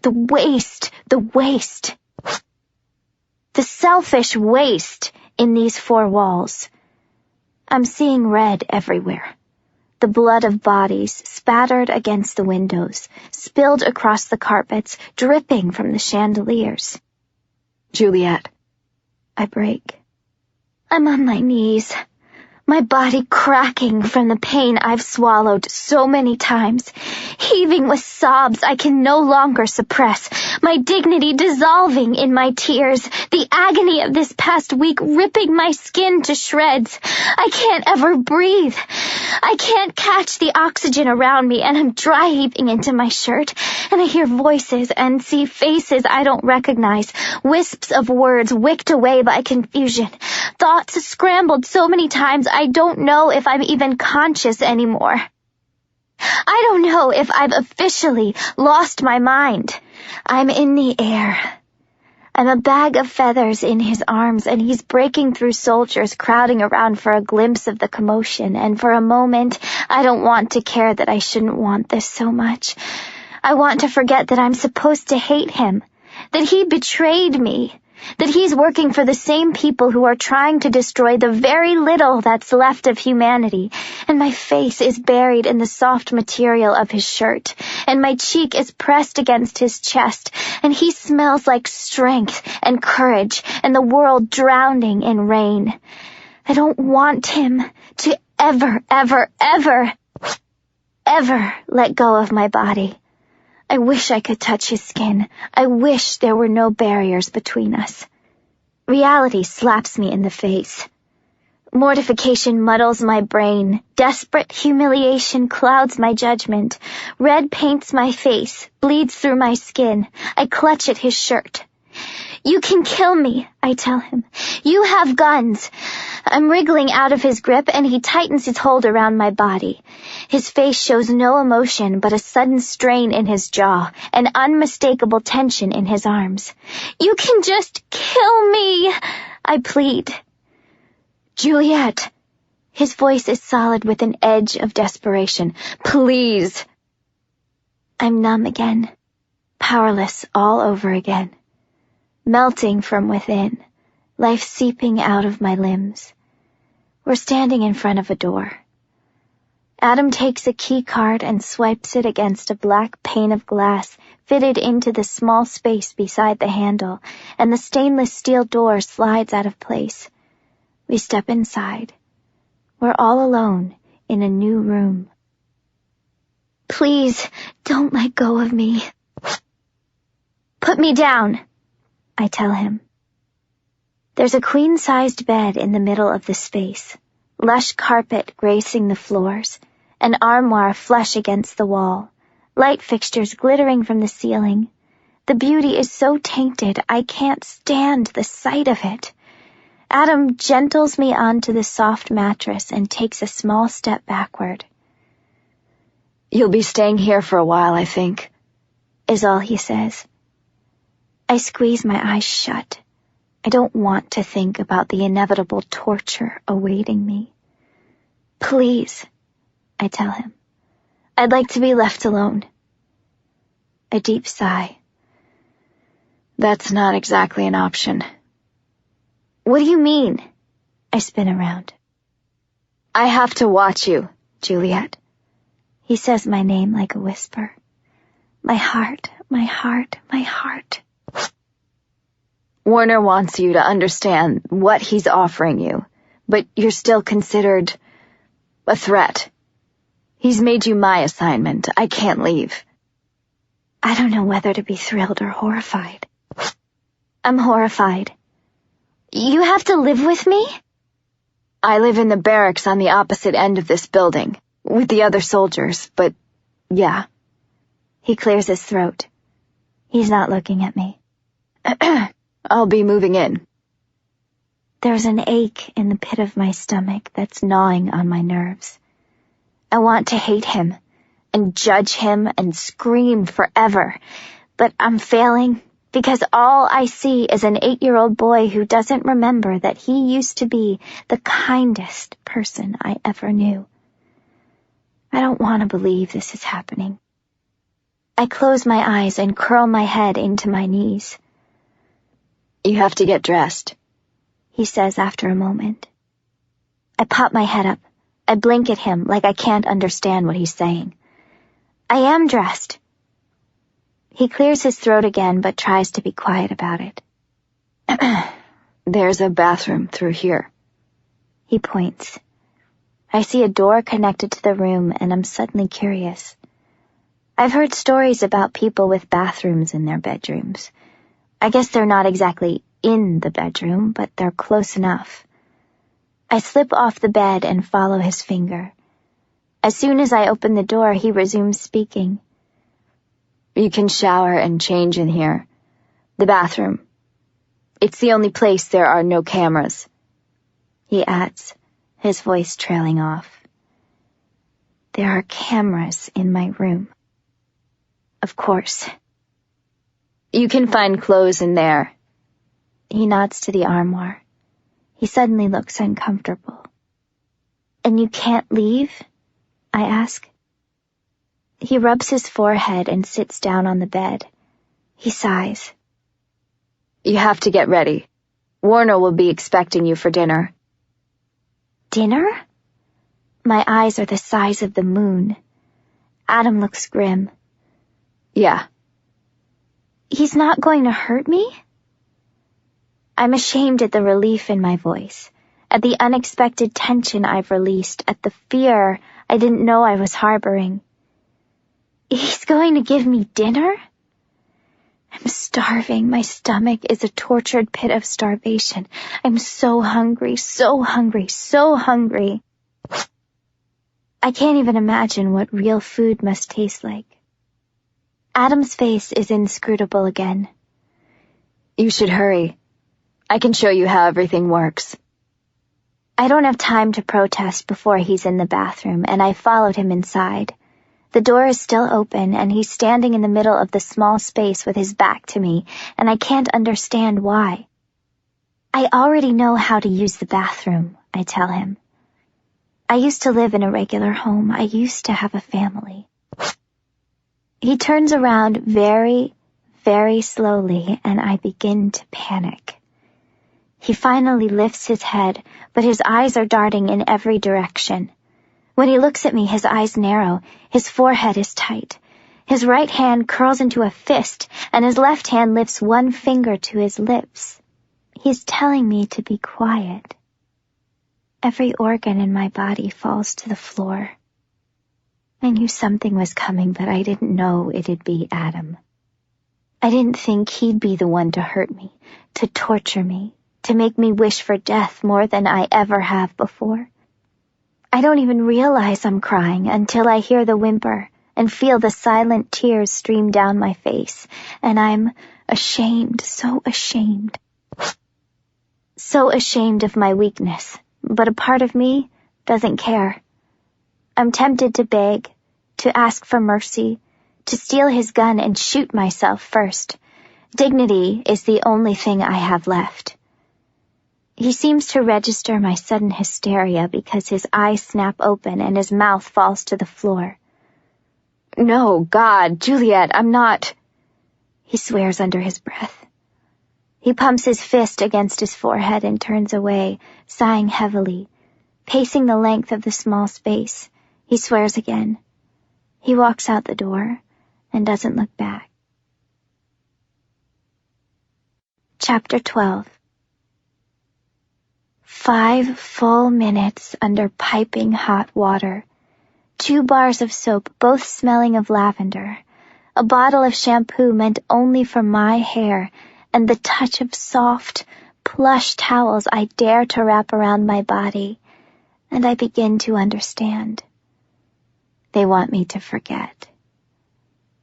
A: The selfish waste in these four walls. I'm seeing red everywhere. The blood of bodies spattered against the windows, spilled across the carpets, dripping from the chandeliers.
B: Juliette.
A: I break. I'm on my knees, my body cracking from the pain I've swallowed so many times, heaving with sobs I can no longer suppress, my dignity dissolving in my tears, the agony of this past week ripping my skin to shreds. I can't ever breathe. I can't catch the oxygen around me, and I'm dry heaving into my shirt, and I hear voices and see faces I don't recognize, wisps of words wicked away by confusion, thoughts scrambled so many times I don't know if I'm even conscious anymore. I don't know if I've officially lost my mind. I'm in the air. I'm a bag of feathers in his arms, and he's breaking through soldiers crowding around for a glimpse of the commotion, and for a moment, I don't want to care that I shouldn't want this so much. I want to forget that I'm supposed to hate him, that he betrayed me, that he's working for the same people who are trying to destroy the very little that's left of humanity, and my face is buried in the soft material of his shirt, and my cheek is pressed against his chest, and he smells like strength and courage, and the world drowning in rain. I don't want him to ever let go of my body. I wish I could touch his skin. I wish there were no barriers between us. Reality slaps me in the face. Mortification muddles my brain. Desperate humiliation clouds my judgment. Red paints my face, bleeds through my skin. I clutch at his shirt. You can kill me, I tell him. You have guns. I'm wriggling out of his grip, and he tightens his hold around my body. His face shows no emotion but a sudden strain in his jaw, an unmistakable tension in his arms. You can just kill me, I plead.
B: Juliette.
A: His voice is solid with an edge of desperation.
B: Please.
A: I'm numb again, powerless all over again. Melting from within, life seeping out of my limbs. We're standing in front of a door. Adam takes a key card and swipes it against a black pane of glass fitted into the small space beside the handle, and the stainless steel door slides out of place. We step inside. We're all alone in a new room. Please, don't let go of me. Put me down, I tell him. There's a queen-sized bed in the middle of the space, lush carpet gracing the floors, an armoire flush against the wall, light fixtures glittering from the ceiling. The beauty is so tainted I can't stand the sight of it. Adam gentles me onto the soft mattress and takes a small step backward.
B: You'll be staying here for a while, I think,
A: is all he says. I squeeze my eyes shut. I don't want to think about the inevitable torture awaiting me. Please, I tell him. I'd like to be left alone. A deep sigh.
B: That's not exactly an option.
A: What do you mean? I spin around.
B: I have to watch you, Juliette.
A: He says my name like a whisper. My heart, my heart, my heart.
B: Warner wants you to understand what he's offering you, but you're still considered a threat. He's made you my assignment. I can't leave.
A: I don't know whether to be thrilled or horrified. I'm horrified. You have to live with me?
B: I live in the barracks on the opposite end of this building, with the other soldiers, but yeah.
A: He clears his throat. He's not looking at me.
B: I'll be moving in.
A: There's an ache in the pit of my stomach that's gnawing on my nerves. I want to hate him, and judge him, and scream forever, but I'm failing because all I see is an 8-year-old boy who doesn't remember that he used to be the kindest person I ever knew. I don't want to believe this is happening. I close my eyes and curl my head into my knees.
B: You have to get dressed,
A: he says after a moment. I pop my head up. I blink at him like I can't understand what he's saying. I am dressed. He clears his throat again but tries to be quiet about it.
B: There's a bathroom through here.
A: He points. I see a door connected to the room and I'm suddenly curious. I've heard stories about people with bathrooms in their bedrooms. I guess they're not exactly in the bedroom, but they're close enough. I slip off the bed and follow his finger. As soon as I open the door, he resumes speaking.
B: You can shower and change in here. The bathroom. It's the only place there are no cameras.
A: He adds, his voice trailing off. There are cameras in my room. Of course.
B: You can find clothes in there.
A: He nods to the armoire. He suddenly looks uncomfortable. And you can't leave? I ask. He rubs his forehead and sits down on the bed. He sighs.
B: You have to get ready. Warner will be expecting you for dinner.
A: Dinner? My eyes are the size of the moon. Adam looks grim.
B: Yeah.
A: He's not going to hurt me? I'm ashamed at the relief in my voice, at the unexpected tension I've released, at the fear I didn't know I was harboring. He's going to give me dinner? I'm starving. My stomach is a tortured pit of starvation. I'm so hungry, so hungry, so hungry. I can't even imagine what real food must taste like. Adam's face is inscrutable again.
B: You should hurry. I can show you how everything works.
A: I don't have time to protest before he's in the bathroom, and I followed him inside. The door is still open, and he's standing in the middle of the small space with his back to me, and I can't understand why. I already know how to use the bathroom, I tell him. I used to live in a regular home. I used to have a family. He turns around very, very slowly, and I begin to panic. He finally lifts his head, but his eyes are darting in every direction. When he looks at me, his eyes narrow, his forehead is tight. His right hand curls into a fist, and his left hand lifts one finger to his lips. He's telling me to be quiet. Every organ in my body falls to the floor. I knew something was coming, but I didn't know it'd be Adam. I didn't think he'd be the one to hurt me, to torture me, to make me wish for death more than I ever have before. I don't even realize I'm crying until I hear the whimper and feel the silent tears stream down my face, and I'm ashamed, so ashamed. So ashamed of my weakness, but a part of me doesn't care. I'm tempted to beg, to ask for mercy, to steal his gun and shoot myself first. Dignity is the only thing I have left. He seems to register my sudden hysteria because his eyes snap open and his mouth falls to the floor.
B: No, God, Juliette, I'm not...
A: He swears under his breath. He pumps his fist against his forehead and turns away, sighing heavily. Pacing the length of the small space, he swears again. He walks out the door and doesn't look back. Chapter 12. 5 full minutes under piping hot water. 2 bars of soap, both smelling of lavender. A bottle of shampoo meant only for my hair, and the touch of soft, plush towels I dare to wrap around my body. And I begin to understand. They want me to forget.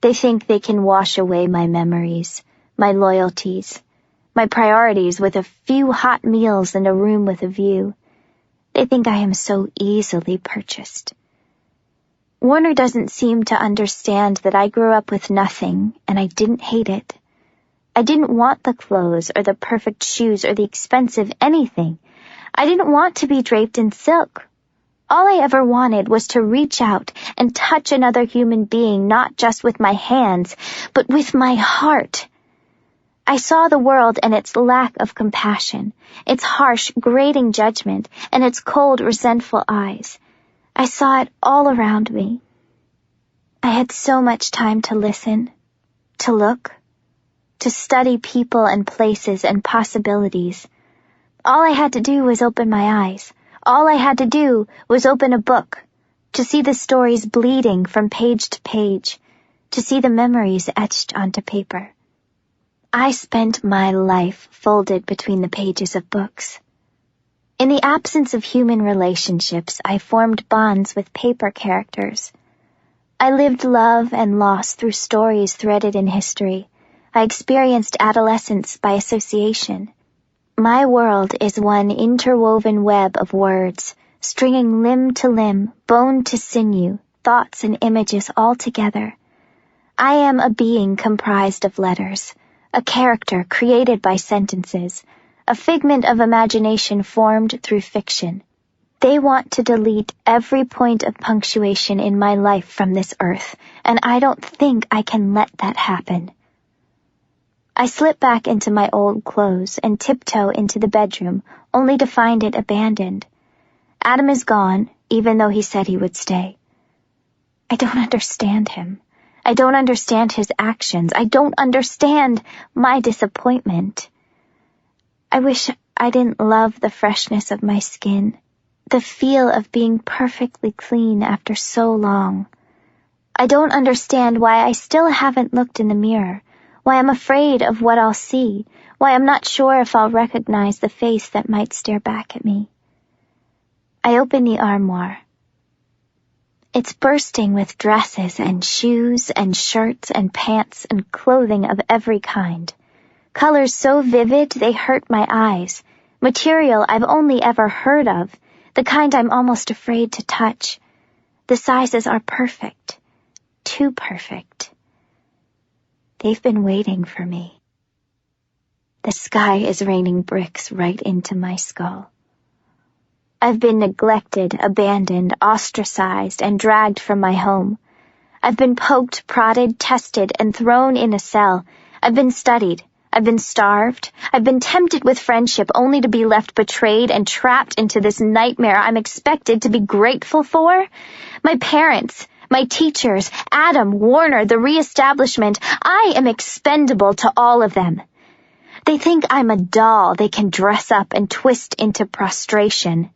A: They think they can wash away my memories, my loyalties, my priorities with a few hot meals and a room with a view. They think I am so easily purchased. Warner doesn't seem to understand that I grew up with nothing, and I didn't hate it. I didn't want the clothes or the perfect shoes or the expensive anything. I didn't want to be draped in silk. All I ever wanted was to reach out and touch another human being, not just with my hands, but with my heart. I saw the world and its lack of compassion, its harsh, grating judgment, and its cold, resentful eyes. I saw it all around me. I had so much time to listen, to look, to study people and places and possibilities. All I had to do was open my eyes. All I had to do was open a book, to see the stories bleeding from page to page, to see the memories etched onto paper. I spent my life folded between the pages of books. In the absence of human relationships, I formed bonds with paper characters. I lived love and loss through stories threaded in history. I experienced adolescence by association. My world is one interwoven web of words, stringing limb to limb, bone to sinew, thoughts and images all together. I am a being comprised of letters, a character created by sentences, a figment of imagination formed through fiction. They want to delete every point of punctuation in my life from this earth, and I don't think I can let that happen. I slip back into my old clothes and tiptoe into the bedroom, only to find it abandoned. Adam is gone, even though he said he would stay. I don't understand him. I don't understand his actions. I don't understand my disappointment. I wish I didn't love the freshness of my skin, the feel of being perfectly clean after so long. I don't understand why I still haven't looked in the mirror, why I'm afraid of what I'll see, why I'm not sure if I'll recognize the face that might stare back at me. I open the armoire. It's bursting with dresses and shoes and shirts and pants and clothing of every kind. Colors so vivid they hurt my eyes. Material I've only ever heard of, the kind I'm almost afraid to touch. The sizes are perfect. Too perfect. They've been waiting for me. The sky is raining bricks right into my skull. I've been neglected, abandoned, ostracized, and dragged from my home. I've been poked, prodded, tested, and thrown in a cell. I've been studied. I've been starved. I've been tempted with friendship only to be left betrayed and trapped into this nightmare I'm expected to be grateful for. My parents, my teachers, Adam, Warner, the Reestablishment, I am expendable to all of them. They think I'm a doll they can dress up and twist into prostration.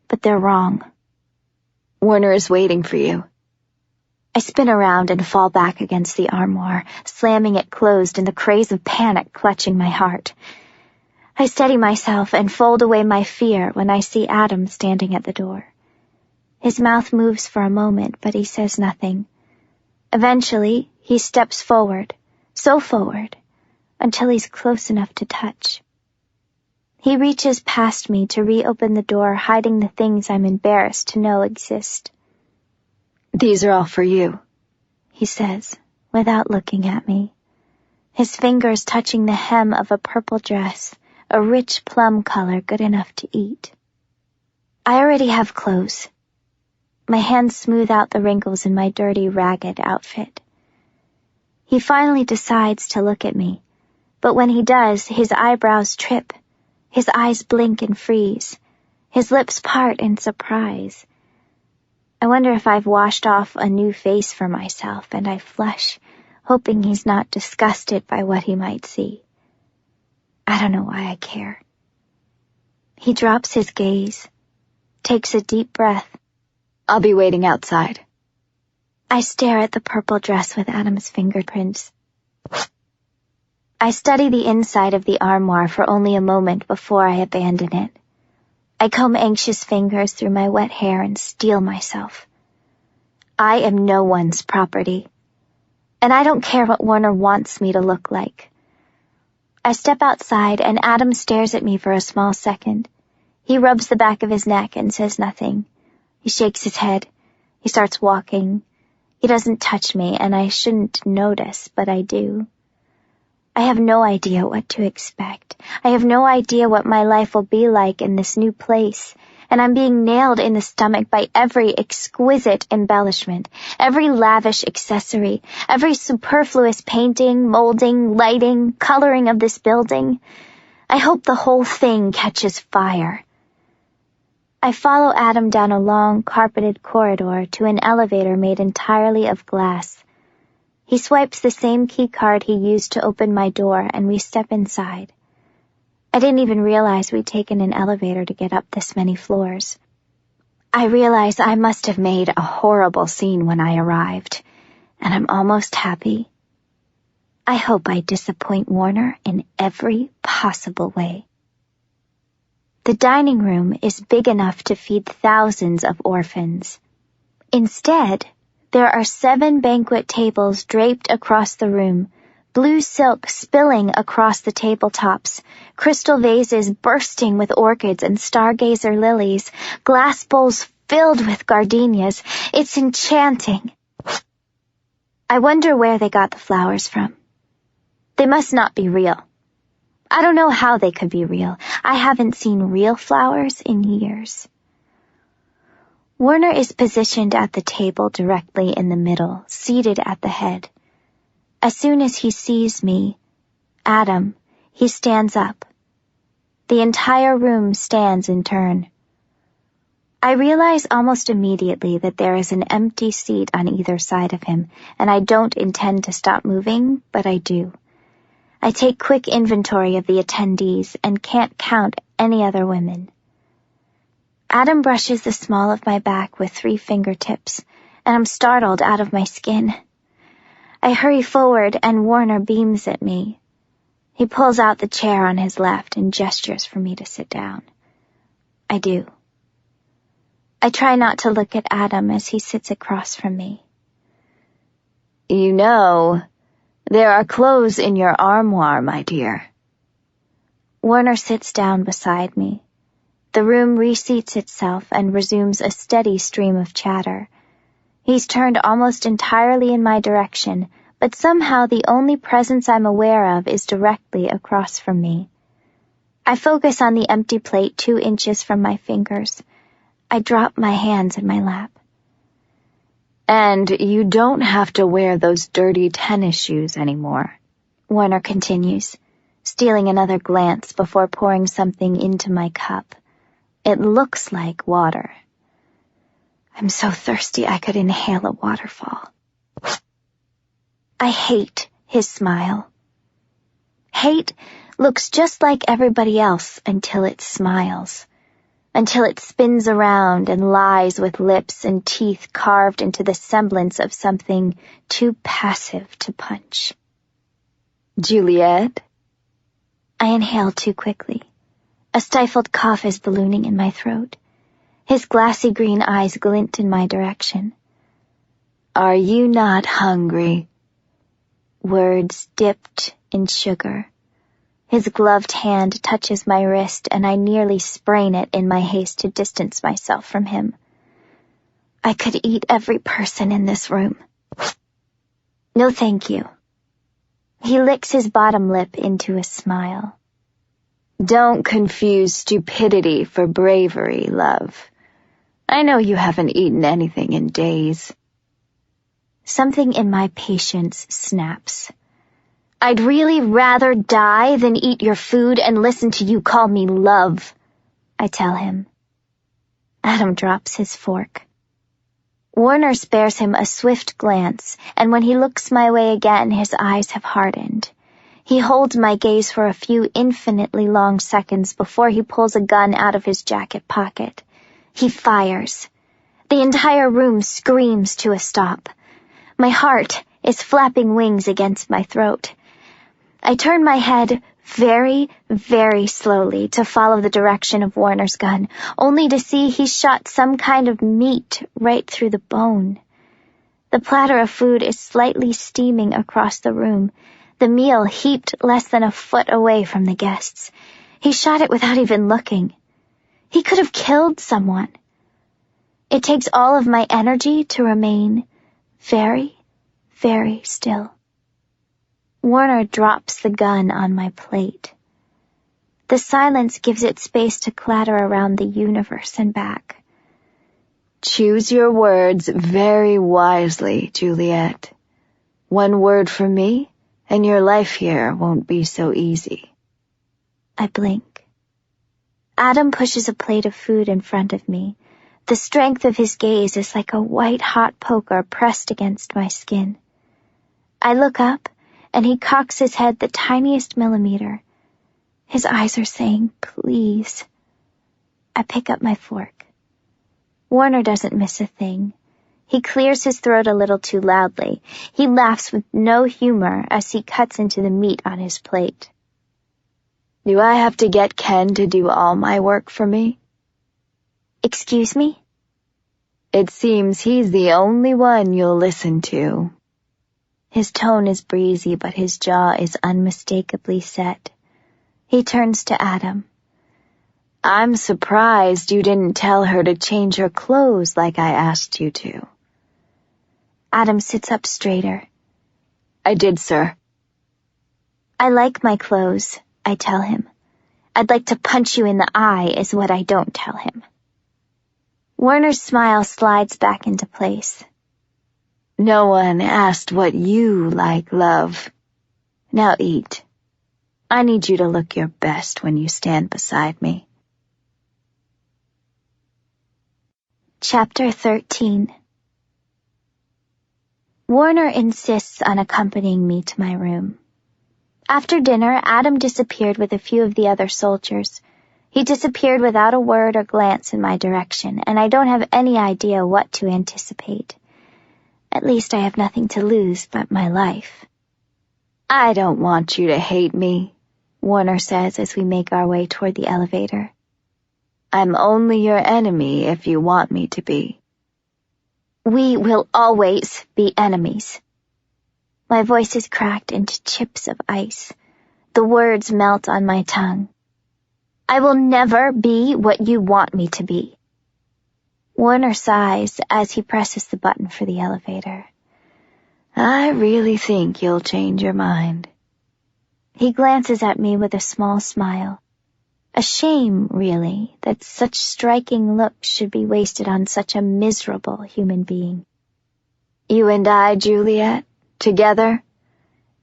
A: But they're wrong.
B: Warner is waiting for you.
A: I spin around and fall back against the armoire, slamming it closed in the craze of panic clutching my heart. I steady myself and fold away my fear when I see Adam standing at the door. His mouth moves for a moment, but he says nothing. Eventually, he steps forward, so forward, until he's close enough to touch. He reaches past me to reopen the door, hiding the things I'm embarrassed to know exist.
B: These are all for you,
A: he says, without looking at me. His fingers touching the hem of a purple dress, a rich plum color good enough to eat. I already have clothes. My hands smooth out the wrinkles in my dirty, ragged outfit. He finally decides to look at me, but when he does, his eyebrows trip. His eyes blink and freeze. His lips part in surprise. I wonder if I've washed off a new face for myself, and I flush, hoping he's not disgusted by what he might see. I don't know why I care. He drops his gaze, takes a deep breath.
B: I'll be waiting outside.
A: I stare at the purple dress with Adam's fingerprints. I study the inside of the armoire for only a moment before I abandon it. I comb anxious fingers through my wet hair and steel myself. I am no one's property, and I don't care what Warner wants me to look like. I step outside and Adam stares at me for a small second. He rubs the back of his neck and says nothing. He shakes his head. He starts walking. He doesn't touch me, and I shouldn't notice, but I do. I have no idea what to expect. I have no idea what my life will be like in this new place, and I'm being nailed in the stomach by every exquisite embellishment, every lavish accessory, every superfluous painting, molding, lighting, coloring of this building. I hope the whole thing catches fire. I follow Adam down a long, carpeted corridor to an elevator made entirely of glass. He swipes the same key card he used to open my door, and we step inside. I didn't even realize we'd taken an elevator to get up this many floors. I realize I must have made a horrible scene when I arrived, and I'm almost happy. I hope I disappoint Warner in every possible way. The dining room is big enough to feed thousands of orphans. Instead, there are 7 banquet tables draped across the room, blue silk spilling across the tabletops, crystal vases bursting with orchids and stargazer lilies, glass bowls filled with gardenias. It's enchanting. I wonder where they got the flowers from. They must not be real. I don't know how they could be real. I haven't seen real flowers in years. Warner is positioned at the table directly in the middle, seated at the head. As soon as he sees me, Adam, he stands up. The entire room stands in turn. I realize almost immediately that there is an empty seat on either side of him, and I don't intend to stop moving, but I do. I take quick inventory of the attendees and can't count any other women. Adam brushes the small of my back with 3 fingertips, and I'm startled out of my skin. I hurry forward and Warner beams at me. He pulls out the chair on his left and gestures for me to sit down. I do. I try not to look at Adam as he sits across from me.
B: You know, there are clothes in your armoire, my dear.
A: Warner sits down beside me. The room reseats itself and resumes a steady stream of chatter. He's turned almost entirely in my direction, but somehow the only presence I'm aware of is directly across from me. I focus on the empty plate 2 inches from my fingers. I drop my hands in my lap.
B: And you don't have to wear those dirty tennis shoes anymore,
A: Warner continues, stealing another glance before pouring something into my cup. It looks like water. I'm so thirsty I could inhale a waterfall. I hate his smile. Hate looks just like everybody else until it smiles, until it spins around and lies with lips and teeth carved into the semblance of something too passive to punch.
B: Juliette?
A: I inhale too quickly. A stifled cough is ballooning in my throat. His glassy green eyes glint in my direction.
B: Are you not hungry?
A: Words dipped in sugar. His gloved hand touches my wrist, and I nearly sprain it in my haste to distance myself from him. I could eat every person in this room. No, thank you. He licks his bottom lip into a smile.
B: Don't confuse stupidity for bravery, love. I know you haven't eaten anything in days.
A: Something in my patience snaps. I'd really rather die than eat your food and listen to you call me love, I tell him. Adam drops his fork. Warner spares him a swift glance, and when he looks my way again, his eyes have hardened. He holds my gaze for a few infinitely long seconds before he pulls a gun out of his jacket pocket. He fires. The entire room screams to a stop. My heart is flapping wings against my throat. I turn my head very, very slowly to follow the direction of Warner's gun, only to see he shot some kind of meat right through the bone. The platter of food is slightly steaming across the room, the meal heaped less than a foot away from the guests. He shot it without even looking. He could have killed someone. It takes all of my energy to remain very, very still. Warner drops the gun on my plate. The silence gives it space to clatter around the universe and back.
B: Choose your words very wisely, Juliette. One word from me, and your life here won't be so easy.
A: I blink. Adam pushes a plate of food in front of me. The strength of his gaze is like a white-hot poker pressed against my skin. I look up, and he cocks his head the tiniest millimeter. His eyes are saying, please. I pick up my fork. Warner doesn't miss a thing. He clears his throat a little too loudly. He laughs with no humor as he cuts into the meat on his plate.
B: Do I have to get Ken to do all my work for me?
A: Excuse me?
B: It seems he's the only one you'll listen to.
A: His tone is breezy, but his jaw is unmistakably set. He turns to Adam.
B: I'm surprised you didn't tell her to change her clothes like I asked you to.
A: Adam sits up straighter.
B: I did, sir.
A: I like my clothes, I tell him. I'd like to punch you in the eye is what I don't tell him. Warner's smile slides back into place.
B: No one asked what you like, love. Now eat. I need you to look your best when you stand beside me.
A: Chapter 13. Warner insists on accompanying me to my room. After dinner, Adam disappeared with a few of the other soldiers. He disappeared without a word or glance in my direction, and I don't have any idea what to anticipate. At least I have nothing to lose but my life.
B: I don't want you to hate me, Warner says as we make our way toward the elevator. I'm only your enemy if you want me to be.
A: We will always be enemies. My voice is cracked into chips of ice. The words melt on my tongue. I will never be what you want me to be. Warner sighs as he presses the button for the elevator.
B: I really think you'll change your mind.
A: He glances at me with a small smile. A shame, really, that such striking looks should be wasted on such a miserable human being.
B: You and I, Juliette, together,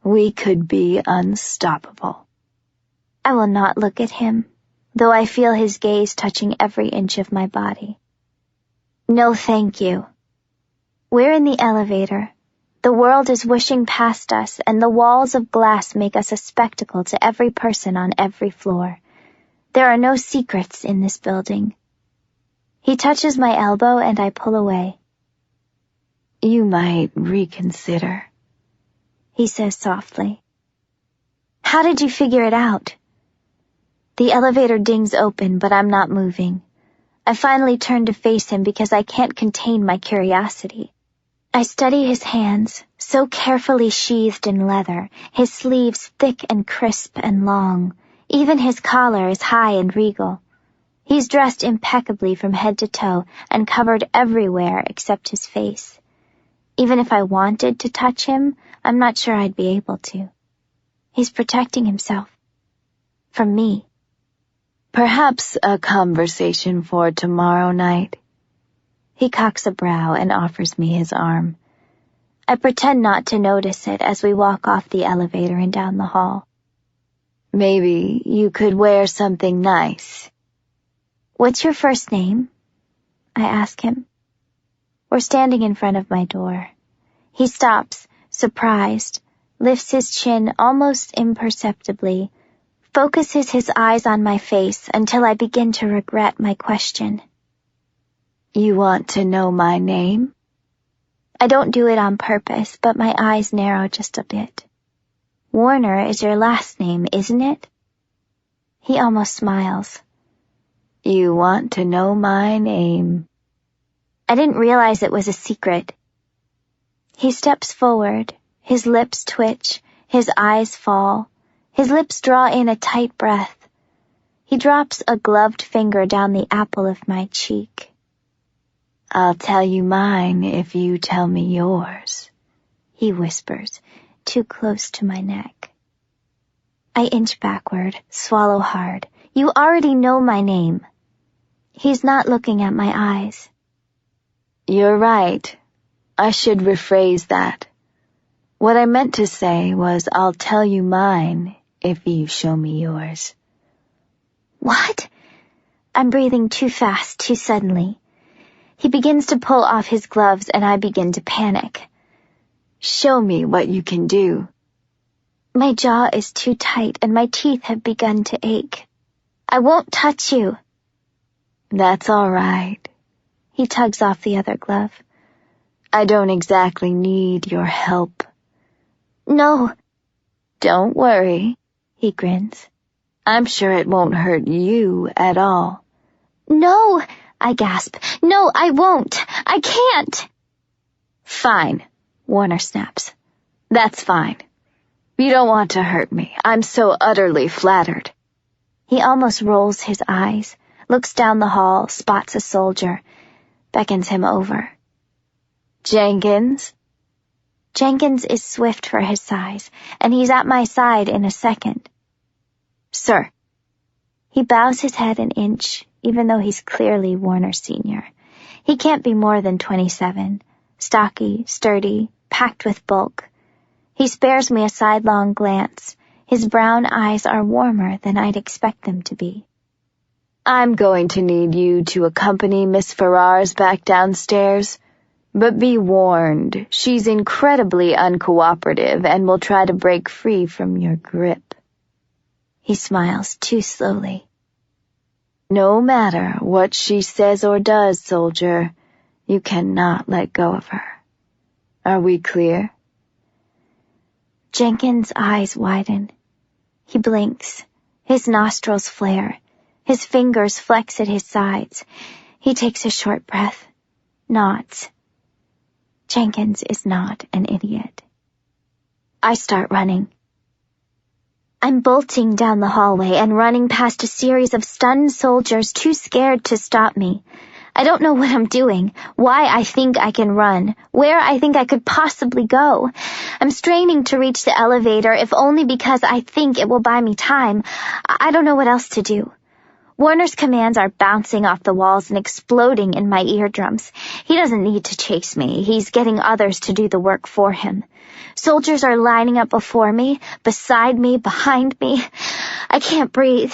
B: we could be unstoppable.
A: I will not look at him, though I feel his gaze touching every inch of my body. No, thank you. We're in the elevator. The world is whooshing past us, and the walls of glass make us a spectacle to every person on every floor. There are no secrets in this building. He touches my elbow and I pull away.
B: You might reconsider,
A: he says softly. How did you figure it out? The elevator dings open, but I'm not moving. I finally turn to face him because I can't contain my curiosity. I study his hands, so carefully sheathed in leather, his sleeves thick and crisp and long. Even his collar is high and regal. He's dressed impeccably from head to toe and covered everywhere except his face. Even if I wanted to touch him, I'm not sure I'd be able to. He's protecting himself. From me.
B: Perhaps a conversation for tomorrow night.
A: He cocks a brow and offers me his arm. I pretend not to notice it as we walk off the elevator and down the hall.
B: Maybe you could wear something nice.
A: What's your first name? I ask him. We're standing in front of my door. He stops, surprised, lifts his chin almost imperceptibly, focuses his eyes on my face until I begin to regret my question.
B: You want to know my name?
A: I don't do it on purpose, but my eyes narrow just a bit. Warner is your last name, isn't it? He almost smiles.
B: You want to know my name?
A: I didn't realize it was a secret. He steps forward, his lips twitch, his eyes fall, his lips draw in a tight breath. He drops a gloved finger down the apple of my cheek.
B: I'll tell you mine if you tell me yours,
A: he whispers, too close to my neck. I inch backward, swallow hard, You already know my name. He's not looking at my eyes.
B: You're right. I should rephrase that. What I meant to say was I'll tell you mine if you show me yours.
A: What? I'm breathing too fast, too suddenly. He begins to pull off his gloves and I begin to panic.
B: Show me what you can do.
A: My jaw is too tight and my teeth have begun to ache. I won't touch you.
B: That's all right.
A: He tugs off the other glove.
B: I don't exactly need your help.
A: No.
B: Don't worry,
A: he grins.
B: I'm sure it won't hurt you at all.
A: No, I gasp. No, I won't. I can't.
B: Fine, Warner snaps. That's fine. You don't want to hurt me. I'm so utterly flattered.
A: He almost rolls his eyes, looks down the hall, spots a soldier, beckons him over.
B: Jenkins?
A: Jenkins is swift for his size, and he's at my side in a second.
B: Sir.
A: He bows his head an inch, even though he's clearly Warner Sr. He can't be more than 27, stocky, sturdy, packed with bulk. He spares me a sidelong glance. His brown eyes are warmer than I'd expect them to be.
B: I'm going to need you to accompany Miss Ferrars back downstairs. But be warned, she's incredibly uncooperative and will try to break free from your grip.
A: He smiles too slowly.
B: No matter what she says or does, soldier, you cannot let go of her. Are we clear?
A: Jenkins' eyes widen. He blinks. His nostrils flare. His fingers flex at his sides. He takes a short breath. Nods. Jenkins is not an idiot. I start running. I'm bolting down the hallway and running past a series of stunned soldiers too scared to stop me. I don't know what I'm doing, why I think I can run, where I think I could possibly go. I'm straining to reach the elevator, if only because I think it will buy me time. I don't know what else to do. Warner's commands are bouncing off the walls and exploding in my eardrums. He doesn't need to chase me. He's getting others to do the work for him. Soldiers are lining up before me, beside me, behind me. I can't breathe.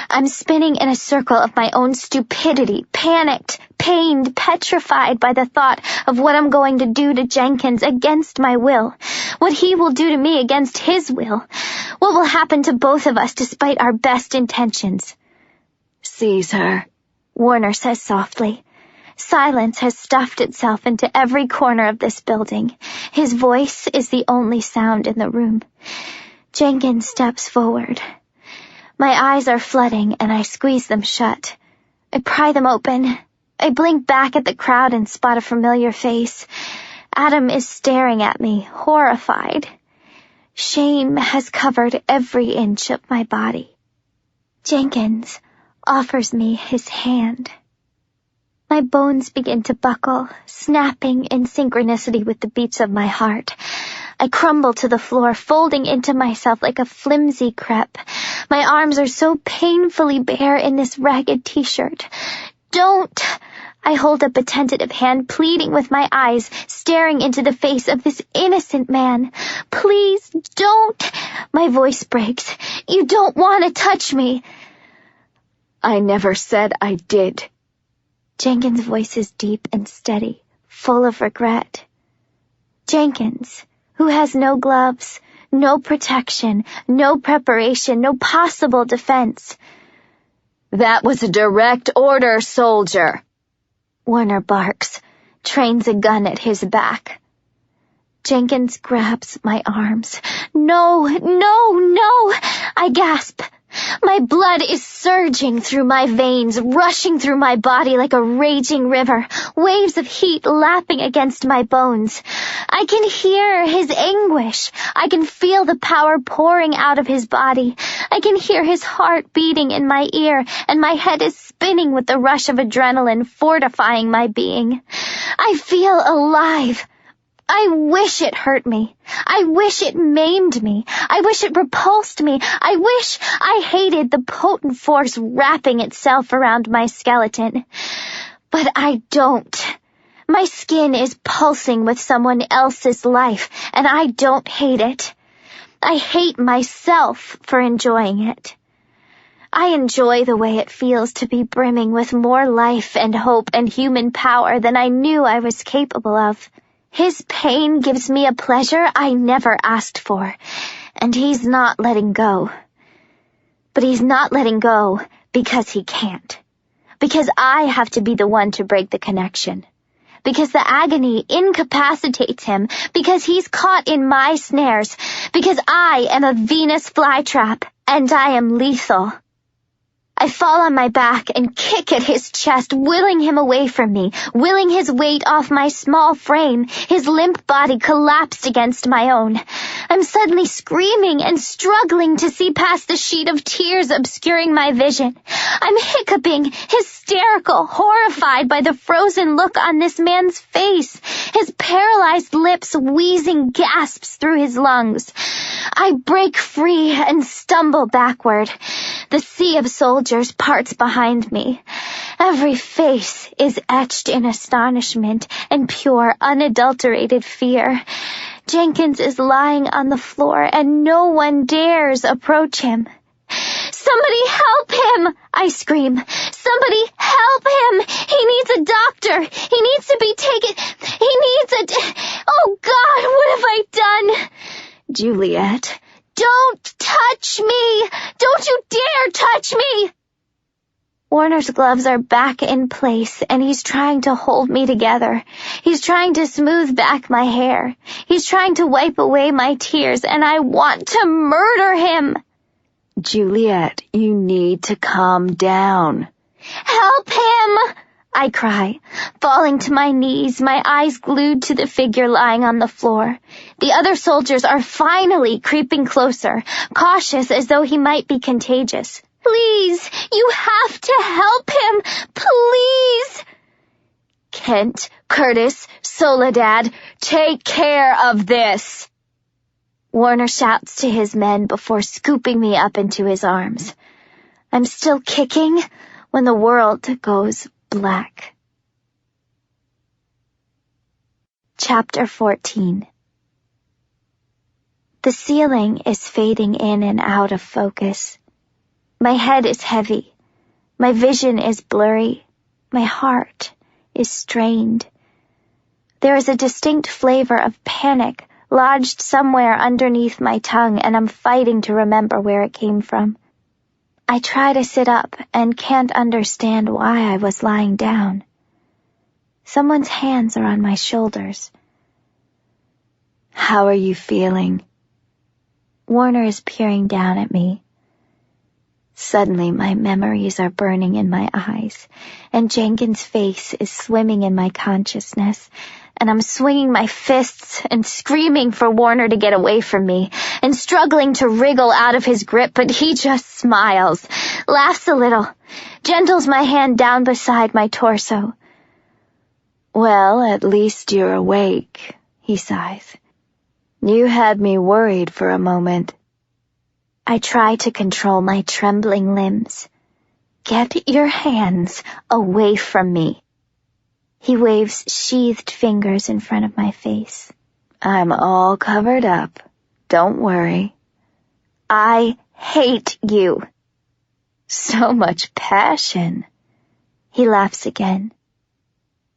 A: I'm spinning in a circle of my own stupidity, panicked, pained, petrified by the thought of what I'm going to do to Jenkins against my will, what he will do to me against his will, what will happen to both of us despite our best intentions.
B: Seize her,
A: Warner says softly. Silence has stuffed itself into every corner of this building. His voice is the only sound in the room. Jenkins steps forward. My eyes are flooding and I squeeze them shut. I pry them open. I blink back at the crowd and spot a familiar face. Adam is staring at me, horrified. Shame has covered every inch of my body. Jenkins offers me his hand. My bones begin to buckle, snapping in synchronicity with the beats of my heart. I crumble to the floor, folding into myself like a flimsy crepe. My arms are so painfully bare in this ragged t-shirt. Don't! I hold up a tentative hand, pleading with my eyes, staring into the face of this innocent man. Please don't! My voice breaks. You don't want to touch me.
B: I never said I did.
A: Jenkins' voice is deep and steady, full of regret. Jenkins, who has no gloves, no protection, no preparation, no possible defense.
B: That was a direct order, soldier.
A: Warner barks, trains a gun at his back. Jenkins grabs my arms. No, no, no! I gasp. My blood is surging through my veins, rushing through my body like a raging river, waves of heat lapping against my bones. I can hear his anguish. I can feel the power pouring out of his body. I can hear his heart beating in my ear, and my head is spinning with the rush of adrenaline fortifying my being. I feel alive. I wish it hurt me. I wish it maimed me. I wish it repulsed me. I wish I hated the potent force wrapping itself around my skeleton. But I don't. My skin is pulsing with someone else's life, and I don't hate it. I hate myself for enjoying it. I enjoy the way it feels to be brimming with more life and hope and human power than I knew I was capable of. His pain gives me a pleasure I never asked for, and he's not letting go. But he's not letting go because he can't. Because I have to be the one to break the connection. Because the agony incapacitates him. Because he's caught in my snares. Because I am a Venus flytrap, and I am lethal. I fall on my back and kick at his chest, willing him away from me, willing his weight off my small frame, his limp body collapsed against my own. I'm suddenly screaming and struggling to see past the sheet of tears obscuring my vision. I'm hiccuping, hysterical, horrified by the frozen look on this man's face, his paralyzed lips wheezing gasps through his lungs. I break free and stumble backward. The sea of soldiers parts behind me. Every face is etched in astonishment and pure, unadulterated fear. Jenkins is lying on the floor, and no one dares approach him. "Somebody help him!" I scream. "Somebody help him! He needs a doctor! He needs to be taken! He needs Oh, God, what have I done?" "Juliette, don't touch me! Don't you dare touch me!" Warner's gloves are back in place, and he's trying to hold me together. He's trying to smooth back my hair. He's trying to wipe away my tears, and I want to murder him. "Juliette, you need to calm down." "Help him!" I cry, falling to my knees, my eyes glued to the figure lying on the floor. The other soldiers are finally creeping closer, cautious as though he might be contagious. "Please, you have to help him! Please!" "Kent, Curtis, Soledad, take care of this!" Warner shouts to his men before scooping me up into his arms. I'm still kicking when the world goes black. Chapter 14. The ceiling is fading in and out of focus. My head is heavy. My vision is blurry. My heart is strained. There is a distinct flavor of panic lodged somewhere underneath my tongue, and I'm fighting to remember where it came from. I try to sit up and can't understand why I was lying down. Someone's hands are on my shoulders. "How are you feeling?" Warner is peering down at me. Suddenly my memories are burning in my eyes, and Jenkins' face is swimming in my consciousness, and I'm swinging my fists and screaming for Warner to get away from me, and struggling to wriggle out of his grip, but he just smiles, laughs a little, gentles my hand down beside my torso. "Well, at least you're awake," he sighs. "You had me worried for a moment." I try to control my trembling limbs. "Get your hands away from me." He waves sheathed fingers in front of my face. "I'm all covered up. Don't worry." "I hate you." "So much passion." He laughs again.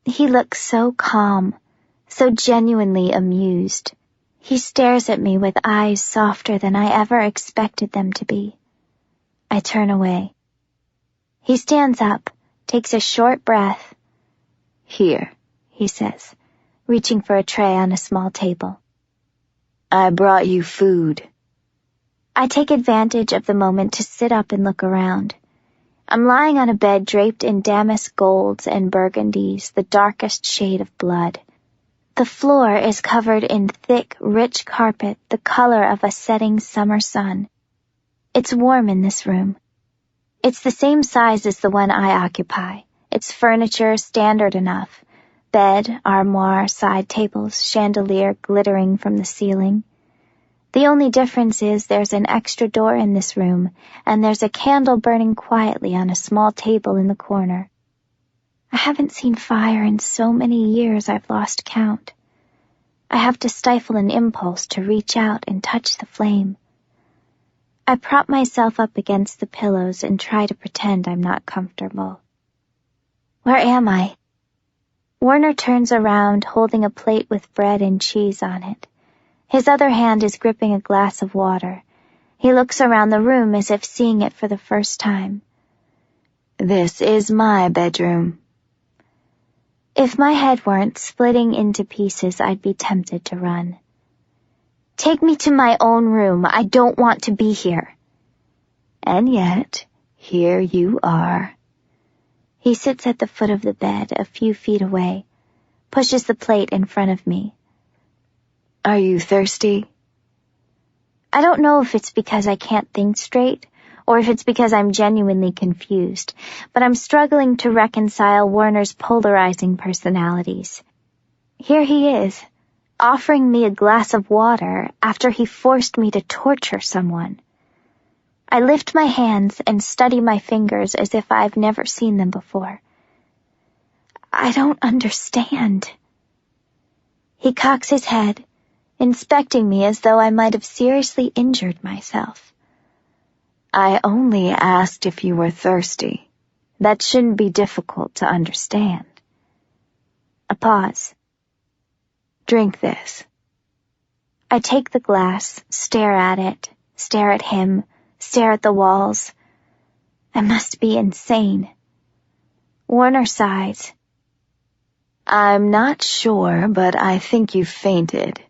A: He looks so calm, so genuinely amused. He stares at me with eyes softer than I ever expected them to be. I turn away. He stands up, takes a short breath. "Here," he says, reaching for a tray on a small table. "I brought you food." I take advantage of the moment to sit up and look around. I'm lying on a bed draped in damask golds and burgundies, the darkest shade of blood. The floor is covered in thick, rich carpet, the color of a setting summer sun. It's warm in this room. It's the same size as the one I occupy. Its furniture standard enough, Bed, armoire, side tables, chandelier glittering from the ceiling. The only difference is there's an extra door in this room, and there's a candle burning quietly on a small table in the corner. I haven't seen fire in so many years I've lost count. I have to stifle an impulse to reach out and touch the flame. I prop myself up against the pillows and try to pretend I'm not comfortable. Where am I? Warner turns around, holding a plate with bread and cheese on it. His other hand is gripping a glass of water. He looks around the room as if seeing it for the first time.
B: This is my bedroom.
A: If my head weren't splitting into pieces, I'd be tempted to run. Take me to my own room. I don't want to be here.
B: And yet, here you are.
A: He sits at the foot of the bed, a few feet away, pushes the plate in front of me.
B: Are you thirsty?
A: I don't know if it's because I can't think straight, or if it's because I'm genuinely confused, but I'm struggling to reconcile Warner's polarizing personalities. Here he is, offering me a glass of water after he forced me to torture someone. I lift my hands and study my fingers as if I've never seen them before. I don't understand. He cocks his head, inspecting me as though I might have seriously injured myself.
B: I only asked if you were thirsty. That shouldn't be difficult to understand.
A: A pause.
B: Drink this.
A: I take the glass, stare at it, stare at him, stare at the walls. I must be insane. Warner sighs.
B: I'm not sure, but I think you fainted.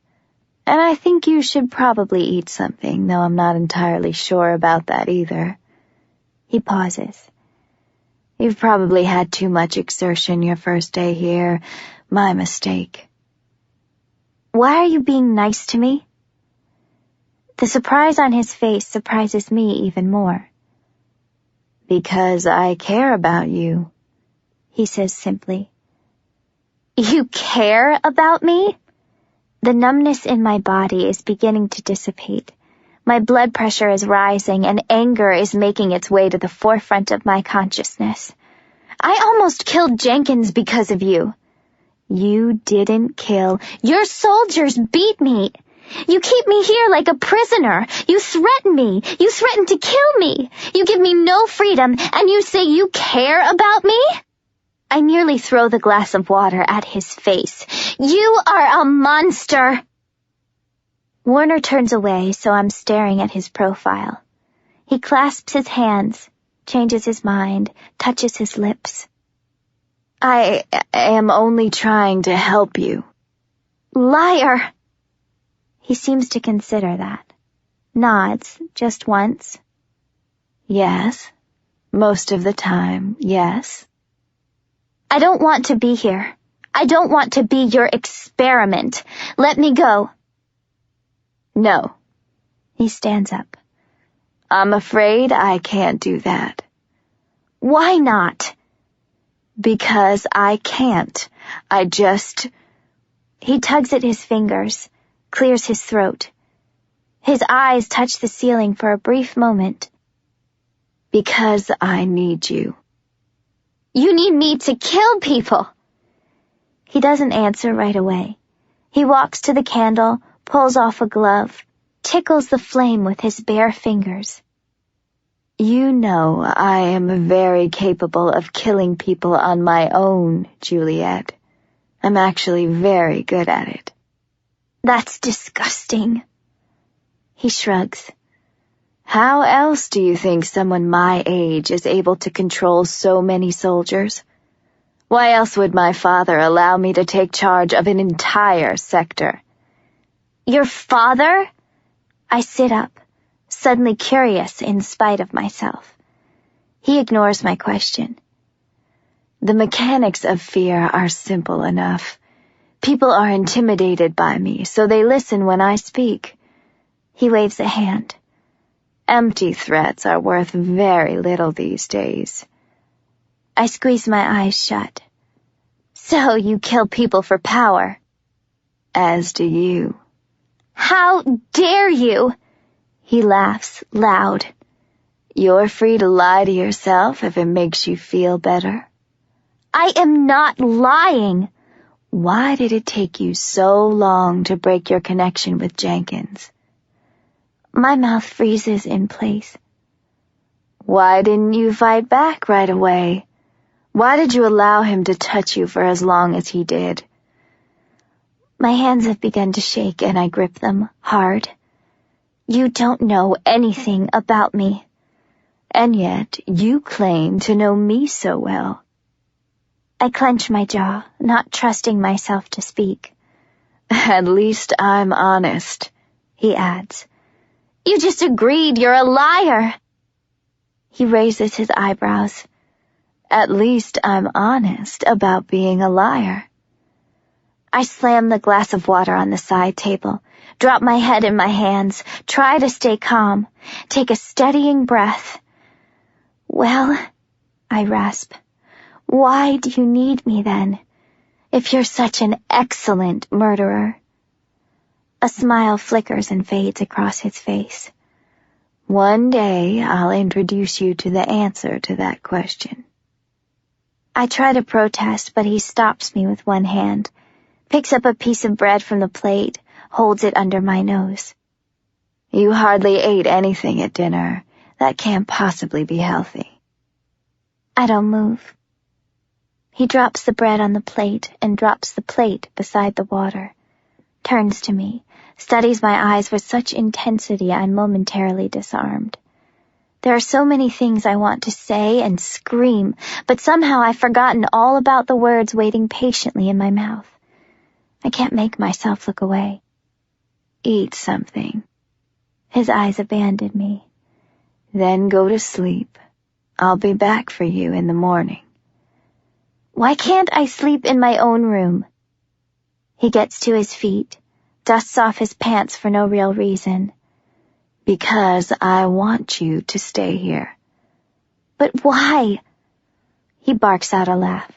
B: And I think you should probably eat something, though I'm not entirely sure about that either.
A: He pauses.
B: You've probably had too much exertion your first day here. My mistake.
A: Why are you being nice to me? The surprise on his face surprises me even more.
B: Because I care about you,
A: he says simply. You care about me? The numbness in my body is beginning to dissipate. My blood pressure is rising and anger is making its way to the forefront of my consciousness. I almost killed Jenkins because of you. You didn't kill. Your soldiers beat me. You keep me here like a prisoner. You threaten me. You threaten to kill me. You give me no freedom, and you say you care about me? I nearly throw the glass of water at his face. You are a monster! Warner turns away, so I'm staring at his profile. He clasps his hands, changes his mind, touches his lips.
B: I am only trying to help you.
A: Liar! He seems to consider that. Nods, just once.
B: Yes. Most of the time, yes.
A: I don't want to be here. I don't want to be your experiment. Let me go.
B: No.
A: He stands up.
B: I'm afraid I can't do that.
A: Why not?
B: Because I can't.
A: He tugs at his fingers, clears his throat. His eyes touch the ceiling for a brief moment.
B: Because I need you.
A: You need me to kill people. He doesn't answer right away. He walks to the candle, pulls off a glove, tickles the flame with his bare fingers.
B: You know I am very capable of killing people on my own, Juliette. I'm actually very good at it.
A: That's disgusting. He shrugs.
B: How else do you think someone my age is able to control so many soldiers? Why else would my father allow me to take charge of an entire sector?
A: Your father? I sit up, suddenly curious in spite of myself. He ignores my question.
B: The mechanics of fear are simple enough. People are intimidated by me, so they listen when I speak.
A: He waves a hand.
B: Empty threats are worth very little these days.
A: I squeeze my eyes shut. So you kill people for power.
B: As do you.
A: How dare you? He laughs loud.
B: You're free to lie to yourself if it makes you feel better.
A: I am not lying.
B: Why did it take you so long to break your connection with Jenkins?
A: My mouth freezes in place.
B: Why didn't you fight back right away? Why did you allow him to touch you for as long as he did?
A: My hands have begun to shake and I grip them hard. You don't know anything about me.
B: And yet you claim to know me so well.
A: I clench my jaw, not trusting myself to speak.
B: At least I'm honest, he adds.
A: You just agreed you're a liar.
B: He raises his eyebrows. At least I'm honest about being a liar.
A: I slam the glass of water on the side table, drop my head in my hands, try to stay calm, take a steadying breath. Well, I rasp. Why do you need me then, if you're such an excellent murderer? A smile flickers and fades across his face.
B: One day I'll introduce you to the answer to that question.
A: I try to protest, but he stops me with one hand, picks up a piece of bread from the plate, holds it under my nose.
B: You hardly ate anything at dinner. That can't possibly be healthy.
A: I don't move. He drops the bread on the plate and drops the plate beside the water, turns to me, studies my eyes with such intensity I'm momentarily disarmed. There are so many things I want to say and scream, but somehow I've forgotten all about the words waiting patiently in my mouth. I can't make myself look away.
B: Eat something.
A: His eyes abandon me.
B: Then go to sleep. I'll be back for you in the morning.
A: Why can't I sleep in my own room? He gets to his feet, dusts off his pants for no real reason.
B: Because I want you to stay here.
A: But why? He barks out a laugh.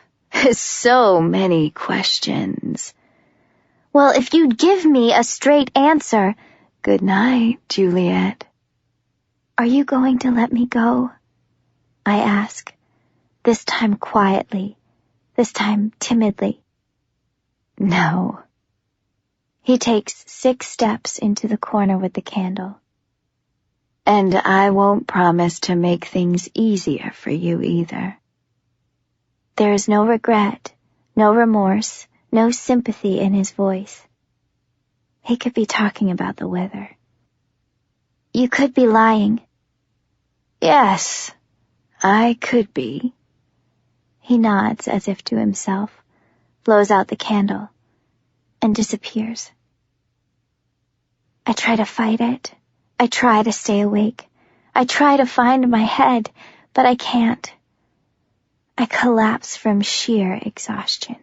B: So many questions.
A: Well, if you'd give me a straight answer.
B: Good night, Juliette.
A: Are you going to let me go? I ask, this time quietly, this time timidly.
B: No.
A: He takes 6 steps into the corner with the candle.
B: And I won't promise to make things easier for you either.
A: There is no regret, no remorse, no sympathy in his voice. He could be talking about the weather. You could be lying.
B: Yes, I could be.
A: He nods as if to himself, blows out the candle, and disappears. I try to fight it. I try to stay awake. I try to find my head, but I can't. I collapse from sheer exhaustion.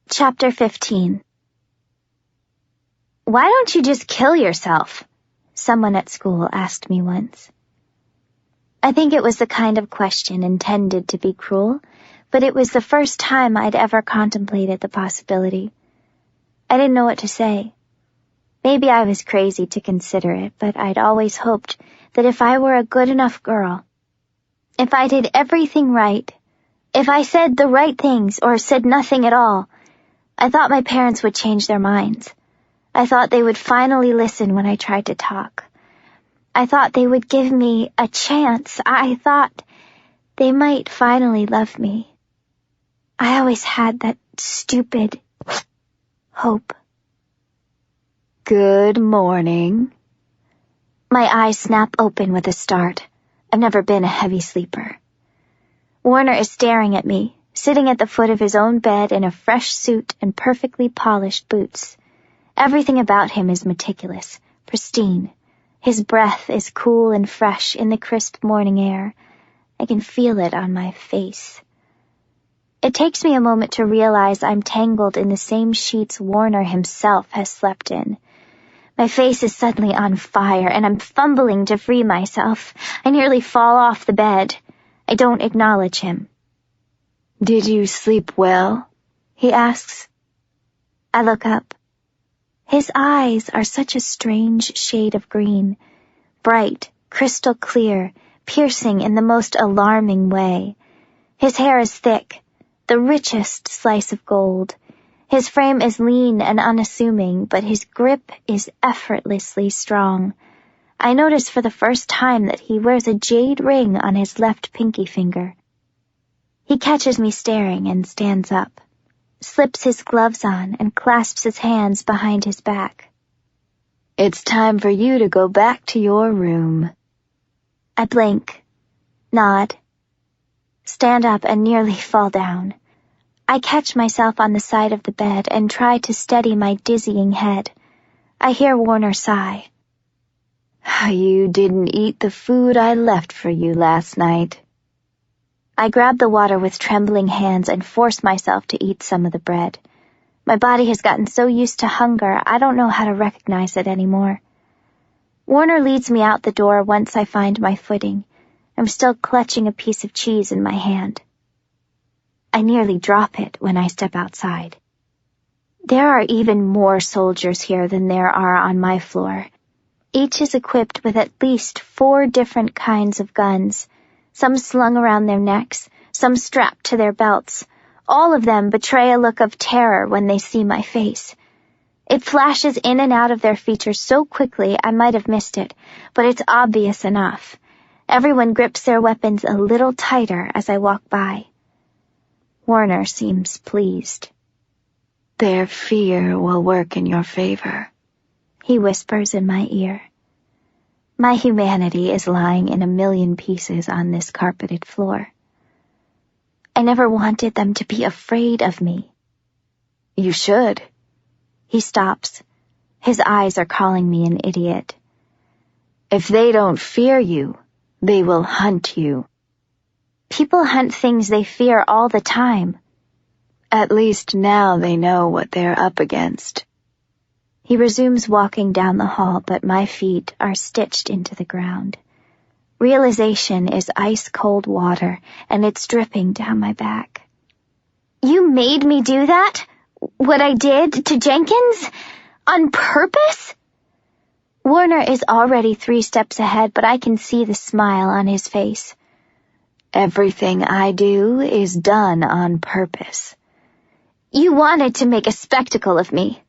A: Chapter 15. Why don't you just kill yourself? Someone at school asked me once. I think it was the kind of question intended to be cruel, but it was the first time I'd ever contemplated the possibility. I didn't know what to say. Maybe I was crazy to consider it, but I'd always hoped that if I were a good enough girl, if I did everything right, if I said the right things or said nothing at all, I thought my parents would change their minds. I thought they would finally listen when I tried to talk. I thought they would give me a chance. I thought they might finally love me. I always had that stupid hope.
B: Good morning.
A: My eyes snap open with a start. I've never been a heavy sleeper. Warner is staring at me, sitting at the foot of his own bed in a fresh suit and perfectly polished boots. Everything about him is meticulous, pristine. His breath is cool and fresh in the crisp morning air. I can feel it on my face. It takes me a moment to realize I'm tangled in the same sheets Warner himself has slept in. My face is suddenly on fire, and I'm fumbling to free myself. I nearly fall off the bed. I don't acknowledge him.
B: "Did you sleep well?" he asks.
A: I look up. His eyes are such a strange shade of green, bright, crystal clear, piercing in the most alarming way. His hair is thick, the richest slice of gold. His frame is lean and unassuming, but his grip is effortlessly strong. I notice for the first time that he wears a jade ring on his left pinky finger. He catches me staring and stands up, slips his gloves on and clasps his hands behind his back.
B: "It's time for you to go back to your room."
A: I blink, nod, stand up and nearly fall down. I catch myself on the side of the bed and try to steady my dizzying head. I hear Warner sigh.
B: "You didn't eat the food I left for you last night."
A: I grab the water with trembling hands and force myself to eat some of the bread. My body has gotten so used to hunger, I don't know how to recognize it anymore. Warner leads me out the door once I find my footing. I'm still clutching a piece of cheese in my hand. I nearly drop it when I step outside. There are even more soldiers here than there are on my floor. Each is equipped with at least 4 different kinds of guns, some slung around their necks, some strapped to their belts. All of them betray a look of terror when they see my face. It flashes in and out of their features so quickly I might have missed it, but it's obvious enough. Everyone grips their weapons a little tighter as I walk by. Warner seems pleased.
B: "Their fear will work in your favor,"
A: he whispers in my ear. My humanity is lying in a million pieces on this carpeted floor. I never wanted them to be afraid of me.
B: "You should."
A: He stops. His eyes are calling me an idiot.
B: "If they don't fear you, they will hunt you."
A: People hunt things they fear all the time.
B: At least now they know what they're up against.
A: He resumes walking down the hall, but my feet are stitched into the ground. Realization is ice-cold water, and it's dripping down my back. You made me do that? What I did to Jenkins? On purpose? Warner is already 3 steps ahead, but I can see the smile on his face.
B: Everything I do is done on purpose.
A: You wanted to make a spectacle of me.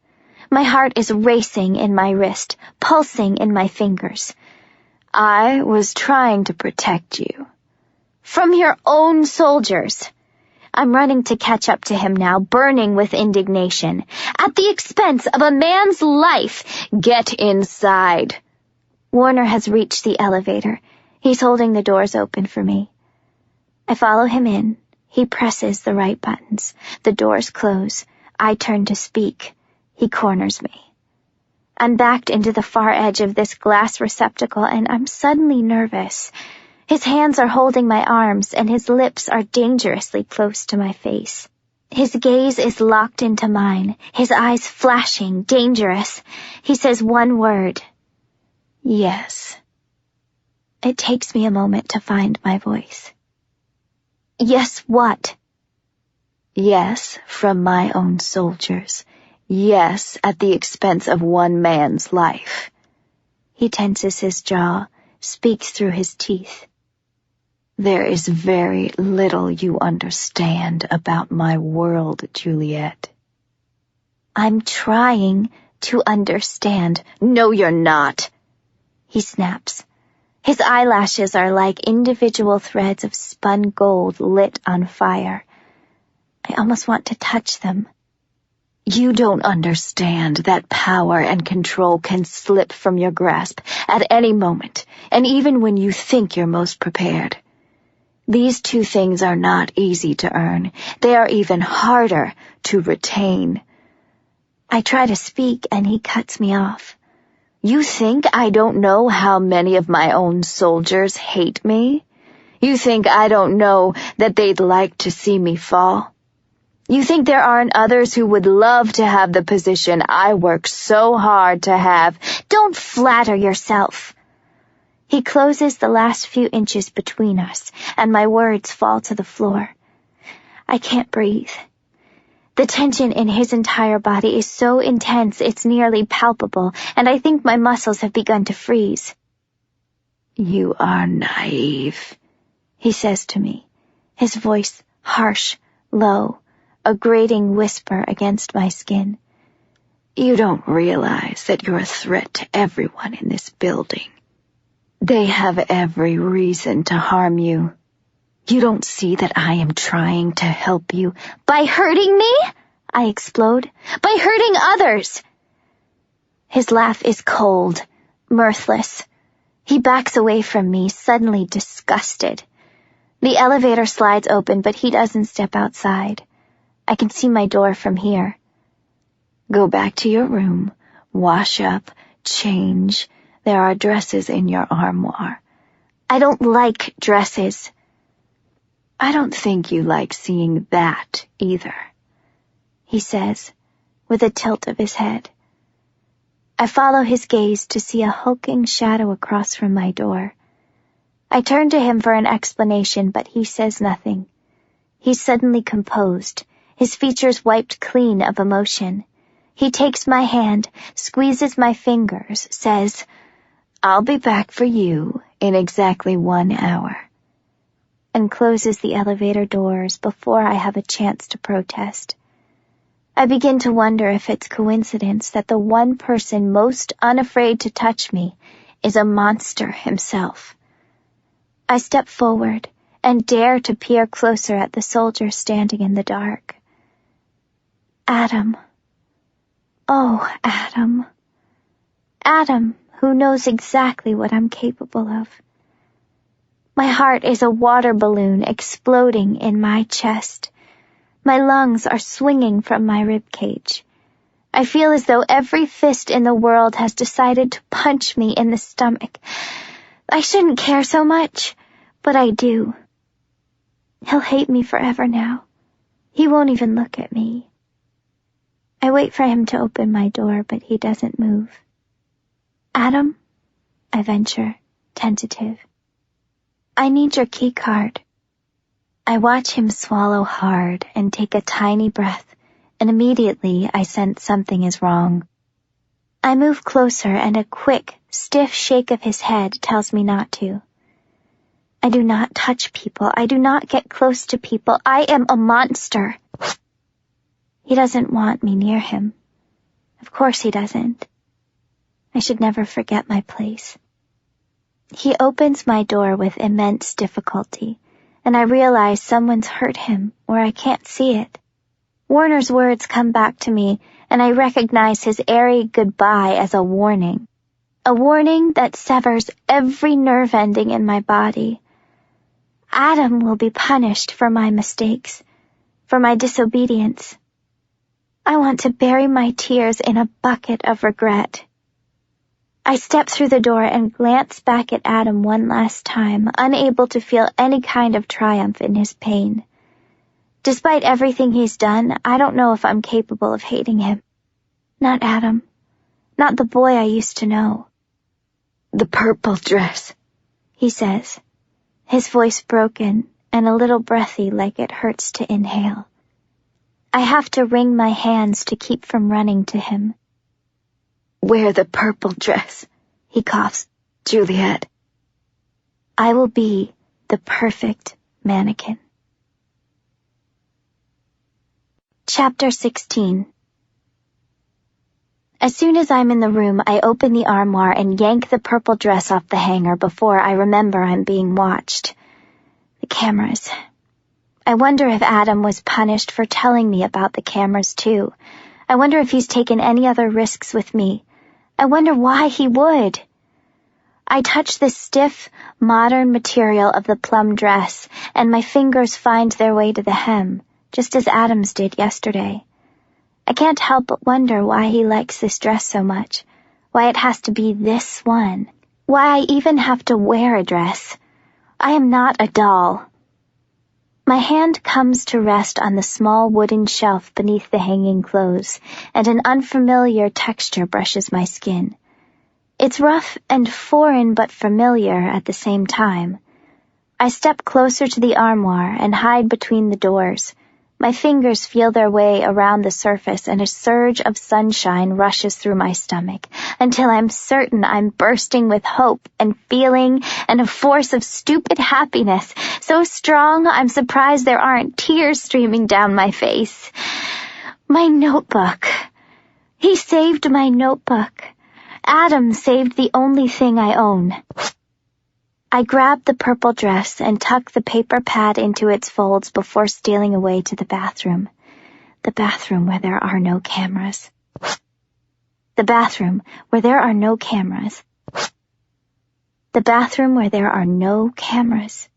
A: My heart is racing in my wrist, pulsing in my fingers.
B: I was trying to protect you.
A: From your own soldiers. I'm running to catch up to him now, burning with indignation. At the expense of a man's life.
B: Get inside.
A: Warner has reached the elevator. He's holding the doors open for me. I follow him in. He presses the right buttons. The doors close. I turn to speak. He corners me. I'm backed into the far edge of this glass receptacle, and I'm suddenly nervous. His hands are holding my arms, and his lips are dangerously close to my face. His gaze is locked into mine, his eyes flashing, dangerous. He says one word.
B: Yes.
A: It takes me a moment to find my voice. Yes, what?
B: Yes, from my own soldiers. Yes, at the expense of one man's life.
A: He tenses his jaw, speaks through his teeth.
B: There is very little you understand about my world, Juliette.
A: I'm trying to understand.
B: No, you're not.
A: He snaps. His eyelashes are like individual threads of spun gold lit on fire. I almost want to touch them.
B: You don't understand that power and control can slip from your grasp at any moment, and even when you think you're most prepared. These 2 things are not easy to earn. They are even harder to retain.
A: I try to speak, and he cuts me off.
B: You think I don't know how many of my own soldiers hate me? You think I don't know that they'd like to see me fall? You think there aren't others who would love to have the position I worked so hard to have?
A: Don't flatter yourself. He closes the last few inches between us, and my words fall to the floor. I can't breathe. The tension in his entire body is so intense it's nearly palpable, and I think my muscles have begun to freeze.
B: "You are naive,"
A: he says to me, his voice harsh, low, a grating whisper against my skin.
B: "You don't realize that you're a threat to everyone in this building. They have every reason to harm you. You don't see that I am trying to help you."
A: "By hurting me?" I explode. "By hurting others!" His laugh is cold, mirthless. He backs away from me, suddenly disgusted. The elevator slides open, but he doesn't step outside. I can see my door from here.
B: "Go back to your room, wash up, change. There are dresses in your armoire."
A: "I don't like dresses."
B: "I don't think you like seeing that either,"
A: he says, with a tilt of his head. I follow his gaze to see a hulking shadow across from my door. I turn to him for an explanation, but he says nothing. He's suddenly composed, his features wiped clean of emotion. He takes my hand, squeezes my fingers, says,
B: "I'll be back for you in exactly 1 hour,"
A: and closes the elevator doors before I have a chance to protest. I begin to wonder if it's coincidence that the one person most unafraid to touch me is a monster himself. I step forward and dare to peer closer at the soldier standing in the dark. Adam. Oh, Adam. Adam, who knows exactly what I'm capable of. My heart is a water balloon exploding in my chest. My lungs are swinging from my ribcage. I feel as though every fist in the world has decided to punch me in the stomach. I shouldn't care so much, but I do. He'll hate me forever now. He won't even look at me. I wait for him to open my door, but he doesn't move. "Adam?" I venture, tentative. "I need your key card." I watch him swallow hard and take a tiny breath, and immediately I sense something is wrong. I move closer, and a quick, stiff shake of his head tells me not to. I do not touch people. I do not get close to people. I am a monster. He doesn't want me near him. Of course he doesn't. I should never forget my place. He opens my door with immense difficulty, and I realize someone's hurt him, or I can't see it. Warner's words come back to me, and I recognize his airy goodbye as a warning. A warning that severs every nerve ending in my body. Adam will be punished for my mistakes, for my disobedience. I want to bury my tears in a bucket of regret. I step through the door and glance back at Adam one last time, unable to feel any kind of triumph in his pain. Despite everything he's done, I don't know if I'm capable of hating him. Not Adam. Not the boy I used to know.
B: "The purple dress,"
A: he says, his voice broken and a little breathy like it hurts to inhale. I have to wring my hands to keep from running to him.
B: "Wear the purple dress," he coughs. "Juliette."
A: I will be the perfect mannequin. Chapter 16. As soon as I'm in the room, I open the armoire and yank the purple dress off the hanger before I remember I'm being watched. The cameras. I wonder if Adam was punished for telling me about the cameras too. I wonder if he's taken any other risks with me. I wonder why he would. I touch the stiff, modern material of the plum dress, and my fingers find their way to the hem, just as Adam's did yesterday. I can't help but wonder why he likes this dress so much, why it has to be this one, why I even have to wear a dress. I am not a doll. My hand comes to rest on the small wooden shelf beneath the hanging clothes, and an unfamiliar texture brushes my skin. It's rough and foreign but familiar at the same time. I step closer to the armoire and hide between the doors, My fingers feel their way around the surface and a surge of sunshine rushes through my stomach until I'm certain I'm bursting with hope and feeling and a force of stupid happiness so strong I'm surprised there aren't tears streaming down my face. My notebook. He saved my notebook. Adam saved the only thing I own. I grab the purple dress and tuck the paper pad into its folds before stealing away to the bathroom. The bathroom where there are no cameras. The bathroom where there are no cameras. The bathroom where there are no cameras.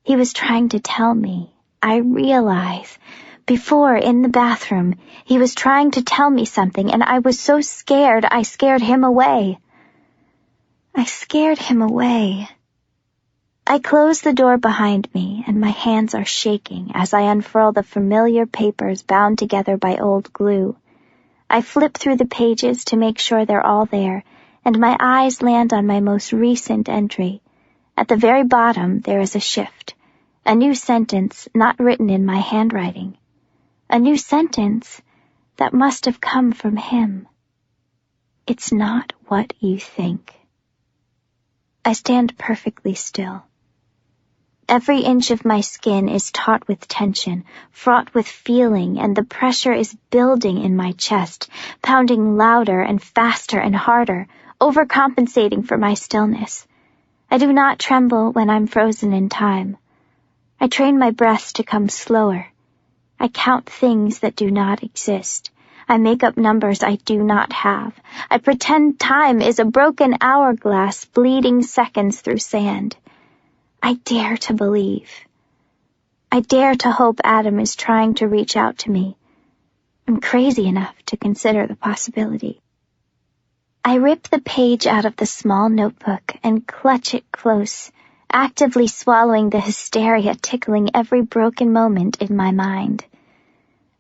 A: He was trying to tell me. I realize. Before, in the bathroom, he was trying to tell me something, and I was so scared I scared him away. I scared him away. I close the door behind me, and my hands are shaking as I unfurl the familiar papers bound together by old glue. I flip through the pages to make sure they're all there, and my eyes land on my most recent entry. At the very bottom, there is a shift. A new sentence not written in my handwriting. A new sentence that must have come from him. It's not what you think. I stand perfectly still. Every inch of my skin is taut with tension, fraught with feeling, and the pressure is building in my chest, pounding louder and faster and harder, overcompensating for my stillness. I do not tremble when I'm frozen in time. I train my breaths to come slower. I count things that do not exist. I make up numbers I do not have. I pretend time is a broken hourglass bleeding seconds through sand. I dare to believe. I dare to hope Adam is trying to reach out to me. I'm crazy enough to consider the possibility. I rip the page out of the small notebook and clutch it close, actively swallowing the hysteria tickling every broken moment in my mind.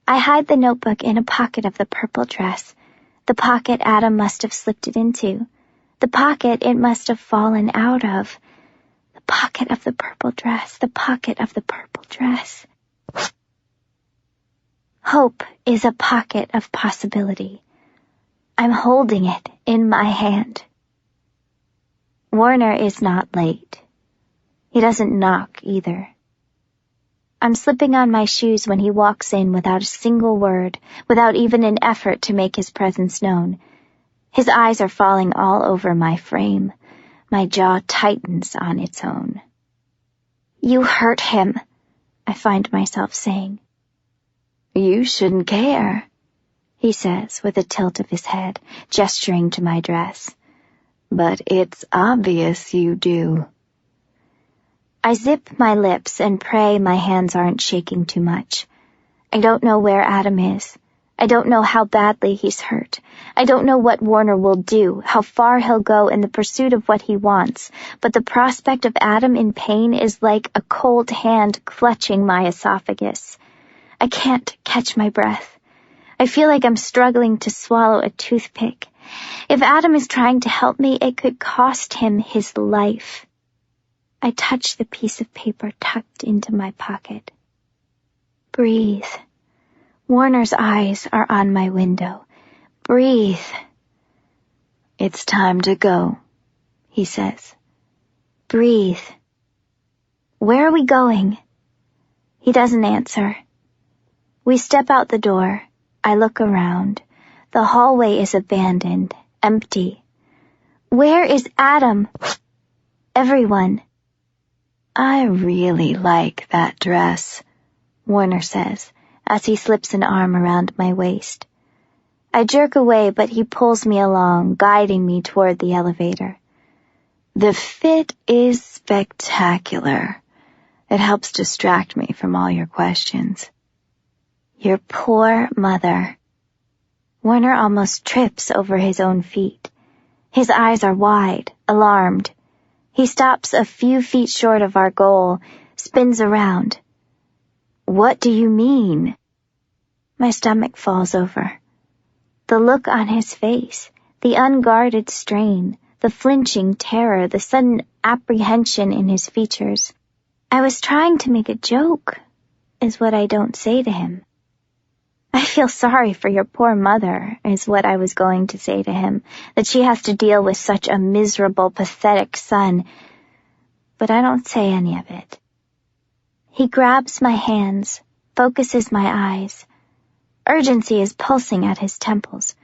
A: I hide the notebook in a pocket of the purple dress, the pocket Adam must have slipped it into, the pocket it must have fallen out of, the pocket of the purple dress, the pocket of the purple dress. Hope is a pocket of possibility. I'm holding it in my hand. Warner is not late. He doesn't knock either. I'm slipping on my shoes when he walks in without a single word, without even an effort to make his presence known. His eyes are falling all over my frame. My jaw tightens on its own. You hurt him, I find myself saying. You shouldn't care, he says with a tilt of his head, gesturing to my dress. But it's obvious you do. I zip my lips and pray my hands aren't shaking too much. I don't know where Adam is. I don't know how badly he's hurt. I don't know what Warner will do, how far he'll go in the pursuit of what he wants, but the prospect of Adam in pain is like a cold hand clutching my esophagus. I can't catch my breath. I feel like I'm struggling to swallow a toothpick. If Adam is trying to help me, it could cost him his life. I touch the piece of paper tucked into my pocket. Breathe. Warner's eyes are on my window. Breathe. It's time to go, he says. Breathe. Where are we going? He doesn't answer. We step out the door. I look around. The hallway is abandoned, empty. Where is Adam? Everyone. I really like that dress, Warner says, as he slips an arm around my waist. I jerk away, but he pulls me along, guiding me toward the elevator. The fit is spectacular. It helps distract me from all your questions. Your poor mother. Warner almost trips over his own feet. His eyes are wide, alarmed. He stops a few feet short of our goal, spins around. What do you mean? My stomach falls over. The look on his face, the unguarded strain, the flinching terror, the sudden apprehension in his features. I was trying to make a joke. is what I don't say to him. I feel sorry for your poor mother, is what I was going to say to him, that she has to deal with such a miserable, pathetic son, but I don't say any of it. He grabs my hands, focuses my eyes. Urgency is pulsing at his temples.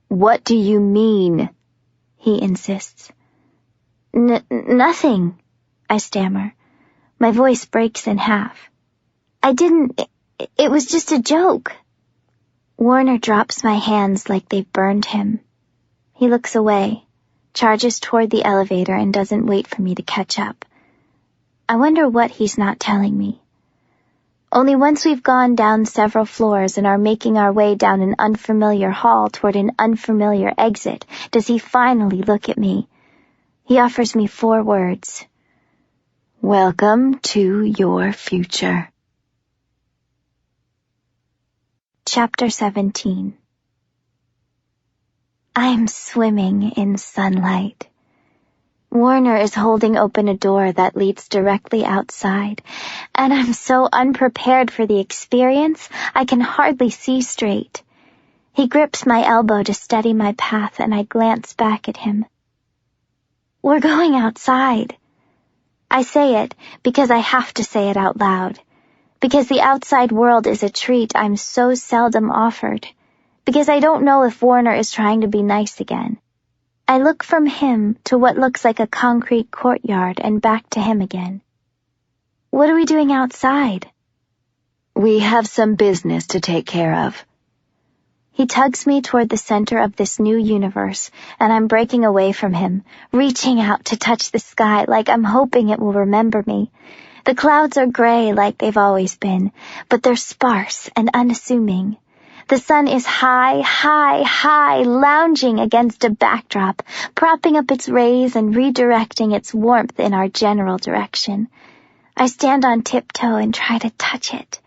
A: "What do you mean?" he insists. Nothing, I stammer. My voice breaks in half. It was just a joke. Warner drops my hands like they've burned him. He looks away, charges toward the elevator, and doesn't wait for me to catch up. I wonder what he's not telling me. Only once we've gone down several floors and are making our way down an unfamiliar hall toward an unfamiliar exit does he finally look at me. He offers me 4 words. "Welcome to your future." Chapter 17. I'm swimming in sunlight. Warner is holding open a door that leads directly outside, and I'm so unprepared for the experience, I can hardly see straight. He grips my elbow to steady my path, and I glance back at him. "We're going outside." I say it because I have to say it out loud. Because the outside world is a treat I'm so seldom offered. Because I don't know if Warner is trying to be nice again. I look from him to what looks like a concrete courtyard and back to him again. "What are we doing outside?" "We have some business to take care of." He tugs me toward the center of this new universe, and I'm breaking away from him, reaching out to touch the sky like I'm hoping it will remember me. The clouds are gray like they've always been, but they're sparse and unassuming. The sun is high, high, high, lounging against a backdrop, propping up its rays and redirecting its warmth in our general direction. I stand on tiptoe and try to touch it.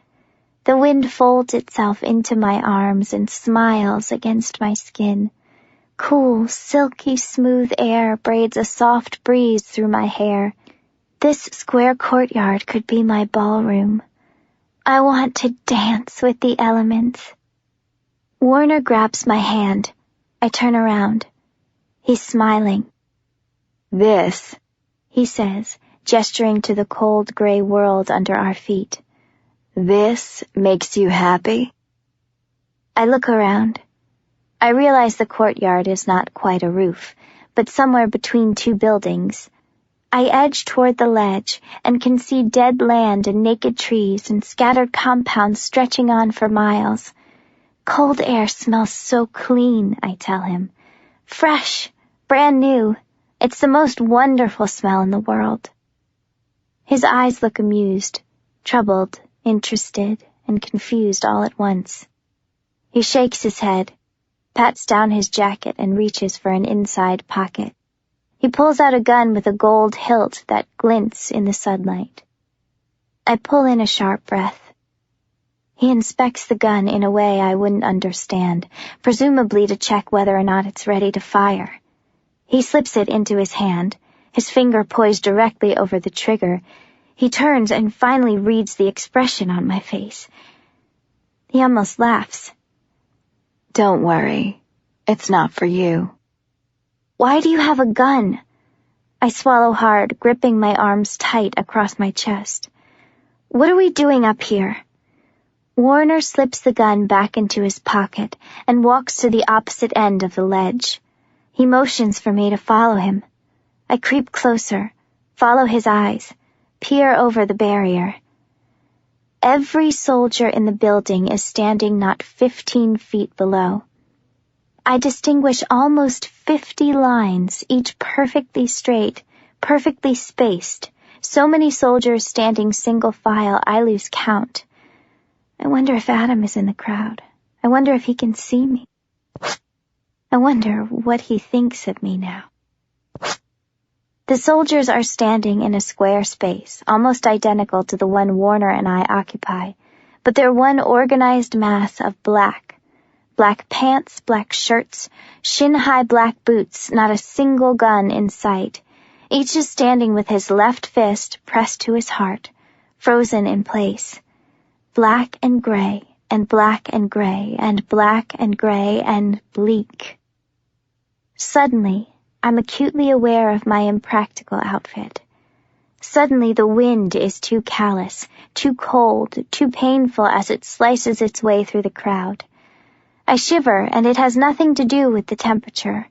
A: The wind folds itself into my arms and smiles against my skin. Cool, silky, smooth air braids a soft breeze through my hair. This square courtyard could be my ballroom. I want to dance with the elements. Warner grabs my hand. I turn around. He's smiling. "This," he says, gesturing to the cold gray world under our feet. "This makes you happy?" I look around. I realize the courtyard is not quite a roof, but somewhere between 2 buildings. I edge toward the ledge and can see dead land and naked trees and scattered compounds stretching on for miles. Cold air smells so clean, I tell him. Fresh, brand new. It's the most wonderful smell in the world. His eyes look amused, troubled, interested, and confused all at once. He shakes his head, pats down his jacket, and reaches for an inside pocket. He pulls out a gun with a gold hilt that glints in the sunlight. I pull in a sharp breath. He inspects the gun in a way I wouldn't understand, presumably to check whether or not it's ready to fire. He slips it into his hand, his finger poised directly over the trigger. He turns and finally reads the expression on my face. He almost laughs. "Don't worry, it's not for you." "Why do you have a gun?" I swallow hard, gripping my arms tight across my chest. "What are we doing up here?" Warner slips the gun back into his pocket and walks to the opposite end of the ledge. He motions for me to follow him. I creep closer, follow his eyes, peer over the barrier. Every soldier in the building is standing not 15 feet below. I distinguish almost 50 lines, each perfectly straight, perfectly spaced. So many soldiers standing single file, I lose count. I wonder if Adam is in the crowd. I wonder if he can see me. I wonder what he thinks of me now. The soldiers are standing in a square space, almost identical to the one Warner and I occupy, but they're one organized mass of black. Black pants, black shirts, shin-high black boots, not a single gun in sight. Each is standing with his left fist pressed to his heart, frozen in place. Black and gray, and black and gray, and black and gray, and bleak. Suddenly, I'm acutely aware of my impractical outfit. Suddenly the wind is too callous, too cold, too painful as it slices its way through the crowd. I shiver, and it has nothing to do with the temperature.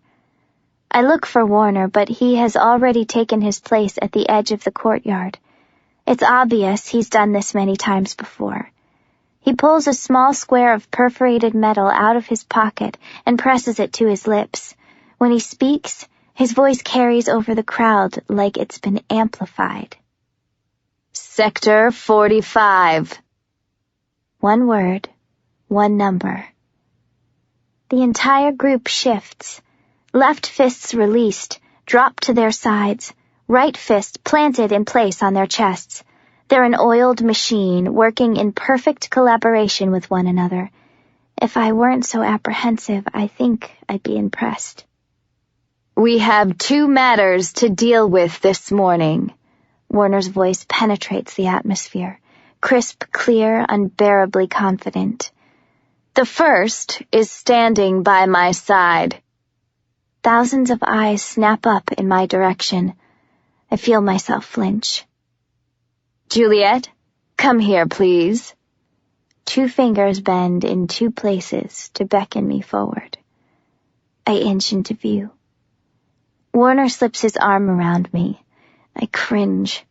A: I look for Warner, but he has already taken his place at the edge of the courtyard. It's obvious he's done this many times before. He pulls a small square of perforated metal out of his pocket and presses it to his lips. When he speaks, his voice carries over the crowd like it's been amplified.
B: Sector 45.
A: One word, one number. The entire group shifts. Left fists released, drop to their sides, right fist planted in place on their chests. They're an oiled machine, working in perfect collaboration with one another. If I weren't so apprehensive, I think I'd be impressed.
B: We have 2 matters to deal with this morning.
A: Warner's voice penetrates the atmosphere, crisp, clear, unbearably confident.
B: The first is standing by my side.
A: Thousands of eyes snap up in my direction. I feel myself flinch.
B: Juliette, come here, please.
A: 2 fingers bend in 2 places to beckon me forward. I inch into view. Warner slips his arm around me. I cringe.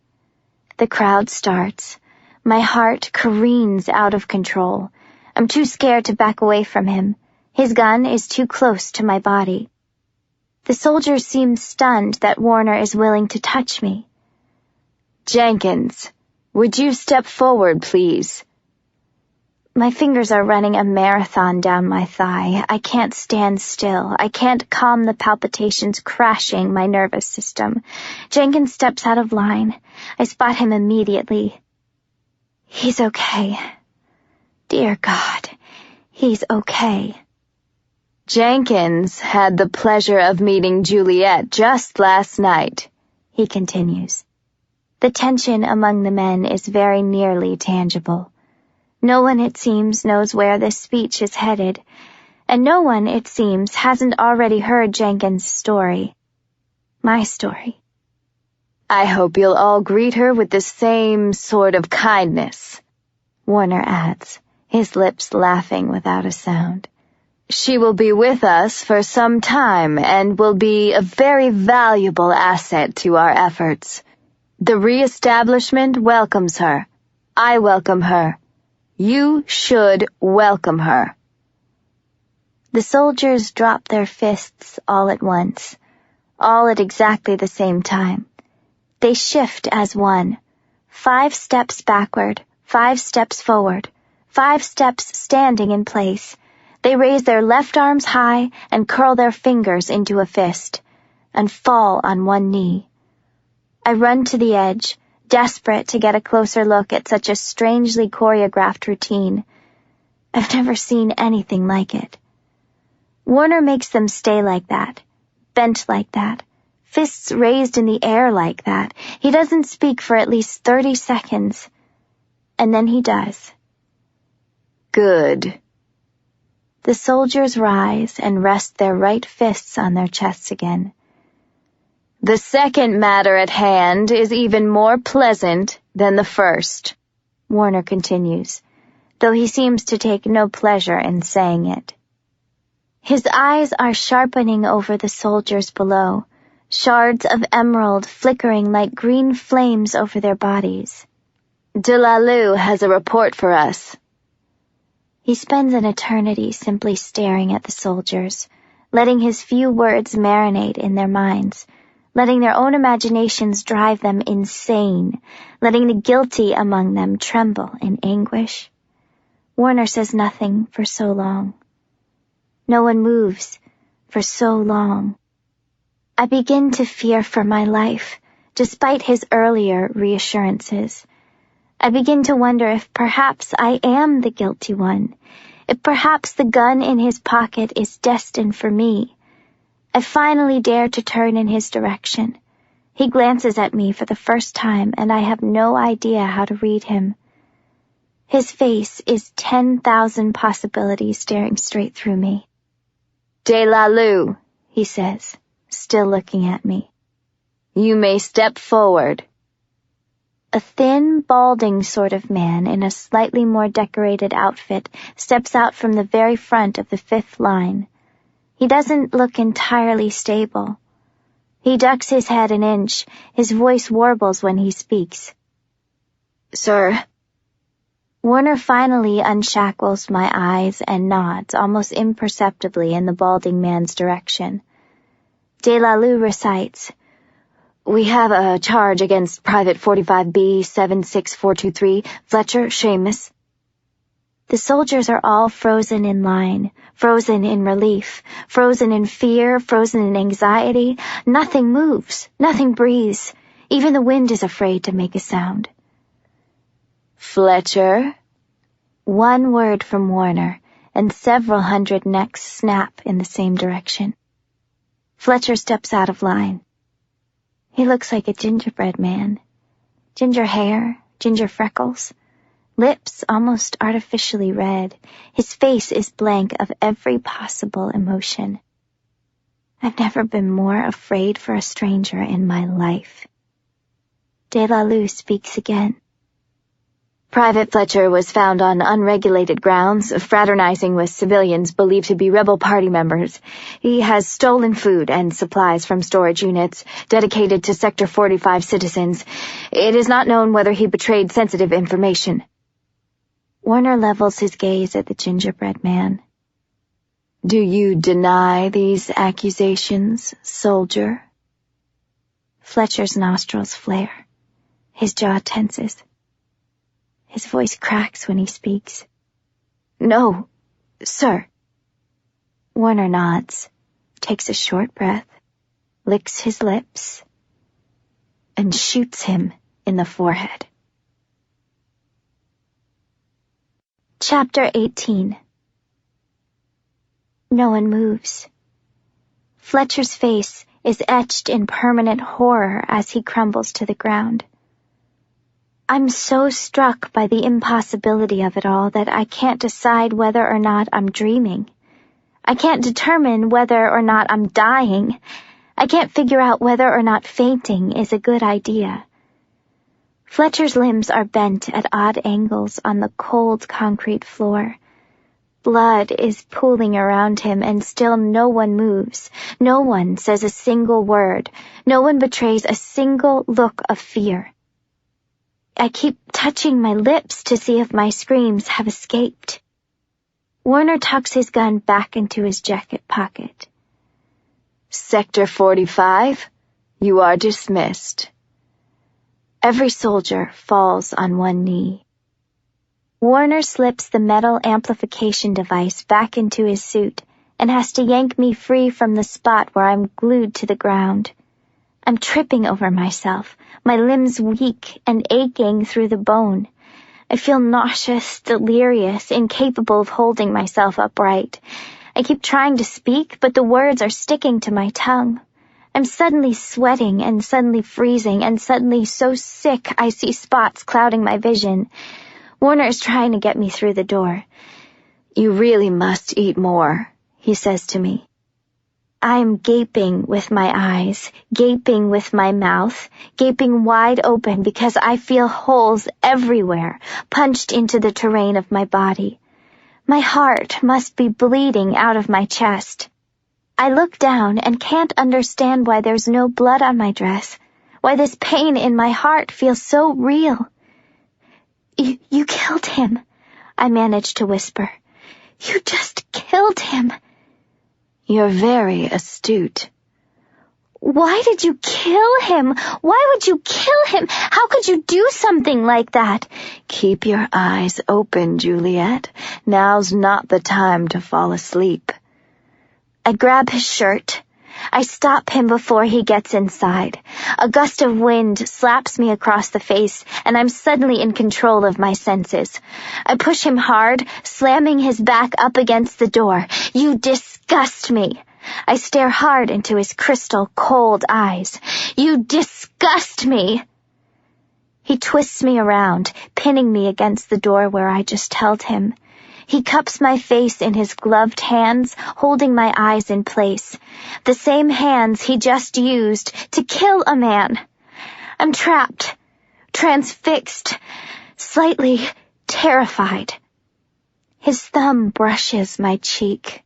A: The crowd starts. My heart careens out of control. I'm too scared to back away from him. His gun is too close to my body. The soldiers seem stunned that Warner is willing to touch me.
B: Jenkins, would you step forward, please?
A: My fingers are running a marathon down my thigh. I can't stand still. I can't calm the palpitations crashing my nervous system. Jenkins steps out of line. I spot him immediately. He's okay. Dear God, he's okay.
B: Jenkins had the pleasure of meeting Juliette just last night, he continues.
A: The tension among the men is very nearly tangible. No one, it seems, knows where this speech is headed, and no one, it seems, hasn't already heard Jenkins' story. My story.
B: I hope you'll all greet her with the same sort of kindness,
A: Warner adds, his lips laughing without a sound.
B: She will be with us for some time and will be a very valuable asset to our efforts. The Reestablishment welcomes her. I welcome her. You should welcome her.
A: The soldiers drop their fists all at once, all at exactly the same time. They shift as one. 5 steps backward, 5 steps forward, 5 steps standing in place. They raise their left arms high and curl their fingers into a fist, and fall on one knee. I run to the edge, desperate to get a closer look at such a strangely choreographed routine. I've never seen anything like it. Warner makes them stay like that, bent like that, fists raised in the air like that. He doesn't speak for at least 30 seconds. And then he does.
B: Good.
A: The soldiers rise and rest their right fists on their chests again.
B: The second matter at hand is even more pleasant than the first,
A: Warner continues, though he seems to take no pleasure in saying it. His eyes are sharpening over the soldiers below, shards of emerald flickering like green flames over their bodies.
B: Delalu has a report for us.
A: He spends an eternity simply staring at the soldiers, letting his few words marinate in their minds, letting their own imaginations drive them insane, letting the guilty among them tremble in anguish. Warner says nothing for so long. No one moves for so long. I begin to fear for my life, despite his earlier reassurances. I begin to wonder if perhaps I am the guilty one, if perhaps the gun in his pocket is destined for me. I finally dare to turn in his direction. He glances at me for the first time, and I have no idea how to read him. His face is 10,000 possibilities staring straight through me.
B: "De la Lue,"
A: he says, still looking at me.
B: "You may step forward."
A: A thin, balding sort of man in a slightly more decorated outfit steps out from the very front of the fifth line. He doesn't look entirely stable. He ducks his head an inch. His voice warbles when he speaks.
B: "Sir."
A: Warner finally unshackles my eyes and nods almost imperceptibly in the balding man's direction. De la Lue recites,
B: "We have a charge against Private 45B 76423, Fletcher, Seamus."
A: The soldiers are all frozen in line, frozen in relief, frozen in fear, frozen in anxiety. Nothing moves, nothing breathes. Even the wind is afraid to make a sound.
B: "Fletcher?"
A: One word from Warner, and several hundred necks snap in the same direction. Fletcher steps out of line. He looks like a gingerbread man. Ginger hair, ginger freckles. Lips almost artificially red. His face is blank of every possible emotion. I've never been more afraid for a stranger in my life. De la Lue speaks again.
B: "Private Fletcher was found on unregulated grounds, fraternizing with civilians believed to be rebel party members. He has stolen food and supplies from storage units dedicated to Sector 45 citizens. It is not known whether he betrayed sensitive information."
A: Warner levels his gaze at the gingerbread man.
B: "Do you deny these accusations, soldier?"
A: Fletcher's nostrils flare. His jaw tenses. His voice cracks when he speaks.
B: "No, sir."
A: Warner nods, takes a short breath, licks his lips, and shoots him in the forehead. Chapter 18. No one moves. Fletcher's face is etched in permanent horror as he crumbles to the ground. I'm so struck by the impossibility of it all that I can't decide whether or not I'm dreaming. I can't determine whether or not I'm dying. I can't figure out whether or not fainting is a good idea. Fletcher's limbs are bent at odd angles on the cold concrete floor. Blood is pooling around him, and still no one moves. No one says a single word. No one betrays a single look of fear. I keep touching my lips to see if my screams have escaped. Warner tucks his gun back into his jacket pocket.
B: "Sector 45, you are dismissed."
A: Every soldier falls on one knee. Warner slips the metal amplification device back into his suit and has to yank me free from the spot where I'm glued to the ground. I'm tripping over myself, my limbs weak and aching through the bone. I feel nauseous, delirious, incapable of holding myself upright. I keep trying to speak, but the words are sticking to my tongue. I'm suddenly sweating and suddenly freezing and suddenly so sick I see spots clouding my vision. Warner is trying to get me through the door.
B: "You really must eat more," he says to me.
A: I am gaping with my eyes, gaping with my mouth, gaping wide open because I feel holes everywhere, punched into the terrain of my body. My heart must be bleeding out of my chest. I look down and can't understand why there's no blood on my dress, why this pain in my heart feels so real. You killed him, I managed to whisper. You just killed him.
B: "You're very astute."
A: Why did you kill him? Why would you kill him? How could you do something like that?
B: "Keep your eyes open, Juliette. Now's not the time to fall asleep."
A: I grab his shirt. I stop him before he gets inside. A gust of wind slaps me across the face, and I'm suddenly in control of my senses. I push him hard, slamming his back up against the door. You disgust me. I stare hard into his crystal cold eyes. You disgust me. He twists me around, pinning me against the door where I just held him. He cups my face in his gloved hands, holding my eyes in place. The same hands he just used to kill a man. I'm trapped, transfixed, slightly terrified. His thumb brushes my cheek.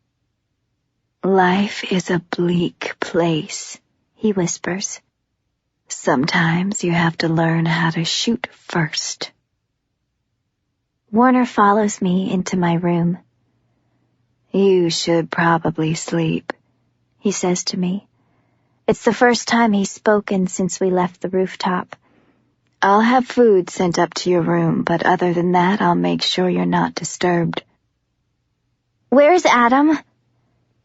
B: Life is a bleak place, he whispers. Sometimes you have to learn how to shoot first.
A: Warner follows me into my room.
B: You should probably sleep,
A: he says to me. It's the first time he's spoken since we left the rooftop.
B: I'll have food sent up to your room, but other than that, I'll make sure you're not disturbed.
A: Where's Adam?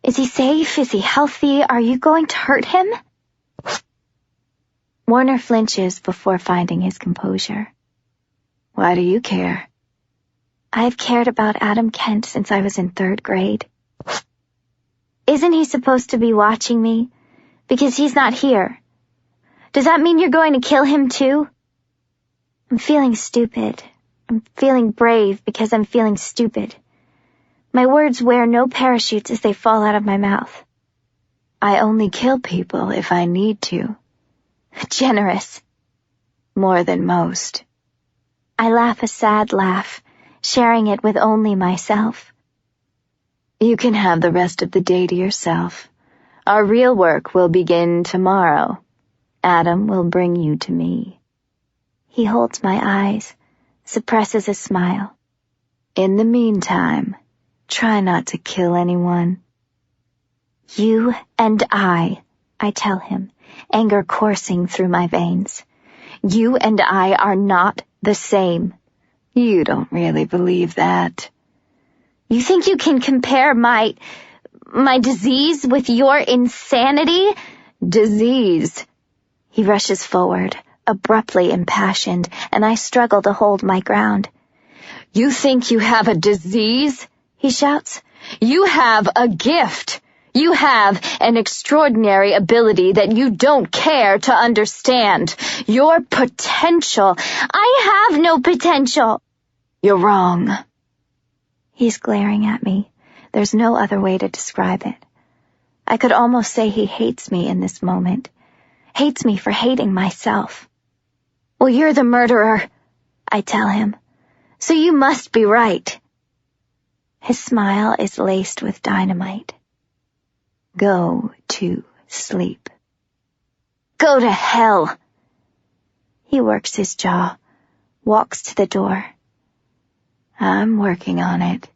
A: Is he safe? Is he healthy? Are you going to hurt him? Warner flinches before finding his composure.
B: Why do you care?
A: I've cared about Adam Kent since I was in 3rd grade. Isn't he supposed to be watching me? Because he's not here. Does that mean you're going to kill him too? I'm feeling stupid. I'm feeling brave because I'm feeling stupid. My words wear no parachutes as they fall out of my mouth.
B: I only kill people if I need to.
A: Generous.
B: More than most.
A: I laugh a sad laugh, sharing it with only myself.
B: You can have the rest of the day to yourself. Our real work will begin tomorrow. Adam will bring you to me.
A: He holds my eyes, suppresses a smile.
B: In the meantime, try not to kill anyone.
A: You and I tell him, anger coursing through my veins. You and I are not the same.
B: You don't really believe that.
A: You think you can compare my disease with your insanity?
B: Disease.
A: He rushes forward, abruptly impassioned, and I struggle to hold my ground.
B: You think you have a disease? He shouts. You have a gift. You have an extraordinary ability that you don't care to understand. Your potential.
A: I have no potential.
B: You're wrong.
A: He's glaring at me. There's no other way to describe it. I could almost say he hates me in this moment. Hates me for hating myself. Well, you're the murderer, I tell him. So you must be right. His smile is laced with dynamite.
B: Go to sleep.
A: Go to hell. He works his jaw, walks to the door.
B: I'm working on it.